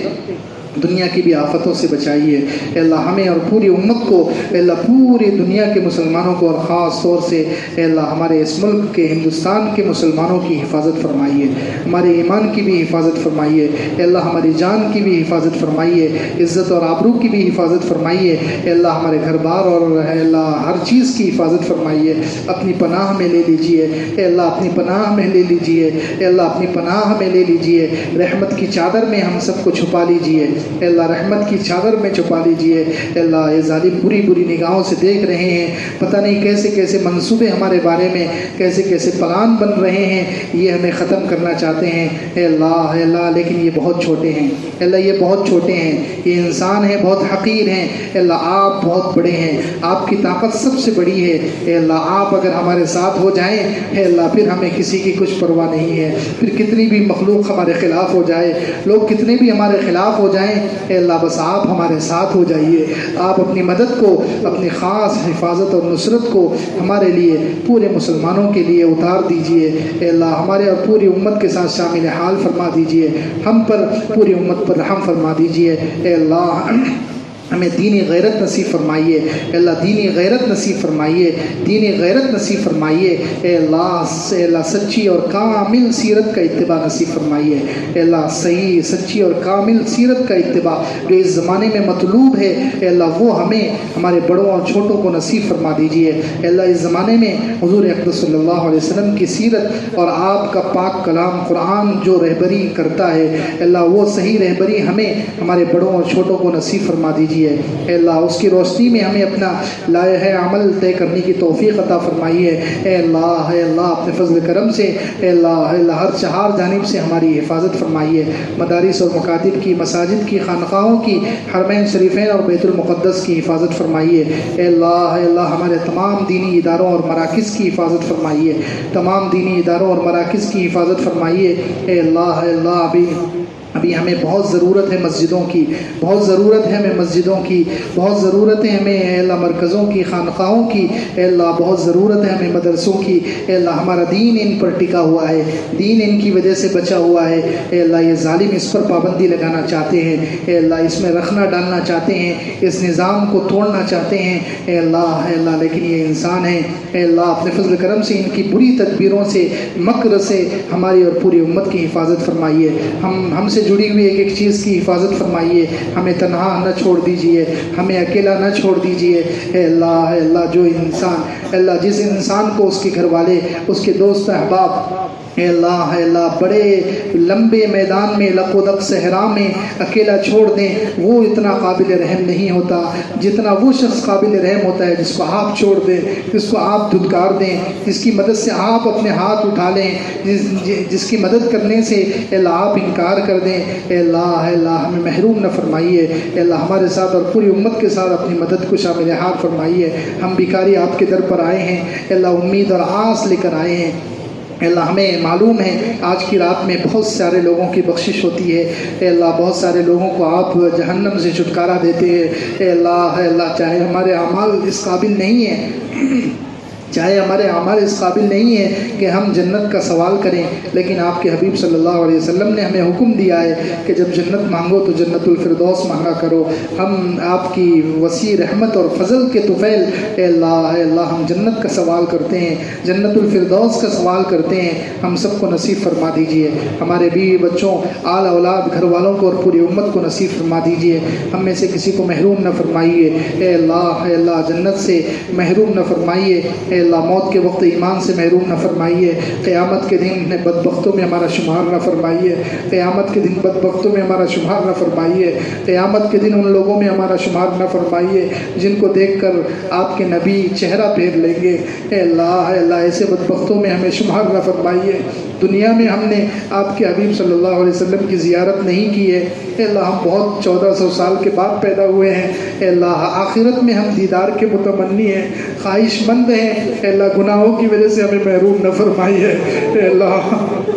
دنیا کی بھی آفتوں سے بچائیے۔ اے اللہ ہمیں اور پوری امت کو، اے اللہ پوری دنیا کے مسلمانوں کو اور خاص طور سے اے اللہ ہمارے اس ملک کے ہندوستان کے مسلمانوں کی حفاظت فرمائیے، ہمارے ایمان کی بھی حفاظت فرمائیے۔ اے اللہ ہماری جان کی بھی حفاظت فرمائیے، عزت اور آبرو کی بھی حفاظت فرمائیے۔ اے اللہ ہمارے گھر بار اور اے اللہ ہر چیز کی حفاظت فرمائیے، اپنی پناہ میں لے لیجیے۔ اے اللہ اپنی پناہ میں لے لیجیے، اے اللہ اپنی پناہ میں لے لیجیے، رحمت کی چادر میں ہم سب کو چھپا لیجیے۔ اے اللہ رحمت کی چادر میں چھپا لیجئے۔ اے اللہ یہ ظالم بری نگاہوں سے دیکھ رہے ہیں، پتہ نہیں کیسے کیسے منصوبے ہمارے بارے میں، کیسے کیسے پلان بن رہے ہیں، یہ ہمیں ختم کرنا چاہتے ہیں۔ اے اللہ لیکن یہ بہت چھوٹے ہیں، اے اللہ یہ بہت چھوٹے ہیں، یہ انسان ہیں بہت حقیر ہیں۔ اے اللہ آپ بہت بڑے ہیں، آپ کی طاقت سب سے بڑی ہے۔ اے اللہ آپ اگر ہمارے ساتھ ہو جائیں اے اللہ پھر ہمیں کسی کی کچھ پرواہ نہیں ہے، پھر کتنی بھی مخلوق ہمارے خلاف ہو جائے، لوگ کتنے بھی ہمارے خلاف ہو جائیں جائیں، اے اللہ بس آپ ہمارے ساتھ ہو جائیے، آپ اپنی مدد کو، اپنی خاص حفاظت اور نصرت کو ہمارے لیے، پورے مسلمانوں کے لیے اتار دیجئے، اے اللہ ہمارے اور پوری امت کے ساتھ شامل حال فرما دیجئے، ہم پر پوری امت پر رحم فرما دیجئے، اے اللہ ہمیں دینی غیرت نصیب فرمائیے، اے اللہ دینی غیرت نصیب فرمائیے، دینی غیرت نصیب فرمائیے، اے اللہ سچی اور کامل سیرت کا اتباع نصیب فرمائیے، اے اللہ صحیح سچی اور کامل سیرت کا اتباع جو اس زمانے میں مطلوب ہے، اے اللہ وہ ہمیں ہمارے بڑوں اور چھوٹوں کو نصیب فرما دیجیے، اے اللہ اس زمانے میں حضور اقدس صلی اللہ علیہ وسلم کی سیرت اور آپ کا پاک کلام قرآن جو رہبری کرتا ہے، اے اللہ وہ صحیح رہبری ہمیں ہمارے بڑوں اور چھوٹوں کو نصیب فرما دیجیے، اے اللہ اس کی روشنی میں ہمیں اپنا لائحہ عمل طے کرنے کی توفیق عطا فرمائیے، اے اللہ اپنے فضل کرم سے اے اللہ ہر چہار جانب سے ہماری حفاظت فرمائیے، مدارس اور مکاتب کی، مساجد کی، خانقاہوں کی، حرمین شریفین اور بیت المقدس کی حفاظت فرمائیے، اے اللہ ہمارے تمام دینی اداروں اور مراکز کی حفاظت فرمائیے، تمام دینی اداروں اور مراکز کی حفاظت فرمائیے، اے اللہ ابھی ہمیں بہت ضرورت ہے مسجدوں کی، بہت ضرورت ہے ہمیں مسجدوں کی، بہت ضرورت ہے ہمیں اے اللہ مرکزوں کی، خانقاہوں کی، اے اللہ بہت ضرورت ہے ہمیں مدرسوں کی، اے اللہ ہمارا دین ان پر ٹکا ہوا ہے، دین ان کی وجہ سے بچا ہوا ہے، اے اللہ یہ ظالم اس پر پابندی لگانا چاہتے ہیں، اے اللہ اس میں رکھنا ڈالنا چاہتے ہیں، اس نظام کو توڑنا چاہتے ہیں، اے اللہ لیکن یہ انسان ہیں، اے اللہ اپنے فضل کرم سے ان کی بری تدبیروں سے، مکر سے ہماری اور پوری امت کی حفاظت فرمائیے، ہم سے جڑی ہوئی ایک ایک چیز کی حفاظت فرمائیے، ہمیں تنہا نہ چھوڑ دیجئے، ہمیں اکیلا نہ چھوڑ دیجئے، اے اللہ جو انسان، اے اللہ جس انسان کو اس کے گھر والے، اس کے دوست احباب اے اللہ بڑے لمبے میدان میں لقودق صحرا میں اکیلا چھوڑ دیں، وہ اتنا قابل رحم نہیں ہوتا جتنا وہ شخص قابل رحم ہوتا ہے جس کو آپ چھوڑ دیں، جس کو آپ دھتکار دیں، جس کی مدد سے آپ اپنے ہاتھ اٹھا لیں، جس کی مدد کرنے سے اے اللہ آپ انکار کر دیں، اے اللہ ہمیں محروم نہ فرمائیے، اے اللہ ہمارے ساتھ اور پوری امت کے ساتھ اپنی مدد کو شامل حال فرمائیے، ہم بیکاری آپ کے در پر آئے ہیں، اے اللہ امید اور آس لے کر آئے ہیں، اے اللہ ہمیں معلوم ہے آج کی رات میں بہت سارے لوگوں کی بخشش ہوتی ہے، اے اللہ بہت سارے لوگوں کو آپ جہنم سے چھٹکارا دیتے ہیں، اے اللہ چاہے ہمارے اعمال اس قابل نہیں ہیں، چاہے ہمارے اعمال اس قابل نہیں ہے کہ ہم جنت کا سوال کریں، لیکن آپ کے حبیب صلی اللہ علیہ وسلم نے ہمیں حکم دیا ہے کہ جب جنت مانگو تو جنت الفردوس مانگا کرو، ہم آپ کی وسیع رحمت اور فضل کے طفیل اے اللہ ہم جنت کا سوال کرتے ہیں، جنت الفردوس کا سوال کرتے ہیں، ہم سب کو نصیب فرما دیجئے، ہمارے بیوی بچوں، آل اولاد، گھر والوں کو اور پوری امت کو نصیب فرما دیجئے، ہم میں سے کسی کو محروم نہ فرمائیے، اے اللہ جنت سے محروم نہ فرمائیے، اے اللہ موت کے وقت ایمان سے محروم نہ فرمائیے، قیامت کے دن بدبختوں میں ہمارا شمار نہ فرمائیے، قیامت کے دن بدبختوں میں ہمارا شمار نہ فرمائیے، قیامت کے دن ان لوگوں میں ہمارا شمار نہ فرمائیے جن کو دیکھ کر آپ کے نبی چہرہ پھیر لیں گے، اے اللہ ایسے بدبختوں میں ہمیں شمار نہ فرمائیے، دنیا میں ہم نے آپ کے حبیب صلی اللہ علیہ وسلم کی زیارت نہیں کی ہے، اے اللہ ہم بہت 1400 سال کے بعد پیدا ہوئے ہیں، اے اللہ آخرت میں ہم دیدار کے متمنی ہیں، خواہش مند ہیں، اے اللہ گناہوں کی وجہ سے ہمیں محروم نہ فرمائیے، اے اللہ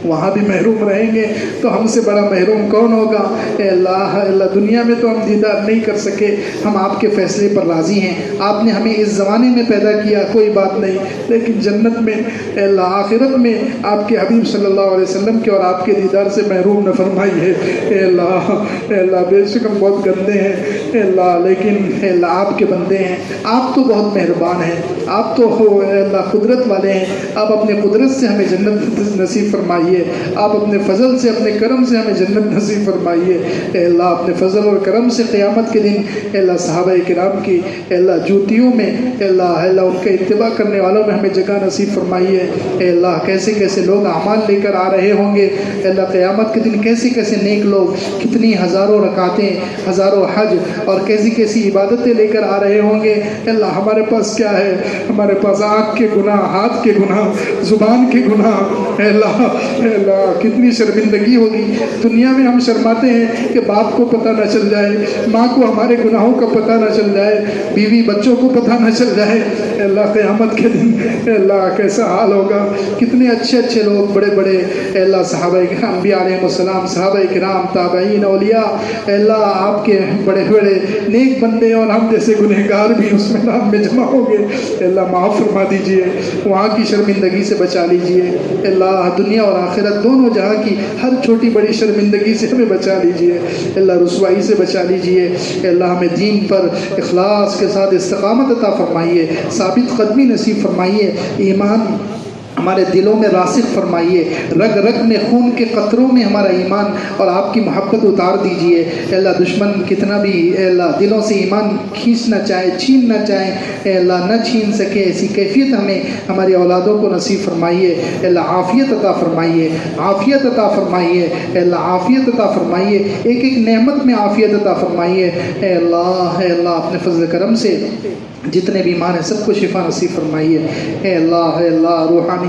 وہاں بھی محروم رہیں گے تو ہم سے بڑا محروم کون ہوگا، اے اللہ دنیا میں تو ہم دیدار نہیں کر سکے، ہم آپ کے فیصلے پر راضی ہیں، آپ نے ہمیں اس زمانے میں پیدا کیا کوئی بات نہیں، لیکن جنت میں اے اللہ آخرت میں آپ کے حبیب صلی اللہ علیہ وسلم کے اور آپ کے دیدار سے محروم نہ فرمائیے، اے اللہ بے شک ہم بہت گندے ہیں، اے اللہ لیکن اے اللہ آپ کے بندے ہیں، آپ تو بہت مہربان ہیں، آپ تو اے اللہ قدرت والے ہیں، آپ اپنے قدرت سے ہمیں جنت نصیب فرمائیے، آپ اپنے فضل سے اپنے کرم سے ہمیں جنت نصیب فرمائیے، اے اللہ اپنے فضل اور کرم سے قیامت کے دن اے اللہ صحابہ کرام کی اے اللہ جوتیوں میں اے اللہ ان کا اتباع کرنے والوں میں ہمیں جگہ نصیب فرمائیے، اے اللہ کیسے کیسے لوگ اعمال لے کر آ رہے ہوں گے، اے اللہ قیامت کے دن کیسے کیسے نیک لوگ کتنی ہزاروں رکعتیں، ہزاروں حج اور کیسی کیسی عبادتیں لے کر آ رہے ہوں گے، اے اللہ ہمارے پاس کیا ہے، ہمارے پاس آنکھ کے گناہ، ہاتھ کے گناہ، زبان کے گناہ، اے اللہ اللہ کتنی شرمندگی ہوگی دنیا میں، ہم شرماتے ہیں کہ باپ کو پتہ نہ چل جائے، ماں کو ہمارے گناہوں کا پتہ نہ چل جائے، بیوی بچوں کو پتہ نہ چل جائے۔ اللہ قیامت کے دن اللہ کیسا حال ہوگا۔ کتنے اچھے اچھے لوگ، بڑے بڑے اللہ صحابہ کرام، انبیاء علیہ السلام، صحابہ کرام، تابعین، اولیاء، اللہ آپ کے بڑے بڑے نیک بندے اور ہم جیسے گنہگار بھی اس میدان میں جمع ہوں گے۔ اللہ معاف فرما دیجئے، وہاں کی شرمندگی سے بچا لیجئے۔ اللہ دنیا اور آخرت دونوں جہاں کی ہر چھوٹی بڑی شرمندگی سے ہمیں بچا لیجئے۔ اللہ رسوائی سے بچا لیجئے۔ اللہ ہمیں دین پر اخلاص کے ساتھ استقامت عطا فرمائیے، ثابت قدمی نصیب فرمائیے، ایمان ہمارے دلوں میں راسخ فرمائیے، رگ رگ میں خون کے قطروں میں ہمارا ایمان اور آپ کی محبت اتار دیجئے۔ اے اللہ دشمن کتنا بھی اے اللہ دلوں سے ایمان کھینچنا چاہے، چھیننا چاہے، اے اللہ نہ چھین سکے، ایسی کیفیت ہمیں ہماری اولادوں کو نصیب فرمائیے۔ اے اللہ عافیت عطا فرمائیے، عافیت عطا فرمائیے، اے اللہ عافیت عطا فرمائیے، ایک ایک نعمت میں عافیت عطا فرمائیے۔ اے اللہ اپنے فضل کرم سے جتنے بیمار ہیں سب کو شفا نصیب فرمائیے۔ اے اللہ روحانی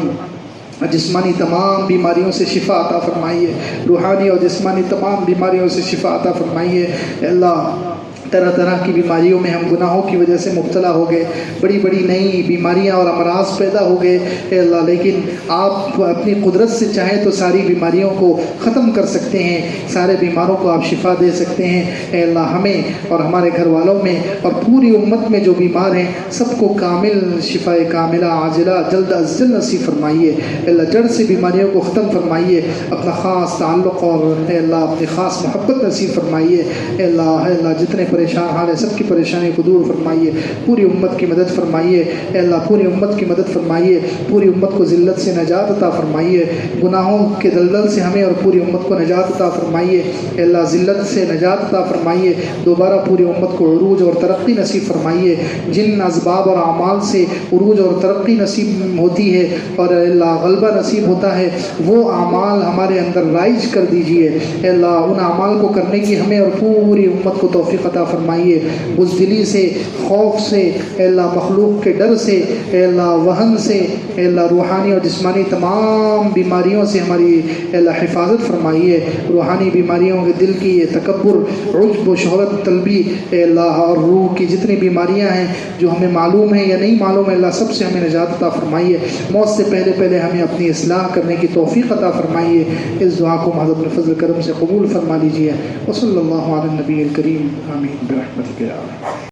جسمانی تمام بیماریوں سے شفا عطا فرمائیے، روحانی اور جسمانی تمام بیماریوں سے شفا عطا فرمائیے۔ اے اللہ طرح طرح کی بیماریوں میں ہم گناہوں کی وجہ سے مبتلا ہو گئے، بڑی بڑی نئی بیماریاں اور امراض پیدا ہو گئے اے اللہ، لیکن آپ اپنی قدرت سے چاہیں تو ساری بیماریوں کو ختم کر سکتے ہیں، سارے بیماروں کو آپ شفا دے سکتے ہیں۔ اے اللہ ہمیں اور ہمارے گھر والوں میں اور پوری امت میں جو بیمار ہیں سب کو کامل شفا کاملہ عاجلہ جلد از جلد نصیب فرمائیے۔ اے اللہ جڑ سے بیماریوں کو ختم فرمائیے، اپنا خاص تعلق اور اے اللہ اپنی خاص محبت نصیب فرمائیے۔ اے اللہ جتنے پریشان حال ہے سب کی پریشانی کو دور فرمائیے، پوری امت کی مدد فرمائیے۔ اے اللہ پوری امت کی مدد فرمائیے، پوری امت کو ذلت سے نجات عطا فرمائیے، گناہوں کے دلدل سے ہمیں اور پوری امت کو نجات عطا فرمائیے۔ اے اللہ ذلت سے نجات عطا فرمائیے، دوبارہ پوری امت کو عروج اور ترقی نصیب فرمائیے۔ جن اسباب اور اعمال سے عروج اور ترقی نصیب ہوتی ہے اور اے اللہ غلبہ نصیب ہوتا ہے وہ اعمال ہمارے اندر رائج کر دیجیے۔ اے اللہ ان اعمال کو کرنے کی ہمیں اور پوری امت کو توفیق عطا فرمائیے، بزدلی سے، خوف سے، اے اللہ مخلوق کے ڈر سے، اے اللہ وہن سے، اے اللہ روحانی اور جسمانی تمام بیماریوں سے ہماری اے اللہ حفاظت فرمائیے۔ روحانی بیماریوں کے دل کی یہ تکبر، عجب و شہرت طلبی اے اللہ اور روح کی جتنی بیماریاں ہیں جو ہمیں معلوم ہیں یا نہیں معلوم ہے اللہ سب سے ہمیں نجات عطا فرمائیے۔ موت سے پہلے پہلے ہمیں اپنی اصلاح کرنے کی توفیق عطا فرمائیے۔ اس دعا کو محض اپنے فضل کرم سے قبول فرما لیجیے۔ وصلی اللہ علی النبی الکریم، آمین برحمتک یا